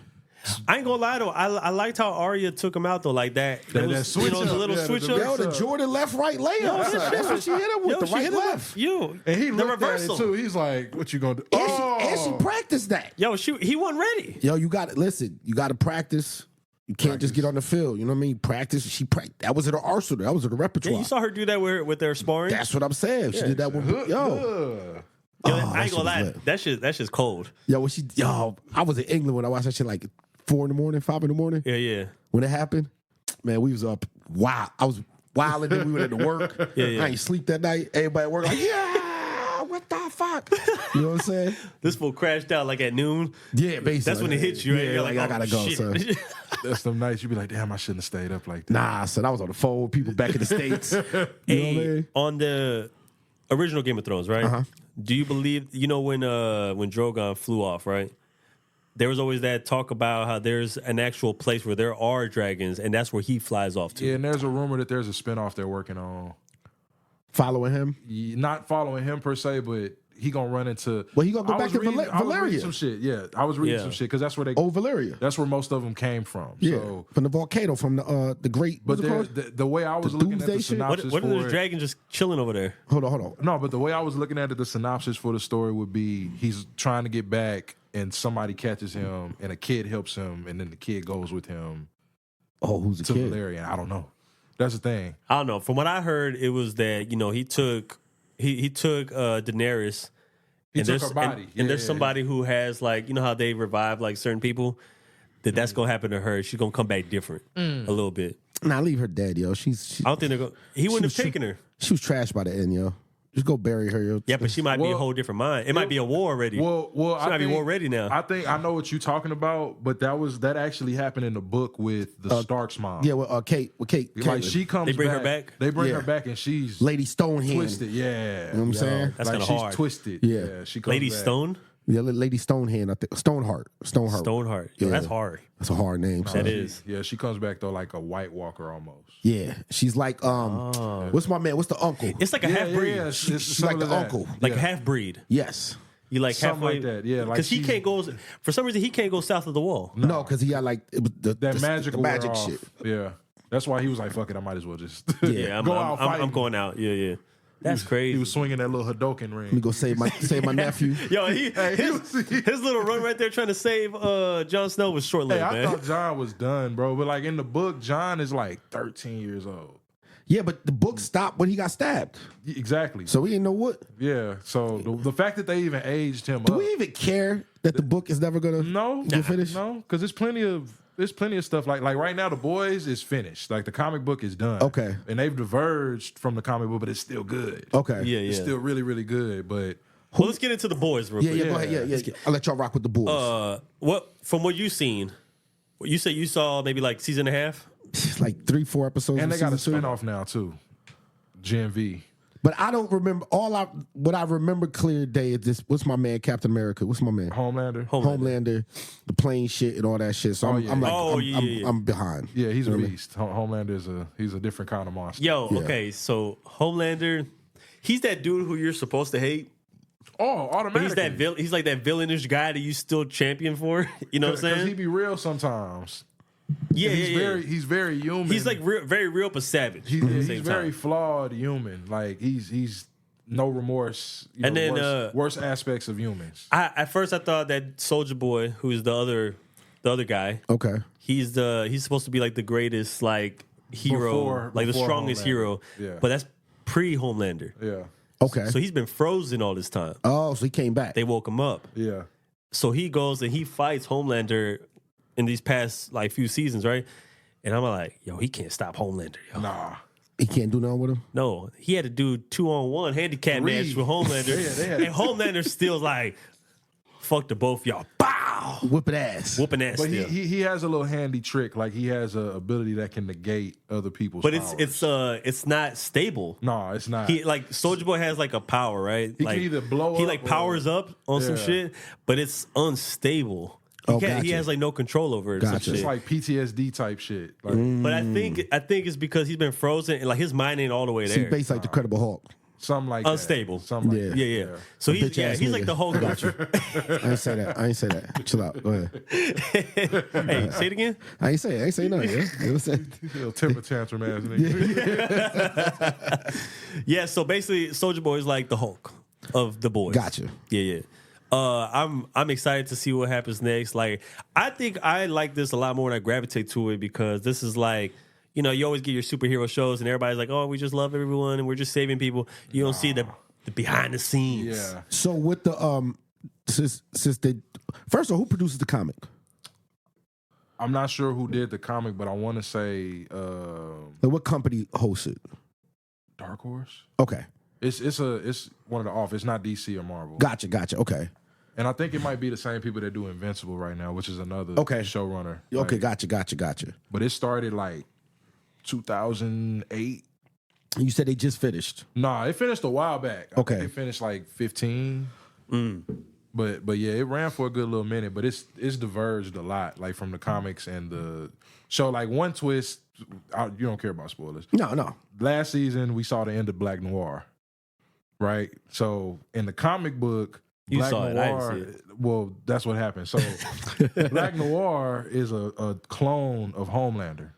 I ain't gonna lie though. I liked how Arya took him out though, like that. That It was, switch you know, the up, little yeah, switch the up. Yo, the Jordan left, right layup. son. That's what she hit him with, Yo, the she right hit him left. with- You, And he the looked reversal. at it too. He's like, "What you gonna do?" And she practiced that. Yo, he wasn't ready. Yo, you got to listen. You got to practice. You can't just get on the field. You know what I mean? Practice. That was in her arsenal. That was in her repertoire. Yeah, you saw her do that with their sparring. That's what I'm saying. She did that with yo. Yo, that I ain't shit gonna lie. was lit. That's just cold. Yo, I was in England when I watched that shit like 4 in the morning, 5 in the morning. Yeah, yeah. When it happened, man, we was up. Wow, I was wild, and then we went into work. Yeah. I ain't sleep that night. Everybody at work like, yeah, what the fuck? You know what I'm saying? This fool crashed out like at noon. Yeah, basically. That's when it hits you. Right? Yeah, You're like, I oh, gotta go, shit. son. That's some nights you be like, "Damn, I shouldn't have stayed up like that." Nah, son, I was on the phone with people back in the States. You know what I mean? On the original Game of Thrones, right? Uh-huh. Do you believe when Drogon flew off, right? There was always that talk about how there's an actual place where there are dragons, and that's where he flies off to. Yeah, and there's a rumor that there's a spinoff they're working on. Following him. Not following him per se, but he gonna run into. Well, he gonna go I back was to reading- I was reading Valyria. some shit. Yeah, I was reading Yeah. some shit because that's where they. Oh, Valyria. That's where most of them came from. Yeah, So, from the volcano, from the great. but What's it there- called? the way I was The looking at the Doomsday shit? synopsis What are for those it, dragons just chilling over there? Hold on. no, but the way I was looking at it, the synopsis for the story would be he's trying to get back, and somebody catches him, and a kid helps him, and then the kid goes with him Oh, who's the to kid? Valyria. I don't know. That's the thing. I don't know. From what I heard, it was that he took Daenerys. He and took there's her body. and there's Yeah. somebody who has like how they revive like certain people. That's gonna happen to her. She's gonna come back different a little bit. Nah, leave her dead, yo. She I don't think they're going. He wouldn't have taken her. was trashed by the end, yo. Just go bury her, yo. Yeah, but she might be a Well, whole different mind. It might be a war already. Well, she might be war ready now. I think I know what you're talking about, but that actually happened in the book with the Stark's mom. Yeah, with Kate. like Caitlyn. she comes. They bring her back? They bring Yeah. her back, and she's Lady Stonehand. twisted. Yeah, You know what I'm saying? That's like kinda she's hard. twisted. Yeah. she comes Lady back. Stone, Yeah, Lady Stonehand. I think Stoneheart. Stoneheart. Yo, Yeah. that's hard. That's a hard name. son. That is. Yeah, she comes back though like a White Walker almost. Yeah, she's like what's my man? What's the uncle? It's like a half breed, She's like the uncle. like a Yeah. half breed. Yes. You like Something halfway like that, yeah, like because he she's- can't go. For some reason, he can't go south of the wall. No, because he had like it was That the magical magic wear off. shit. Yeah, that's why he was like, "Fuck it, I might as well just Yeah, go out I'm fighting." going out. Yeah, yeah. That's crazy. He was swinging that little Hadoken ring. Let me go save my nephew. Yo, his little run right there trying to save Jon Snow was short lived, Hey, I man. thought John was done, bro. But like in the book, John is like 13 years old. Yeah, but the book stopped when he got stabbed, Exactly. so we didn't know what. Yeah. So the fact that they even aged him Do up. we even care that the book is never gonna No, get finished? No, because there's plenty of stuff like right now. The Boys is finished. Like the comic book is done. Okay. And they've diverged from the comic book, but it's still good. Okay. Yeah, It's yeah. still really, really good. But Well, let's get into the boys real Yeah, quick. yeah, go ahead. Yeah. I'll let y'all rock with the boys. From what you've seen, you said you saw maybe like season and a half. It's like 3-4 episodes. and of they got a season 2. spinoff now too. Gen V. But I don't remember what I remember clear day is this. What's my man, Captain America? What's my man? Homelander. Homelander, the plane shit and all that shit. So I'm, yeah. I'm like, Oh, I'm, yeah, I'm, yeah. I'm behind. Yeah, he's You a know what I mean? beast. Homelander he's a different kind of monster. Yo, Yeah. okay, so Homelander, he's that dude who you're supposed to hate. Oh, But automatically. he's that villain. He's like that villainish guy that you still champion for. You know what I'm Because he saying? be real sometimes. Yeah, He's yeah, yeah. he's very human. He's like very real but savage. He's at the he's same very time. flawed human. Like he's no remorse. And then, worst aspects of humans. At first I thought that Soldier Boy, who's the other guy, Okay. he's supposed to be like the greatest like hero, like the before strongest Homelander. hero. Yeah. But that's pre-Homelander. Yeah. Okay. So he's been frozen all this time. Oh, so he came back. They woke him up. Yeah. So he goes and he fights Homelander in these past like few seasons, right? And I'm like, yo, he can't stop Homelander, yo. Nah. He can't do nothing with him. No, he had to do 2-on-1 handicap match with Homelander. They had- And Homelander still like, fuck the both y'all. Bow! Whooping ass. Whooping ass But still. he has a little handy trick. Like he has a ability that can negate other people's But powers. it's not stable. No, it's not. He like Soldier Boy has like a power, right? He like, can either blow He up like or- powers up on some Yeah. shit, but it's unstable. He, Oh, he gotcha. has like no control over it. or some Gotcha. shit. It's like PTSD type shit. Like, But I think it's because he's been frozen and like his mind ain't all the way So he there. based like the Credible Hulk. something like Unstable. That. Something like Yeah. that. Yeah. So he's bitch-ass he's like nigga. the Hulk. I ain't say that. I ain't say that. Chill out. Go ahead. Hey, say it again. I ain't say nothing. Yeah. You know what I'm saying? Little temper tantrum ass nigga. Yeah. So basically, Soldier Boy is like the Hulk of the boys. Gotcha. Yeah. I'm excited to see what happens next. Like, I think I like this a lot more and I gravitate to it because this is like, you know, you always get your superhero shows and everybody's like, oh, we just love everyone and we're just saving people. You don't see the behind the scenes. Yeah. So with the since they first of all, who produces the comic? I'm not sure who did the comic, but I want to say Like what company hosts it? Dark Horse. Okay. It's one of the off. It's not DC or Marvel. Gotcha. Okay. And I think it might be the same people that do Invincible right now, which is another Okay. showrunner. Okay, Like, gotcha. But it started like 2008. You said they just finished. Nah, it finished a while back. I Okay. think it finished like 15. But yeah, it ran for a good little minute. But it's diverged a lot, like from the comics and the show. Like one twist, you don't care about spoilers. No. Last season we saw the end of Black Noir, right? So in the comic book, You Black saw it, I didn't Noir. see it. Well, that's what happened. So Black Noir is a clone of Homelander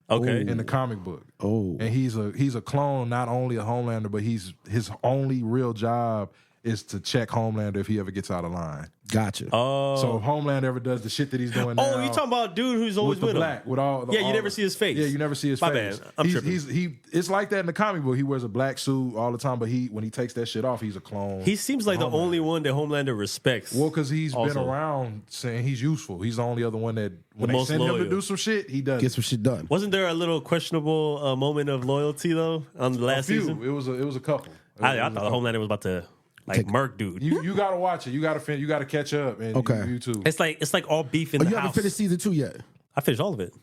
Okay. in the comic book. Oh. And he's a clone, not only a Homelander, but his only real job is to check Homelander if he ever gets out of line. Gotcha. Oh. So if Homelander ever does the shit that he's doing now. Oh, you talking about dude who's always with with the him? black, with all the, Yeah, you all never the- see his face. Yeah, you never see his My face. bad. I'm tripping. It's like that in the comic book. He wears a black suit all the time, but when he takes that shit off, he's a clone. He seems like the only one that Homelander respects. Well, because he's been Also. around saying he's useful. He's the only other one that when they most send him loyal. to do some shit, he does. Get some shit done. Wasn't there a little questionable moment of loyalty though on the a last few. season? It was a couple. I thought Homelander was about to like murk dude. You gotta watch it. You gotta catch up. And Okay. you too. It's like all beef in Oh, the you haven't house. finished season 2 yet? I finished all of it.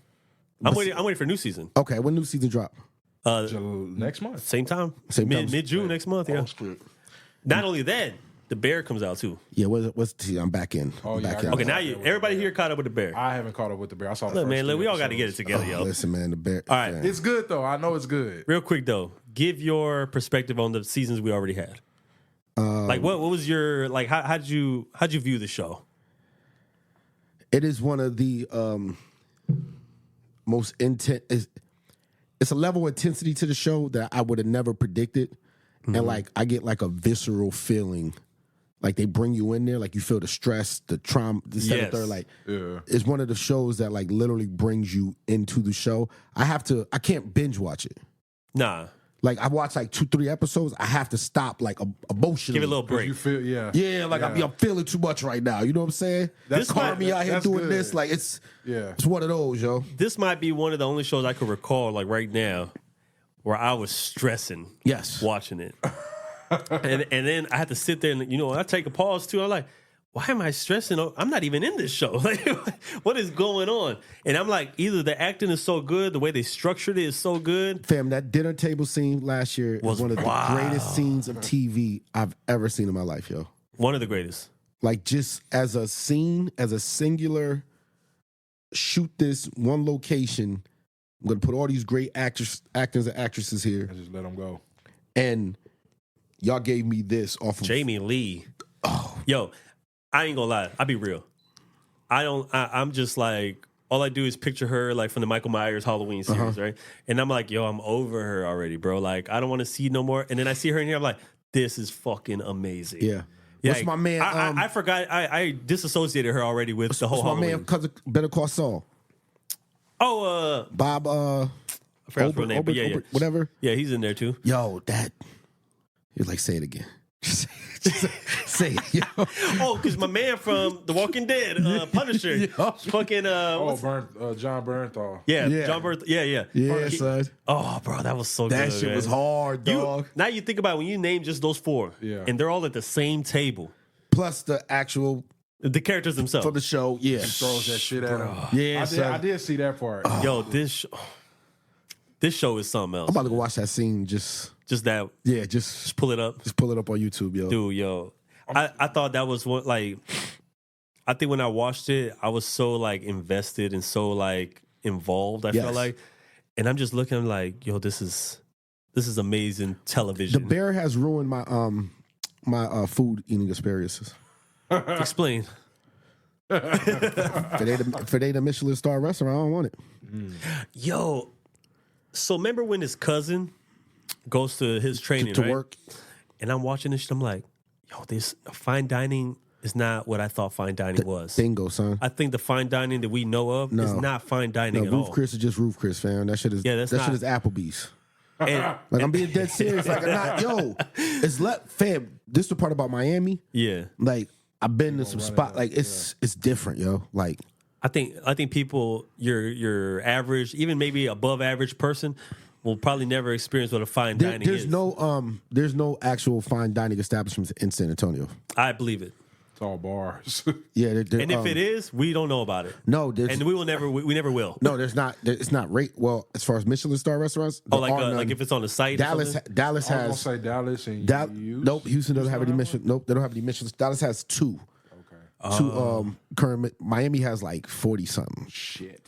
I'm waiting for a new season. Okay, when new season drop? Next month. Same time. Same time. Mid June next month. Yeah. Not only that, the Bear comes out too. Yeah, what's I'm back in. Oh, I'm yeah, back I in. got Okay, now everybody here caught up with the Bear. I haven't caught up with the Bear. I saw the Look, first man, three we all got to get it episodes. together, yo. Listen, man, the bear. All right. man. It's good though. I know it's good. Real quick though, give your perspective on the seasons we already had. Like what was your like? How'd you view the show? It is one of the most intense. It's a level of intensity to the show that I would have never predicted, and like I get like a visceral feeling, like they bring you in there, like you feel the stress, the trauma, the Yes. third. Like Yeah. it's one of the shows that like literally brings you into the show. I can't binge watch it. Nah, Like I watch like 2-3 episodes, I have to stop like emotionally. give it a little break. You feel Yeah, like I'm feeling too much right now. You know what I'm saying? That's This good. me out here That's doing good. this. Like it's Yeah. it's one of those, yo. This might be one of the only shows I could recall, like right now, where I was stressing. Yes. watching it, and then I had to sit there and I take a pause too. I'm like, why am I stressing? I'm not even in this show. Like, what is going on? And I'm like, either the acting is so good, the way they structured it is so good. Fam, that dinner table scene last year Was was one of the greatest scenes of TV I've ever seen in my life, yo. One of the greatest. Like just as a scene, as a singular, shoot this one location. I'm gonna put all these great actors and actresses here, And just let them go. and y'all gave me this off of Jamie Lee. Yo, I ain't gonna lie. I'll be real. I'm just like, all I do is picture her like from the Michael Myers Halloween series, right? And I'm like, yo, I'm over her already, bro. Like, I don't want to see no more. And then I see her in here, I'm like, this is fucking amazing. Yeah. What's Like, my man? I forgot. I disassociated her already with the whole What's my Halloween. man? Cousin Better Call Saul. Oh, Bob. I forgot his real name, but yeah. Whatever. Yeah, he's in there too. Yo, that. You're like, say it again. Say it, yo. Oh, because my man from The Walking Dead, Punisher, Yeah. fucking John Bernthal. yeah, Yeah. John Bernthal, yeah. Yeah, He- son. Oh, bro, that was so That good. shit man. was hard, dog. Now you think about it, when you name just those four, Yeah. and they're all at the same table. Plus the actual The characters themselves. for the show. Yeah. Throws that shit at him. Yeah, I did see that part. Yo, this show is something else. I'm about to go watch that scene. Just Just just pull it up, pull it up on YouTube, yo. dude. Yo, I thought that was what, like, I think when I watched it, I was so like invested and so like involved. I Yes. felt like, and I'm just looking like, yo, this is amazing television. The bear has ruined my my food eating experiences. Explain. If it ain't a Michelin star restaurant, I don't want it. Yo, so remember when his cousin goes to his training To right? work. and I'm watching this shit, I'm like, yo, this fine dining is not what I thought fine dining was. Bingo, son. I think the fine dining that we know of is No. not fine dining No, at Roof all. Chris is just Roof Chris, fam. That shit is Yeah, that's that not- shit is Applebee's. And- Like I'm being dead serious. Like I'm not, yo, it's fam. This is the part about Miami. yeah, Like I've been to some spot. Like it's different, yo. Like I think people, your average, even maybe above average person, will probably never experience what a fine dining there's is. there's no actual fine dining establishments in San Antonio. I believe it. It's all bars. Yeah, And if it is, we don't know about it. no, there's And we will never. We never will. no, there's not. It's not rate. Well, as far as Michelin star restaurants, Oh, there are none. like if it's on the site. or Dallas something? Dallas I was gonna has say Dallas and nope. Houston doesn't have any Michelin. Nope, they don't have any Michelin. Dallas has two. Okay. Two current. Miami has like 40 something. Shit.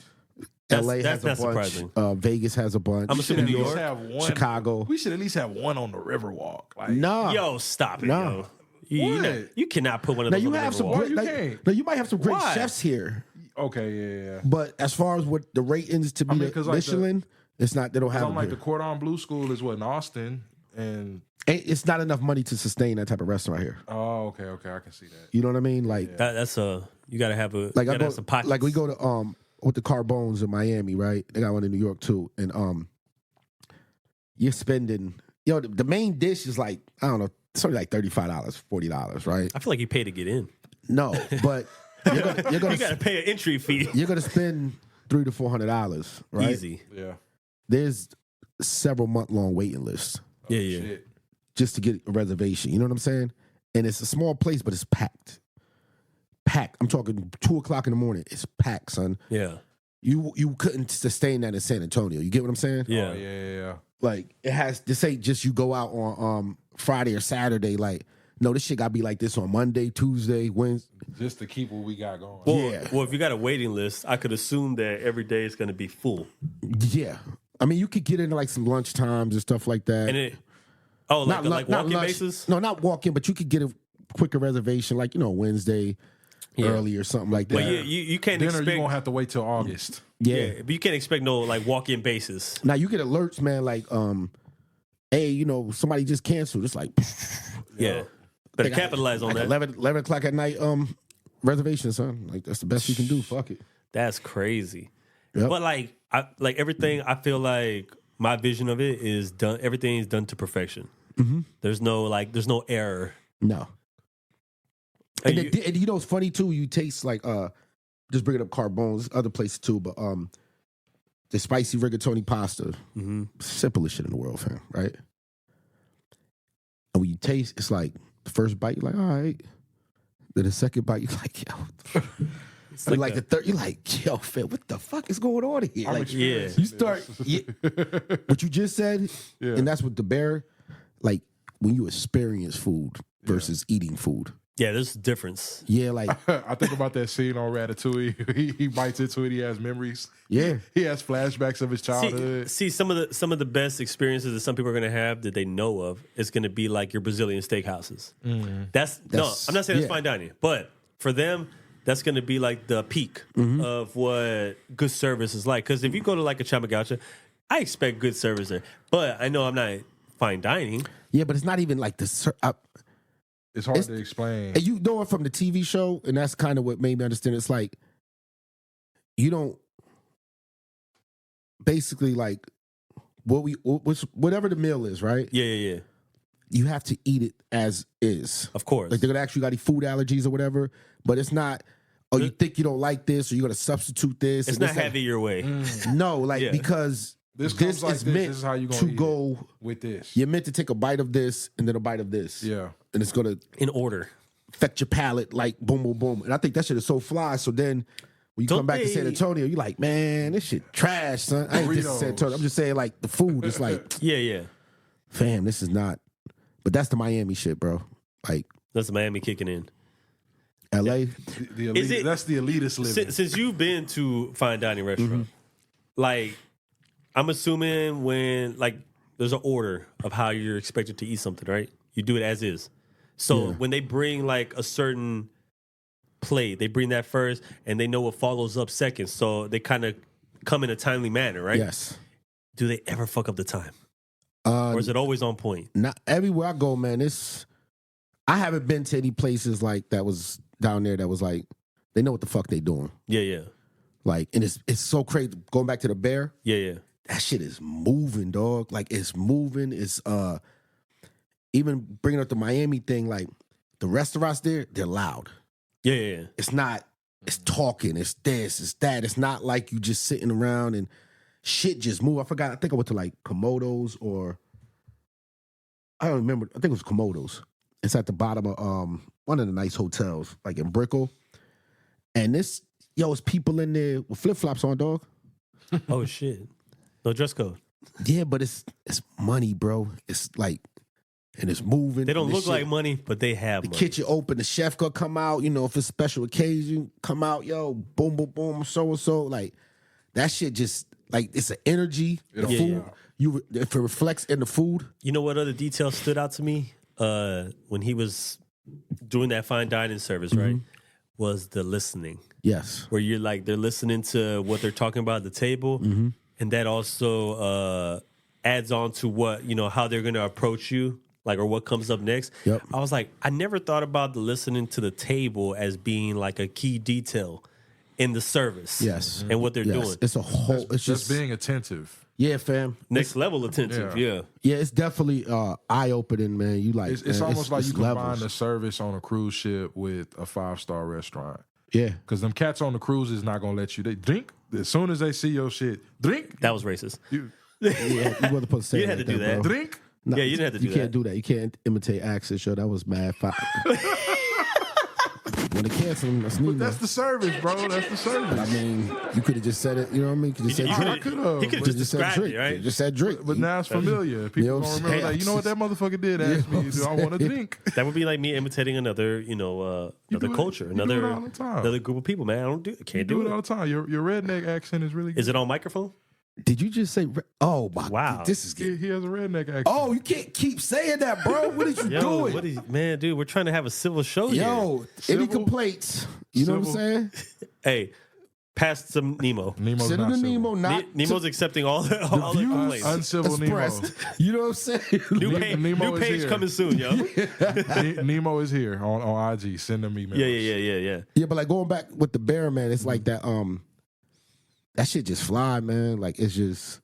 LA that's has a bunch. surprising. Vegas has a bunch. I'm assuming At New least York. have one. Chicago. We should at least have one on the Riverwalk. Like, Nah. Yo, stop it, No. yo. You What? you cannot put one of Now those you on the have some Riverwalk. great. you Like, can't? now you might have some great Why? chefs here, okay, yeah. but as far as what the ratings to be mean, the 'cause, like, Michelin, it's not. They don't have I'm them like here. the Cordon Bleu School is what in Austin, and It's not enough money to sustain that type of restaurant here. oh, okay, I can see that. You know what I mean? Like, That's you got to have a like you I gotta go, have some pockets. like we go to with the Carbones in Miami, right? They got one in New York too, and you're spending, the main dish is like, I don't know, it's only like $35, $40, right? I feel like you pay to get in. No, but you're gonna You got to pay an entry fee. you're gonna spend $300 to $400, right? Easy. Yeah. There's several month-long waiting lists Yeah, yeah. Shit. just to get a reservation. You know what I'm saying? And it's a small place, but it's packed. Packed. I'm talking 2:00 in the morning. It's packed, son. Yeah. You couldn't sustain that in San Antonio. You get what I'm saying? Yeah. Oh, yeah. Like it has. This ain't just you go out on Friday or Saturday. Like no, this shit got to be like this on Monday, Tuesday, Wednesday. Just to keep what we got going. Well, Yeah. well, if you got a waiting list, I could assume that every day is going to be full. Yeah. I mean, you could get into like some lunch times and stuff like that. And it, like walk-in lunch. basis? No, not walk in, but you could get a quicker reservation, like Wednesday early or something like that. But you can't Dinner, expect. you're gonna have to wait till August. yeah. But you can't expect no like walk-in basis. Now you get alerts, man. Like, hey, somebody just canceled. It's like, Yeah. Better they got, capitalize on like that. 11 o'clock at night. Reservation, son. Like that's the best you can do. Fuck it. That's crazy. Yep. But like everything, I feel like my vision of it is done. Everything is done to perfection. Mm-hmm. There's no error. No. And And, and you know what's funny too? You taste like just bringing up Carbones, other places too, but the spicy rigatoni pasta, simplest shit in the world, fam, right? And when you taste, it's like the first bite, you're like, all right. Then the second bite, you're like, yo. It's Like the third, you're like, yo, fam, what the fuck is going on here? Like, yeah. you start what you just said, and that's what the bear, like when you experience food versus eating food. Yeah, there's a difference. Yeah, like I think about that scene on Ratatouille. He bites into it. He has memories. yeah. He has flashbacks of his childhood. See, some of the best experiences that some people are going to have that they know of is going to be like your Brazilian steakhouses. That's no, I'm not saying it's fine dining, but for them, that's going to be like the peak of what good service is like. Because if you go to like a Chamagaucha, I expect good service there, but I know I'm not fine dining. Yeah, but it's not even like the. It's hard It's- to explain. And you know it from the TV show, and that's kind of what made me understand. It's like you don't basically like whatever the meal is, right? Yeah. You have to eat it as is. Of course. Like they're gonna ask you got any food allergies or whatever, but it's not. Oh, you think you don't like this, or you're gonna substitute this? It's and not this, that. heavy your way. No, like Yeah. because This comes like is this. meant This is how you gonna to eat go. with this. You're meant to take a bite of this and then a bite of this. Yeah. And it's gonna In order. affect your palate like boom, boom, boom. And I think that shit is so fly. So then when you Don't come back to San they- Antonio, you're like, man, this shit trash, son. I ain't just Doritos. San Antonio. I'm just saying like the food is like, Yeah. fam, this is not. But that's the Miami shit, bro. Like That's Miami kicking in. LA. The elite, Is it- that's the elitist living. Since you've been to fine dining restaurant, like I'm assuming when like there's an order of how you're expected to eat something, right? You do it as is. So when they bring like a certain plate, they bring that first, and they know what follows up second. So they kind of come in a timely manner, right? Yes. Do they ever fuck up the time, or is it always on point? Not everywhere I go, man. I haven't been to any places like that was down there that was like they know what the fuck they doing. Yeah. Like, and it's so crazy. Going back to the bear, Yeah. that shit is moving, dog. Like it's moving. It's even bringing up the Miami thing. Like the restaurants there, they're loud. Yeah. It's not. It's talking. It's this. It's that. It's not like you just sitting around and shit just move. I forgot. I think I went to like Komodo's or I don't remember. I think it was Komodo's. It's at the bottom of one of the nice hotels, like in Brickell. And it's people in there with flip flops on, dog. Oh shit. No dress code. Yeah, but it's money, bro. It's like, and it's moving. They don't and this look like shit- money, but they have The money. kitchen open, the chef gonna come out. You know, if it's a special occasion, come out, boom, boom, boom, so and so. Like that shit, just like it's an energy. The Yeah, food, if it reflects in the food. You know what other detail stood out to me when he was doing that fine dining service, right? Was the listening, Yes, where you're like they're listening to what they're talking about at the table, and that also adds on to what how they're going to approach you, like or what comes up next. Yep. I was like, I never thought about the listening to the table as being like a key detail in the service. Yes. and what they're yes. doing. It's a whole. It's Just just being attentive. yeah, fam. Next level attentive. Yeah. Yeah, it's definitely eye opening, man. You like It's man, almost like you combine levels. the service on a cruise ship with a 5-star restaurant. Yeah, Because them cats on the cruise is not gonna let you. They drink as soon as they see your shit. Drink. That was racist. You, yeah. You wasn't supposed to say You it had like to do that. bro. drink. No, Yeah, you didn't have to do You can't that. do that. You can't imitate accents, yo. That was mad. When they cancel them, that's me. But that's the service, bro. That's the service. I mean, you could have just said it. You know what I mean? You could just said You drink. could've- he could have Could've just said described drink. it, right? Just said drink. But now it's familiar. People You know what gonna I'm remember saying? that. You know what that motherfucker did You ask know me? Do I want to drink? That would be like me imitating another, another do it- culture, you do it another all the time. another group of people. Man, I don't You can't do do it all it. the time. Your redneck accent is really good. Is it on microphone? Did you just say? Oh my! Wow. This is good. He has a redneck accent. Oh, you can't keep saying that, bro. What did you Yo, doing? what is man, dude? We're trying to have a civil show here. Yo, any Civil? complaints? You know what I'm saying? Hey, pass some Nemo. Nemo's Send it not to civil. Nemo, not Nemo's accepting all the complaints. Uncivil Nemo. expressed. You know what I'm saying? New, Nemo new is page here. coming soon, yo. Nemo is here on IG. Send them emails. Yeah. Yeah, but like going back with the bear, man, it's like that. That shit just fly, man. Like it's just.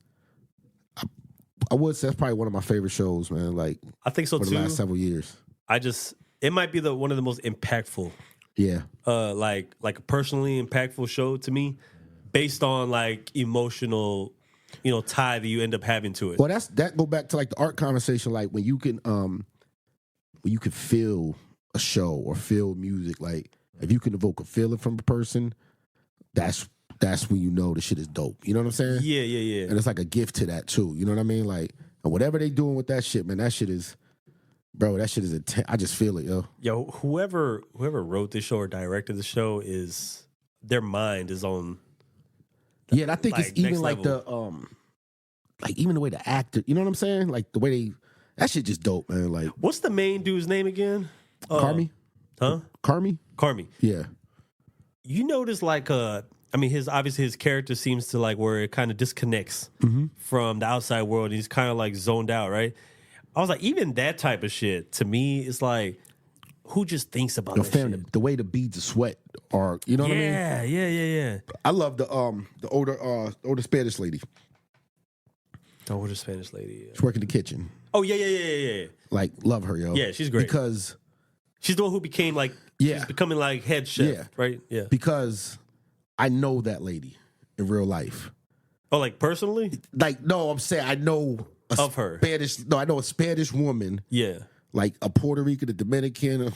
I would say that's probably one of my favorite shows, man. Like I think so for the too. last several years. It might be one of the most impactful, Yeah, like a personally impactful show to me, based on like emotional, tie that you end up having to it. well, that go back to like the art conversation, like when you can feel a show or feel music, like if you can evoke a feeling from a person, that's when you know the shit is dope. You know what I'm saying? Yeah. And it's like a gift to that too. You know what I mean? Like, and whatever they doing with that shit, man, that shit is, bro. That shit is I just feel it, yo. Yo, whoever wrote this show or directed the show their mind is on. Yeah, and I think Like, it's even next like level. like even the way the actor, you know what I'm saying? Like the way that shit just dope, man. Like What's the main dude's name again? Carmi, Huh? Carmi, Carmi. yeah, You notice like his character seems to like where it kind of disconnects from the outside world. He's kind of like zoned out, right? I was like, even that type of shit to me is like, who just thinks about Yo, that fam, shit? the way the beads of sweat are, you know what I mean? Yeah. I love the older Spanish lady. Oh, what a Spanish lady. She's working in the kitchen. Oh yeah. Like, love her, yo. Yeah, she's great. Because She's the one who became like, Yeah. she's becoming like head chef, Yeah. right? Yeah. because I know that lady in real life. Oh, like personally? Like, no, I'm saying I know Of her. I know a Spanish woman, Yeah. like a Puerto Rican, a Dominican.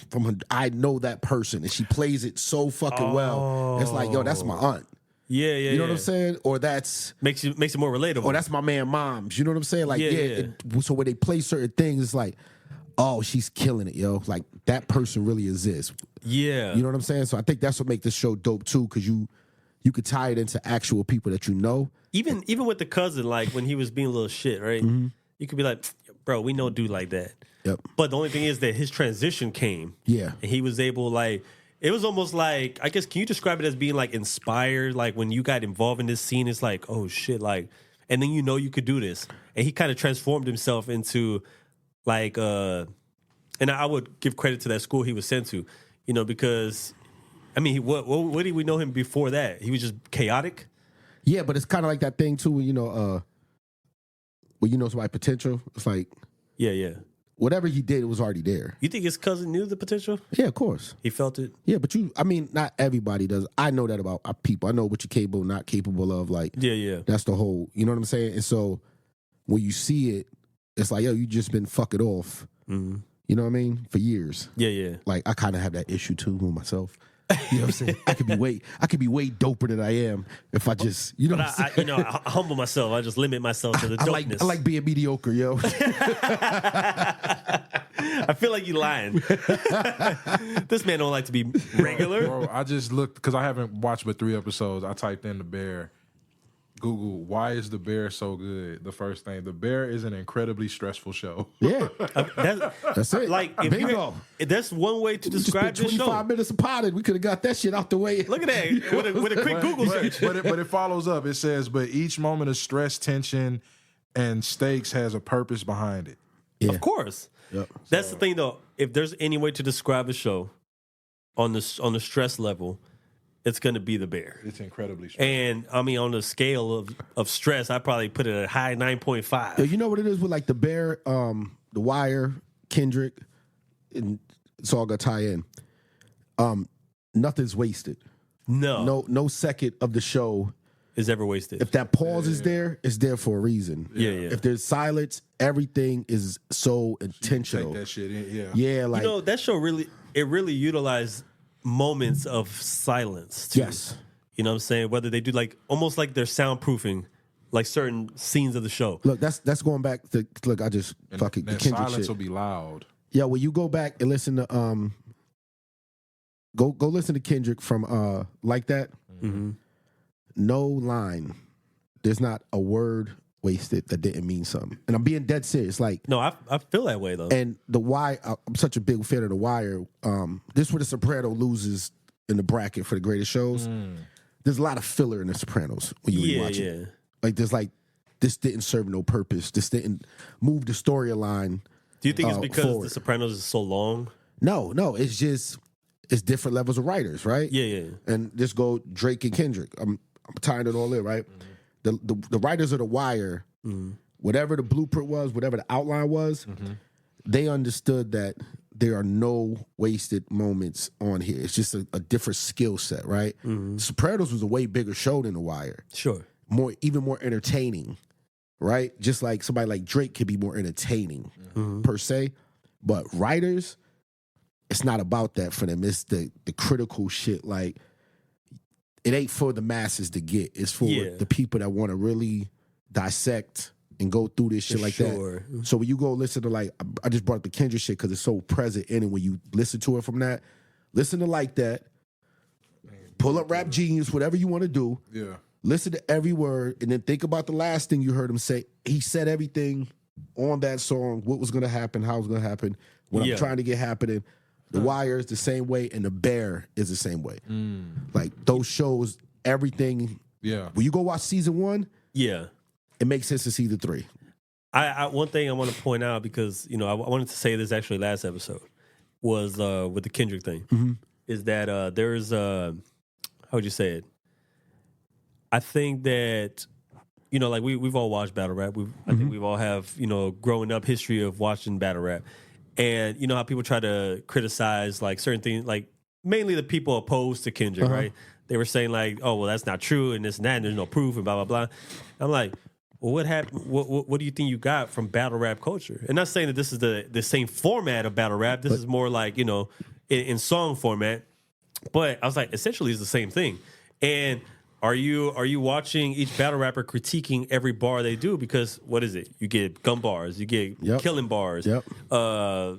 I know that person, and she plays it so fucking well. It's like, yo, that's my aunt. Yeah. You know what I'm saying? Or that's Makes it more relatable. or that's my man mom's. You know what I'm saying? Like, Yeah. so when they play certain things, it's like, oh, she's killing it, yo. Like that person really exists. Yeah. You know what I'm saying? So I think that's what makes this show dope too, because you could tie it into actual people that you know. Even with the cousin, like when he was being a little shit, right? You could be like, bro, we know dude like that. Yep. But the only thing is that his transition came. Yeah. And he was able, like, it was almost like, I guess, can you describe it as being like inspired? Like when you got involved in this scene, it's like, oh shit, like, and then you know you could do this. And he kind of transformed himself into like, and I would give credit to that school he was sent to, you know, because, I mean, what did we know him before that? He was just chaotic. Yeah, but it's kind of like that thing too, when you know somebody's potential. It's like Yeah. whatever he did, it was already there. You think his cousin knew the potential? Yeah, of course. He felt it? Yeah, but not everybody does. I know that about people. I know what you're capable, not capable of. Like, Yeah. that's the whole, you know what I'm saying? And so when you see it, it's like, yo, you just been fucking off. Mm-hmm. You know what I mean? For years. Yeah. Like, I kind of have that issue too with myself. You know what I'm saying? I could be way doper than I am if I just, you know. But I humble myself. I just limit myself to the dopeness. I like being mediocre, yo. I feel like you lying. This man don't like to be regular. Bro, I just looked because I haven't watched but 3 episodes. I typed in The Bear. Google, why is The Bear so good? The first thing, The Bear is an incredibly stressful show. Yeah, That's it. like Bingo. That's one way to We just describe spent this 25 show. minutes of potted. We could have got that shit out the way. Look at that with a quick Google search. But it follows up. It says, but each moment of stress, tension, and stakes has a purpose behind it. Yeah. Of course. Yep. That's the thing, though. If there's any way to describe a show on the stress level, it's going to be The Bear. It's incredibly stressful. And I mean, on the scale of stress, I probably put it at a high 9.5. Yeah, you know what it is with like The Bear, The Wire, Kendrick, and it's all gonna tie in. Nothing's wasted. No second of the show is ever wasted. If that pause is there, it's there for a reason. Yeah. If there's silence, everything is so intentional. Take that shit in, Yeah, like, you know, that show really utilized moments of silence too. Yes. You know what I'm saying? Whether they do like almost like they're soundproofing like certain scenes of the show. Look, that's going back to I just fucking that Kendrick silence shit. will be loud. Yeah, when you go back and listen to go listen to Kendrick from Like That. Mm-hmm. No line. There's not a word wasted that didn't mean something. And I'm being dead serious. Like, no, I feel that way though. And The Wire, I'm such a big fan of The Wire. This is where The Soprano loses in the bracket for the greatest shows. There's a lot of filler in The Sopranos when you rewatch it. Like, there's like, this didn't serve no purpose. This didn't move the storyline. Do you think it's because forward. The Sopranos is so long? No, it's just it's different levels of writers, right? Yeah. And just go Drake and Kendrick. I'm tying it all in, right? The writers of The Wire, whatever the blueprint was, whatever the outline was, they understood that there are no wasted moments on here. It's just a different skill set, right? Sopranos was a way bigger show than The Wire. Sure. Even more entertaining, right? Just like somebody like Drake could be more entertaining per se. But writers, it's not about that for them. It's the critical shit. Like, it ain't for the masses to get. It's for the people that want to really dissect and go through this shit like that. So when you go listen to, like, I just brought up the Kendrick shit because it's so present in it. When you listen to it from that, listen to Like That, pull up Rap Genius, whatever you want to do. Yeah. Listen to every word, and then think about the last thing you heard him say. He said everything on that song, what was going to happen, how it was going to happen, what I'm trying to get happening. The Wire is the same way, and The Bear is the same way. Like, those shows, everything. Yeah. When you go watch season 1, Yeah. it makes sense to season 3. one thing I want to point out, because I wanted to say this actually last episode, was with the Kendrick thing, is that there's how would you say it? I think that like we've all watched battle rap. I think we've all have growing up history of watching battle rap, and how people try to criticize like certain things, like mainly the people opposed to Kendrick, right? They were saying like, oh well, that's not true, and this and that, and there's no proof, and blah blah blah. I'm like, well, what happened? What do you think you got from battle rap culture? And not saying that this is the same format of battle rap. This is more like in song format. But I was like, essentially, it's the same thing. And are you watching each battle rapper critiquing every bar they do? Because what is it? You get gun bars, you get killing bars, fucking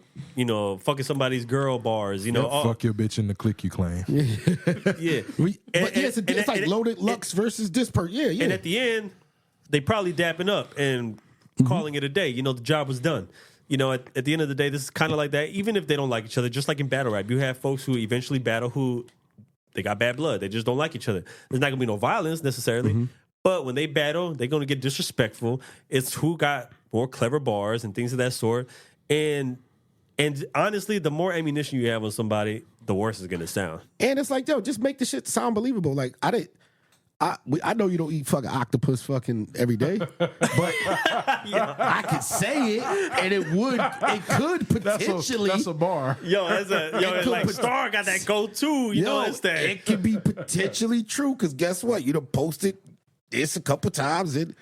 somebody's girl bars, fuck your bitch in the clique you claim. Yeah. It's like Loaded Lux versus this person. Yeah. And at the end, they probably dapping up and calling it a day. The job was done. At the end of the day, this is kind of like that. Even if they don't like each other, just like in battle rap, you have folks who eventually battle who they got bad blood. They just don't like each other. There's not going to be no violence necessarily. But when they battle, they're going to get disrespectful. It's who got more clever bars and things of that sort. And honestly, the more ammunition you have on somebody, the worse it's going to sound. And it's like, yo, just make the shit sound believable. Like, I know you don't eat fucking octopus fucking every day, but I could say it, and it could potentially. That's a bar. It's like Star got that go-to. It could be potentially true, because guess what? You done posted this a couple times, and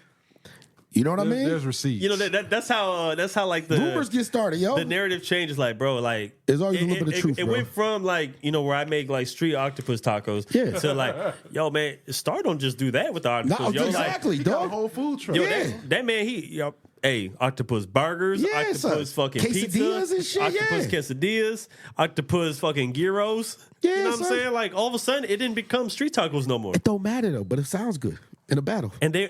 you know what I mean? There's receipts. That's how like the rumors get started, yo. The narrative changes, like, bro, like there's always a little bit of truth. It went from like where I make like street octopus tacos, to like, yo, man, Star don't just do that with the octopus. No, yo, exactly, like, dog. A whole food truck. Yo, that man, octopus burgers, octopus fucking quesadillas pizza, and shit, octopus quesadillas, octopus fucking gyros. Yeah, you know what I'm saying? Like all of a sudden, it didn't become street tacos no more. It don't matter though, but it sounds good in a battle. And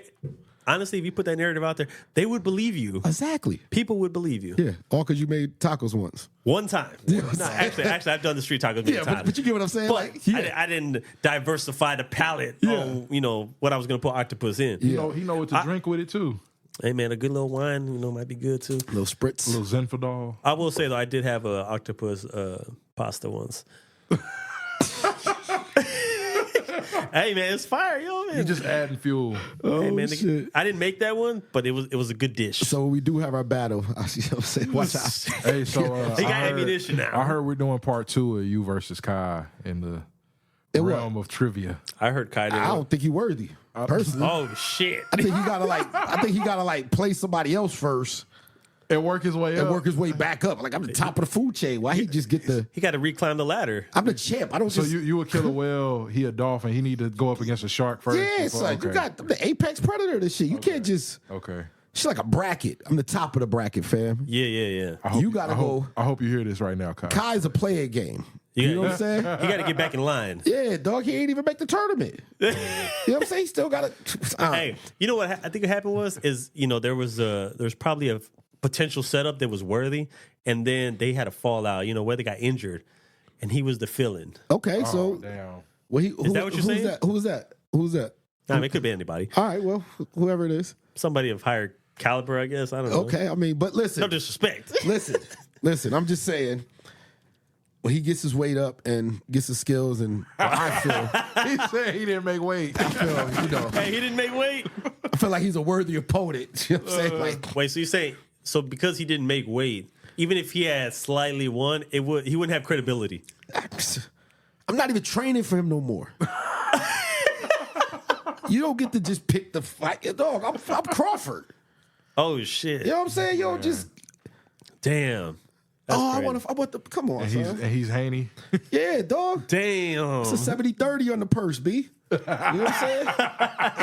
honestly, if you put that narrative out there, they would believe you. Exactly. People would believe you. Yeah, all because you made tacos once. One time. No, actually, I've done the street tacos many times. But you get what I'm saying? But I didn't diversify the palette on, what I was going to put octopus in. He know what to drink with it, too. Hey, man, a good little wine, might be good, too. A little spritz. A little Zenfadol. I will say, though, I did have a octopus pasta once. Hey man, it's fire, yo man. You just adding fuel. Hey man, shit. I didn't make that one, but it was a good dish. So we do have our battle. I see what I'm saying. Watch out. Hey, so he got ammunition now. I heard we're doing part 2 of you versus Kai in the realm of trivia. I heard Kai did. I don't think he worthy. Personally. Oh shit. I think he gotta play somebody else first. And work his way up. And work his way back up. Like, I'm the top of the food chain. Why he just get the... He got to reclimb the ladder. I'm the champ. I don't so just... you a killer whale, he a dolphin. He need to go up against a shark first. Yeah, it's like, okay. you got the apex predator, this shit. You can't just... Okay. She's like a bracket. I'm the top of the bracket, fam. Yeah. You gotta go... I hope you hear this right now, Kai. Kai's a player game. You know what I'm saying? He got to get back in line. Yeah, dog. He ain't even make the tournament. You know what I'm saying? He still got to... Hey, you know what I think what happened was there's probably a potential setup that was worthy, and then they had a fallout, where they got injured, and he was the fill-in. Okay, so damn. Well, is that what you're saying? Who's that? I mean, it could be anybody. All right, well, whoever it is. Somebody of higher caliber, I guess. I don't know. Okay, I mean, but listen. No disrespect. Listen, I'm just saying, when he gets his weight up and gets his skills, and I feel... He said he didn't make weight. I feel, Hey, he didn't make weight? I feel like he's a worthy opponent. You know what I'm saying? Wait, so you say... So because he didn't make weight, even if he had slightly won, he wouldn't have credibility. I'm not even training for him no more. You don't get to just pick the fight. Dog, I'm Crawford. Oh, shit. You know what I'm saying? Yo, just... Damn. I want the... Come on, son. And he's Haney. Yeah, dog. Damn. It's a 70-30 on the purse, B. You know what I'm saying?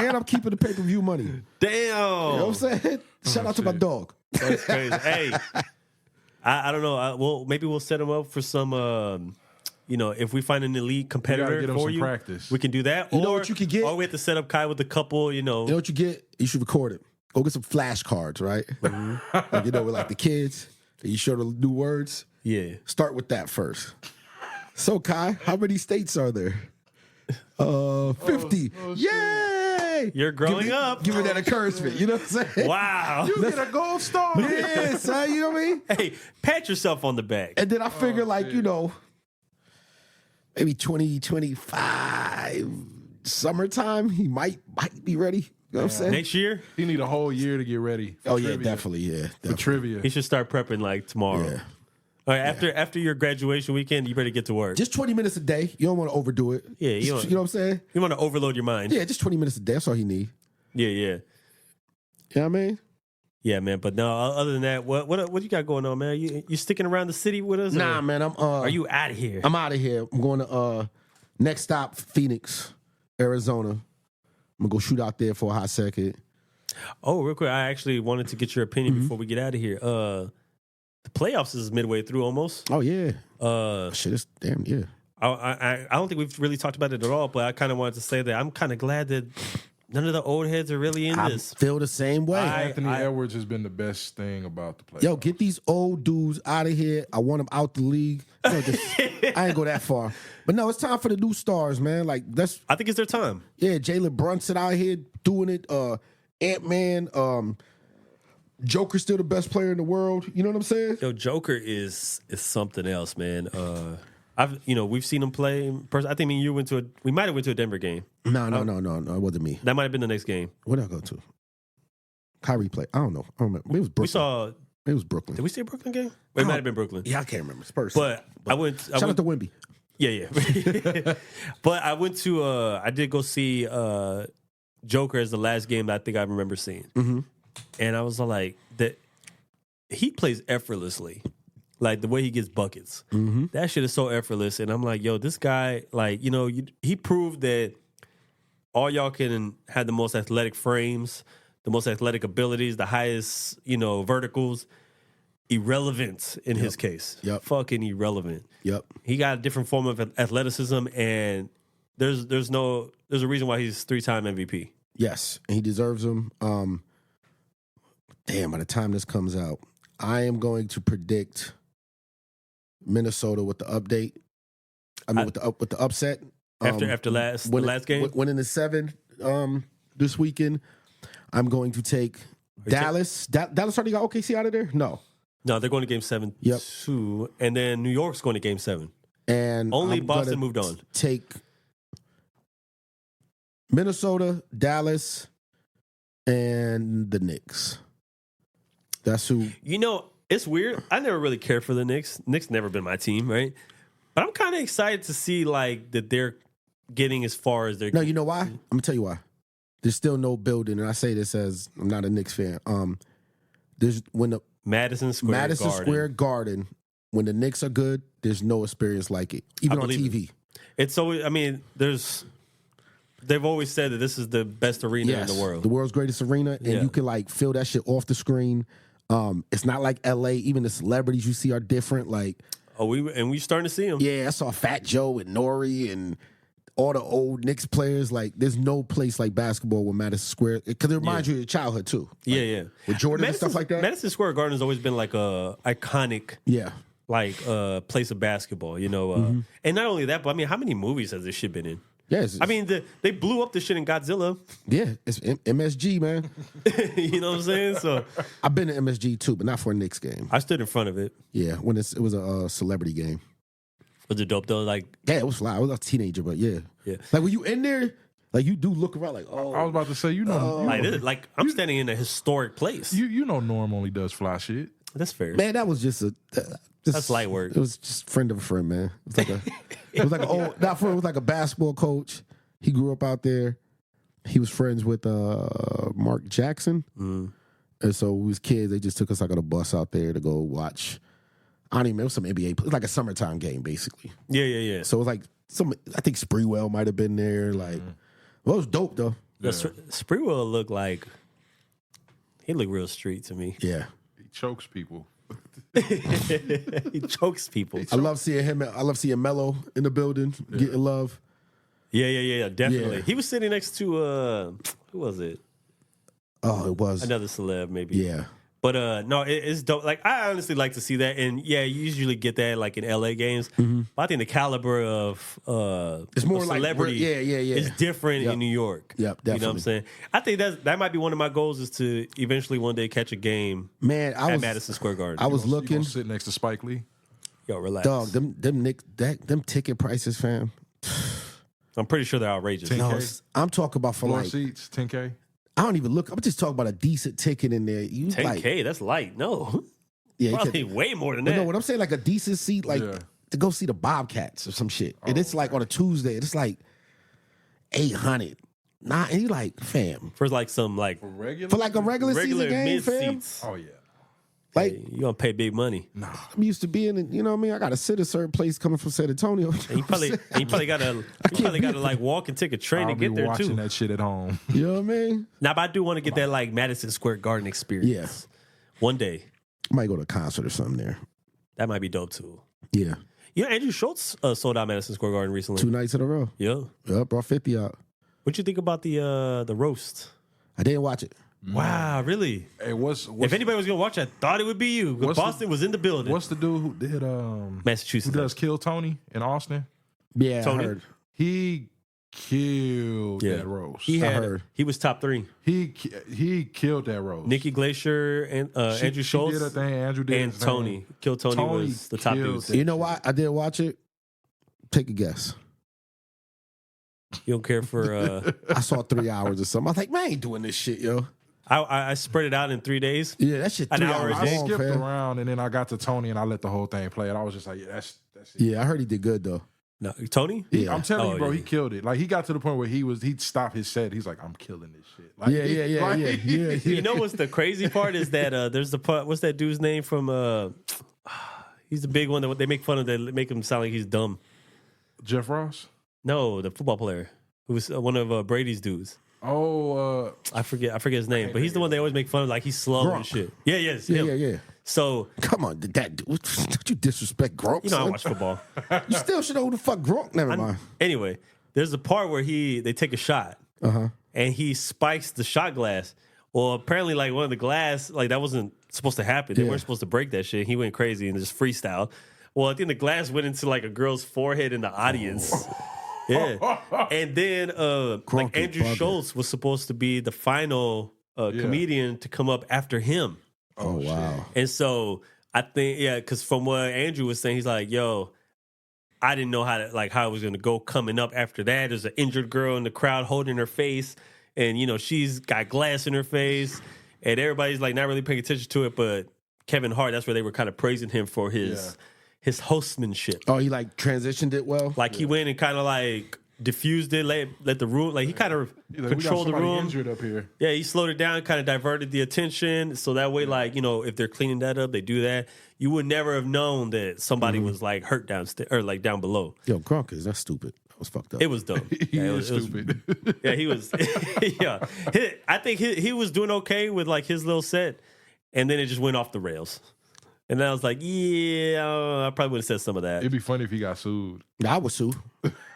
And I'm keeping the pay-per-view money. Damn. You know what I'm saying? Shout out to my dog. That's crazy. Hey, I don't know. Well, maybe we'll set him up for some. If we find an elite competitor for you, practice. We can do that. You know what you could get? Or we have to set up Kai with a couple. You know what you get? You should record it. Go get some flashcards, right? Like, with like the kids. You show the new words. Yeah. Start with that first. So Kai, how many states are there? 50. Yay! hey, You're growing up. Give me that encouragement. You know what I'm saying? Wow. You get a gold star. Yeah, son. You know what I mean? Hey, pat yourself on the back. And then I figure, maybe 2025 summertime, he might be ready. You know what I'm saying? Next year, He need a whole year to get ready. Oh yeah, definitely. Yeah, For definitely. trivia. he should start prepping like tomorrow. Yeah. All right, after your graduation weekend, you better get to work. Just 20 minutes a day. You don't want to overdo it. Yeah, you Just, don't- you know what I'm saying? You want to overload your mind. Yeah, just 20 minutes a day. That's all he need. Yeah. You know what I mean? Yeah, man. But no, other than that, what you got going on, man? You sticking around the city with us? Nah, or man. Are you out of here? I'm out of here. I'm going to next stop, Phoenix, Arizona. I'm gonna go shoot out there for a hot second. Oh, real quick, I actually wanted to get your opinion before we get out of here. The playoffs is midway through almost. Oh yeah. Shit, it's damn yeah. I don't think we've really talked about it at all, but I kind of wanted to say that I'm kind of glad that none of the old heads are really in I this. feel the same way. Anthony Edwards has been the best thing about the playoffs. Yo, get these old dudes out of here. I want them out the league. I ain't go that far. But no, it's time for the new stars, man. Like that's I think it's their time. yeah, Jalen Brunson out here doing it. Ant-Man, Joker's still the best player in the world. You know what I'm saying? Yo, Joker is something else, man. We've seen him play. I think me and you we might have went to a Denver game. No, it wasn't me. That might have been the next game. What did I go to? Kyrie play. I don't know. I don't remember. Maybe it was Brooklyn. It was Brooklyn. Did we see a Brooklyn game? It might have been Brooklyn. Yeah, I can't remember. Spurs. But I went. Shout out to Wemby. Yeah. But I went to. I did go see Joker as the last game that I think I remember seeing, and I was like, that he plays effortlessly, like the way he gets buckets. That shit is so effortless, and I'm like, yo, this guy, like, he proved that all y'all can have the most athletic frames, the most athletic abilities, the highest, verticals. Irrelevant in his case. Yep. Fucking irrelevant. Yep. He got a different form of athleticism, and there's a reason why he's 3-time MVP. Yes, and he deserves them. Damn, by the time this comes out, I am going to predict Minnesota with the update. With the upset. After the last game? Winning the 7 this weekend. I'm going to take Dallas. Dallas already got OKC out of there? No, they're going to game 7 Yep. too, and then New York's going to game 7. And Only I'm Boston gonna moved on. Take Minnesota, Dallas, and the Knicks. That's who. It's weird. I never really cared for the Knicks. Knicks never been my team, right? But I'm kind of excited to see like that they're getting as far as they're. No, you know why? I'm gonna tell you why. There's still no building, and I say this as I'm not a Knicks fan. There's when the Madison Square Garden, when the Knicks are good, there's no experience like it, even on TV. It's always. I mean, they've always said that this is the best arena in the world. The world's greatest arena, and you can like feel that shit off the screen. It's not like LA. Even the celebrities you see are different. Like, we starting to see them. yeah, I saw Fat Joe and Nori and all the old Knicks players. Like, there's no place like basketball with Madison Square, because it reminds you of your childhood too. Like, Yeah. with Jordan and stuff like that. Madison Square Garden has always been like a iconic. Yeah. Like place of basketball, and not only that, but I mean, how many movies has this shit been in? Yes. I mean, they blew up the shit in Godzilla. Yeah, it's MSG, man. You know what I'm saying? So I've been to MSG too, but not for a Knicks game. I stood in front of it. Yeah, when it was a celebrity game. Was it dope though? Like, yeah, it was fly. I was a teenager, but yeah. Like when you in there, like you do look around, like, oh. I was about to say, like I'm standing in a historic place. You know, Norm only does fly shit. That's fair. Man, that was just that's light work. It was just friend of a friend, man. It was like it was like a basketball coach. He grew up out there. He was friends with Mark Jackson. And so we was kids. They just took us like on a bus out there to go watch. I don't even remember, some NBA. It was like a summertime game, basically. Yeah. So it was like I think Spreewell might have been there. Like, well, it was dope though. Yeah. Spreewell looked like he looked real street to me. Yeah. He chokes people. He chokes people. I love seeing him. I love seeing Melo in the building getting love. Yeah, definitely. Yeah. He was sitting next to who was it? Oh, it was Another celeb, maybe. Yeah. But no, it's dope. Like I honestly like to see that, and yeah, you usually get that like in LA games. But I think the caliber of It's more of like celebrity, yeah. is different in New York. Yep, You know what I'm definitely. saying? I think that might be one of my goals is to eventually one day catch a game Man, at Madison Square Garden. I was You looking, gonna sit next to Spike Lee. Yo, relax. dog. Them ticket prices, fam. I'm pretty sure they're outrageous. 10K. No, I'm talking about for Floor like. seats, 10K. I don't even look. I'm just talking about a decent ticket in there. You 10K, like, that's light. No, yeah, you probably can, way more than but that. no, what I'm saying, like a decent seat, like Yeah. to go see the Bobcats or some shit, and it's like on a Tuesday, it's like 800. Nah, and you like, fam, For like some like Regular? for like a regular regular season game, mid fam. seats, Oh, yeah. Like you gonna pay big money. I'm used to being, in, you know what I mean. I got to sit a certain place coming from San Antonio. And you probably gotta like walk and take a train I'll to be get there watching too. that shit at home. You know what I mean? Now, but I do want to get that like Madison Square Garden experience. Yeah. One day. I might go to a concert or something there. That might be dope too. Yeah, You know, Andrew Schultz sold out Madison Square Garden recently. 2 nights in a row. Yeah. Yep, brought 50 out. What you think about the roast? I didn't watch it. Wow, really? Hey, what's If anybody was gonna watch, I thought it would be you. But What's Boston was in the building. what's the dude who did Massachusetts? who does Kill Tony in Austin? Yeah, Tony? I heard. He killed Yeah. that roast. He had. heard. He was top 3. He killed that roast. Nikki Glacier and Andrew She Schultz did her thing. Andrew did and his thing. Tony. Kill Tony Tony was the top killed dudes. that. You know why I didn't watch it? Take a guess. You don't care for. I saw 3 hours or something. I was like, man, I ain't doing this shit, yo. I spread it out in 3 days. Yeah, that shit An 3 hour a hours day. I long, skipped fam. around and then I got to Tony and I let the whole thing play. And I was just like, yeah, that's it. Yeah, I heard he did good though. No, Tony. Yeah. I'm telling Oh, you, bro, yeah. he killed it. Like he got to the point where he'd stop his set. He's like, I'm killing this shit. Like, Yeah. You know what's the crazy part is that there's the part. What's that dude's name from? He's the big one that they make fun of. That make him sound like he's dumb. Jeff Ross. No, the football player who was one of Brady's dudes. Oh, I forget his name, but he's the one they always make fun of. Like he's slow and Gronk. shit. Yeah, yes, Yeah, him. yeah. So Come on, don't you disrespect Gronk? you know I son? watch football. You still should know who the fuck Gronk. Never mind. Anyway, there's a part where they take a shot and he spikes the shot glass. Well, apparently, like one of the glass, like that wasn't supposed to happen. They Yeah. weren't supposed to break that shit. He went crazy and just freestyle. Well, I think the glass went into like a girl's forehead in the audience. Yeah, and then like Gronk is Andrew bugging. Schultz was supposed to be the final comedian to come up after him. Oh wow. And so I think, because from what Andrew was saying, he's like, yo, I didn't know how it was going to go coming up after that. There's an injured girl in the crowd holding her face, and, you know, she's got glass in her face, and everybody's like not really paying attention to it. But Kevin Hart, that's where they were kind of praising him for his hostmanship. Oh, he like transitioned it well. Like he went and kind of like diffused it, let the room, like he kind of like, controlled the room. injured up here. Yeah, he slowed it down, kind of diverted the attention. So that way, like, you know, if they're cleaning that up, they do that. You would never have known that somebody was like hurt downstairs or like down below. Yo, Gronk is that's stupid. That was fucked up. It was dumb. He Yeah, it is was- stupid. Yeah, he was. Yeah, I think he was doing okay with like his little set, and then it just went off the rails. And then I was like, yeah, I probably would have said some of that. It'd be funny if he got sued. I would sue.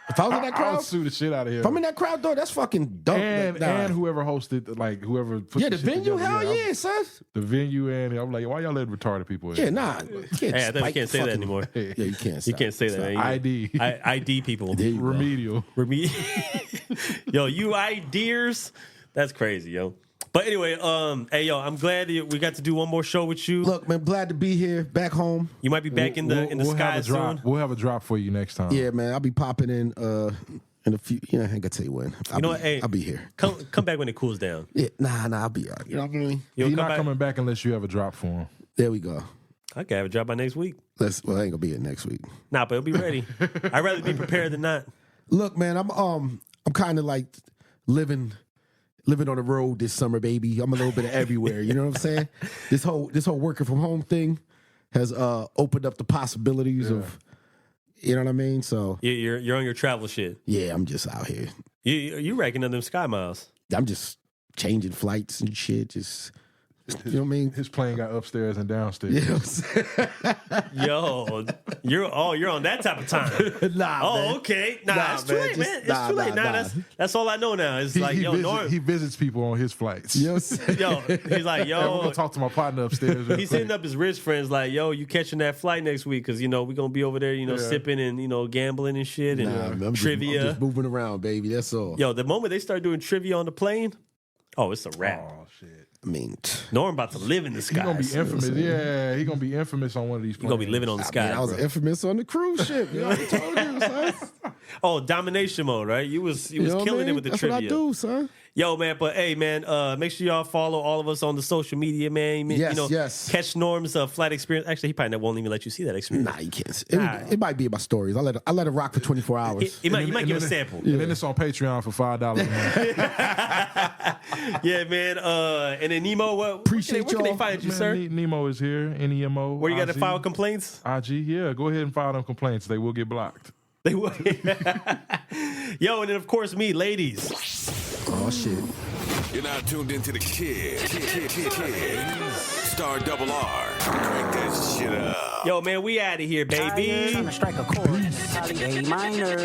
If I was in that I crowd, would sue the shit out of him. if I'm in that crowd, though, that's fucking dumb. and whoever hosted, like whoever put yeah, the shit venue, together, hell I'm- yeah, son. the venue, and I'm like, why y'all letting retarded people in? Yeah, nah. You can't Hey, I think we spike can't say that fucking- anymore. Yeah, you can't. You can't say that. man. ID. ID people. There you go. Remedial. Yo, you ideas. That's crazy, yo. But anyway, hey, yo, I'm glad that we got to do one more show with you. Look, man, glad to be here, back home. You might be back in the We'll sky have a drop. soon. We'll have a drop for you next time. Yeah, man, I'll be popping in a few. Yeah, I ain't gonna tell you when. You know what? Hey, I'll be here. Come back when it cools down. Yeah, nah, I'll be out. You know what I mean? You'll He's come not back. coming back unless you have a drop for him. There we go. I can have a job by next week. Well, I ain't gonna be here next week. Nah, but it'll be ready. I'd rather be prepared than not. Look, man, I'm kind of like living on the road this summer, baby. I'm a little bit of everywhere. You know what I'm saying? This whole working from home thing has opened up the possibilities of, you know what I mean? So You're on your travel shit. yeah, I'm just out here. You racking up them sky miles. I'm just changing flights and shit. Just You know what I mean? His plane got upstairs and downstairs. You know what I'm saying? Yo, you're on that type of time. Nah, man. Okay. Nah, It's too man, late, just- man. It's nah, too late. nah, Nah, nah. that's all I know now. It's He, like, yo, Norm. he visits people on his flights. You know what I'm saying? Yo, he's like, Hey, we're yo. gonna talk to my partner upstairs. He's hitting up his rich friends like, yo, you catching that flight next week? Because, we're going to be over there, sipping and, gambling and shit and Nah, man, I'm trivia. just moving around, baby. That's all. Yo, the moment they start doing trivia on the plane, oh, it's a wrap. Oh shit. I mean, Norm about to live in the He's gonna be skies. infamous. Yeah, he's gonna be infamous on one of these He's planes. going to be living on the sky. I was bro. infamous on the cruise ship. You know, I told you, son. Oh, domination mode, right? You was You know what I killing it mean? with the That's trivia. what I do, son. Yo, man, but hey, man, make sure y'all follow all of us on the social media, man. Yes, yes. Catch Norm's flight experience. Actually, he probably won't even let you see that experience. Nah, you can't. Nah. It might be in my stories. I let it rock for 24 hours. He might And give a then- sample. And then it's on Patreon for $5 a month. Yeah, man. And then Nemo, Appreciate where can they y'all. find you, Man, sir? Nemo is here. NEMO. Where you got to IG. file complaints? IG, yeah. Go ahead and file them complaints. They will get blocked. They will. Yo, and then of course me, ladies. Oh shit. You're now tuned into the kid. Star double R. Crank that shit up. Yo, man, we out of here, baby. Trying to strike a chord. Probably A minor.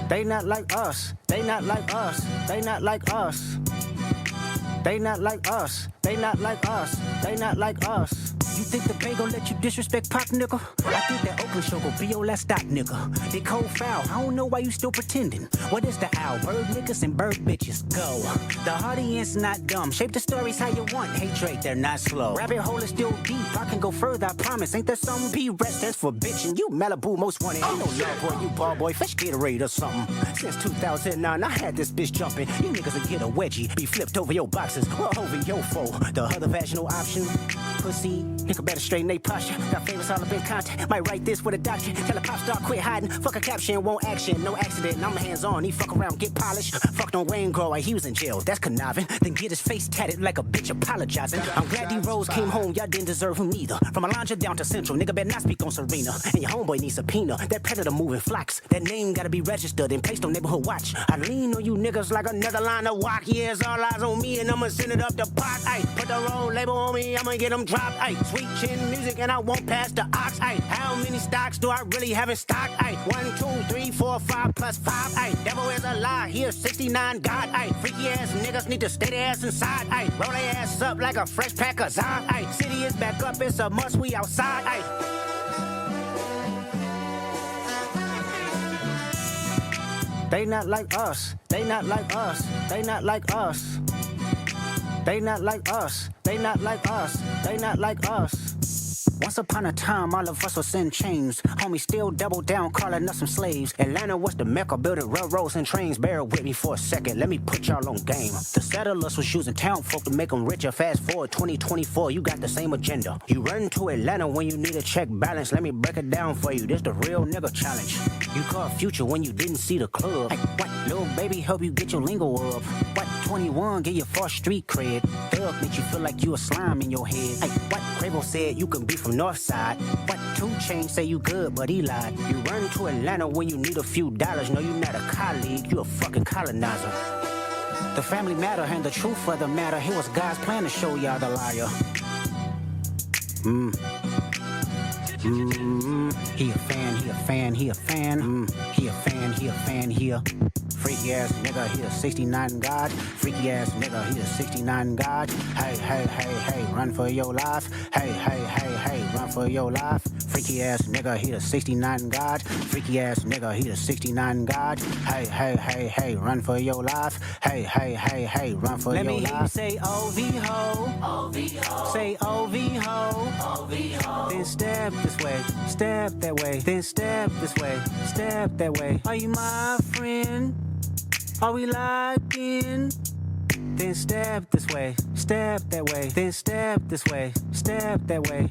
They not like us. They not like us. They not like us. They not like us. They not like us. They not like us. You think the Bay gon' let you disrespect Pop, nigga? I think that Oakland show gon' be your last stop, nigga. They cold foul. I don't know why you still pretending. What is the owl? Bird niggas and bird bitches. Go. The audience not dumb. Shape the stories how you want. Hey Drake, they're not slow. Rabbit hole is still deep. I can go further, I promise. Ain't there some B-rest that's for bitching? You Malibu most wanted. Ain't no love boy, you ball boy. Fresh Gatorade or something. Since 2009, I had this bitch jumping. You niggas will get a wedgie. Be flipped over your boxes. Or over your foe. The other vaginal option. Pussy. Nigga better straighten they posture. Got favorites all up in contact. Might write this with a doctor. Tell a pop star quit hiding. Fuck a caption, won't action. No accident. I'm hands on. He fuck around, get polished. Fucked on Wayne Grow. He was in jail. That's conniving. Then get his face tatted like a bitch apologizing. I'm glad D-Rose came home. Y'all didn't deserve him neither. From Alondra down to Central. Nigga better not speak on Serena. And your homeboy needs subpoena. That predator moving flocks. That name gotta be registered and placed on neighborhood watch. I lean on you niggas like another line of walk. Yeah, it's all eyes on me and I'ma send it up the pot. Ay, put the roll label on me. I'ma get them dropped. Ay, sweet chin music and I won't pass the ox. Ay, how many stocks do I really have in stock? Ay, 1, 2, 3, 4, 5 plus 5. Ay, devil is a lie. Here's 69 God. Ay, freaky ass niggas need to stay their ass inside. Ay, roll their ass up like a fresh pack of Zod. Ay, city is back up. It's a must. We outside. Ay. They not like us. They not like us. They not like us. They not like us. They not like us. They not like us. Once upon a time, all of us was in chains. Homie still double down, calling us some slaves. Atlanta was the mecca, building railroads and trains. Bear with me for a second, let me put y'all on game. The settlers was using town folk to make them richer. Fast forward 2024, you got the same agenda. You run to Atlanta when you need a check balance. Let me break it down for you, this the real nigga challenge. You caught Future when you didn't see the club. Hey, what, little baby, help you get your lingo up. What, 21, get your false street cred. Thug make you feel like you a slime in your head. Hey, what, Quavo said you can be from North Side. What, 2 Chainz say you good, but he lied. You run to Atlanta when you need a few dollars. No, you not a colleague, you a fucking colonizer. The family matter and the truth of the matter. Here was God's plan to show y'all the liar. He a fan, he a fan, he a fan. He a fan, he a fan, he a freaky ass nigga, he a 69 God. Freaky ass nigga, he a 69 God. Hey, hey, hey, hey, run for your life. Hey, hey, hey, hey, run for your life. Freaky ass nigga, he a 69 God. Freaky ass nigga, he a 69 God. Hey, hey, hey, hey, run for your life. Hey, hey, hey, hey, run for your life. Let me hear you say OV-ho. OV-ho. Say OV-ho. OV-ho. Then step this way, step that way. Then step this way, step that way. Are you my friend? Are we locked in? Then step this way, step that way. Then step this way, step that way.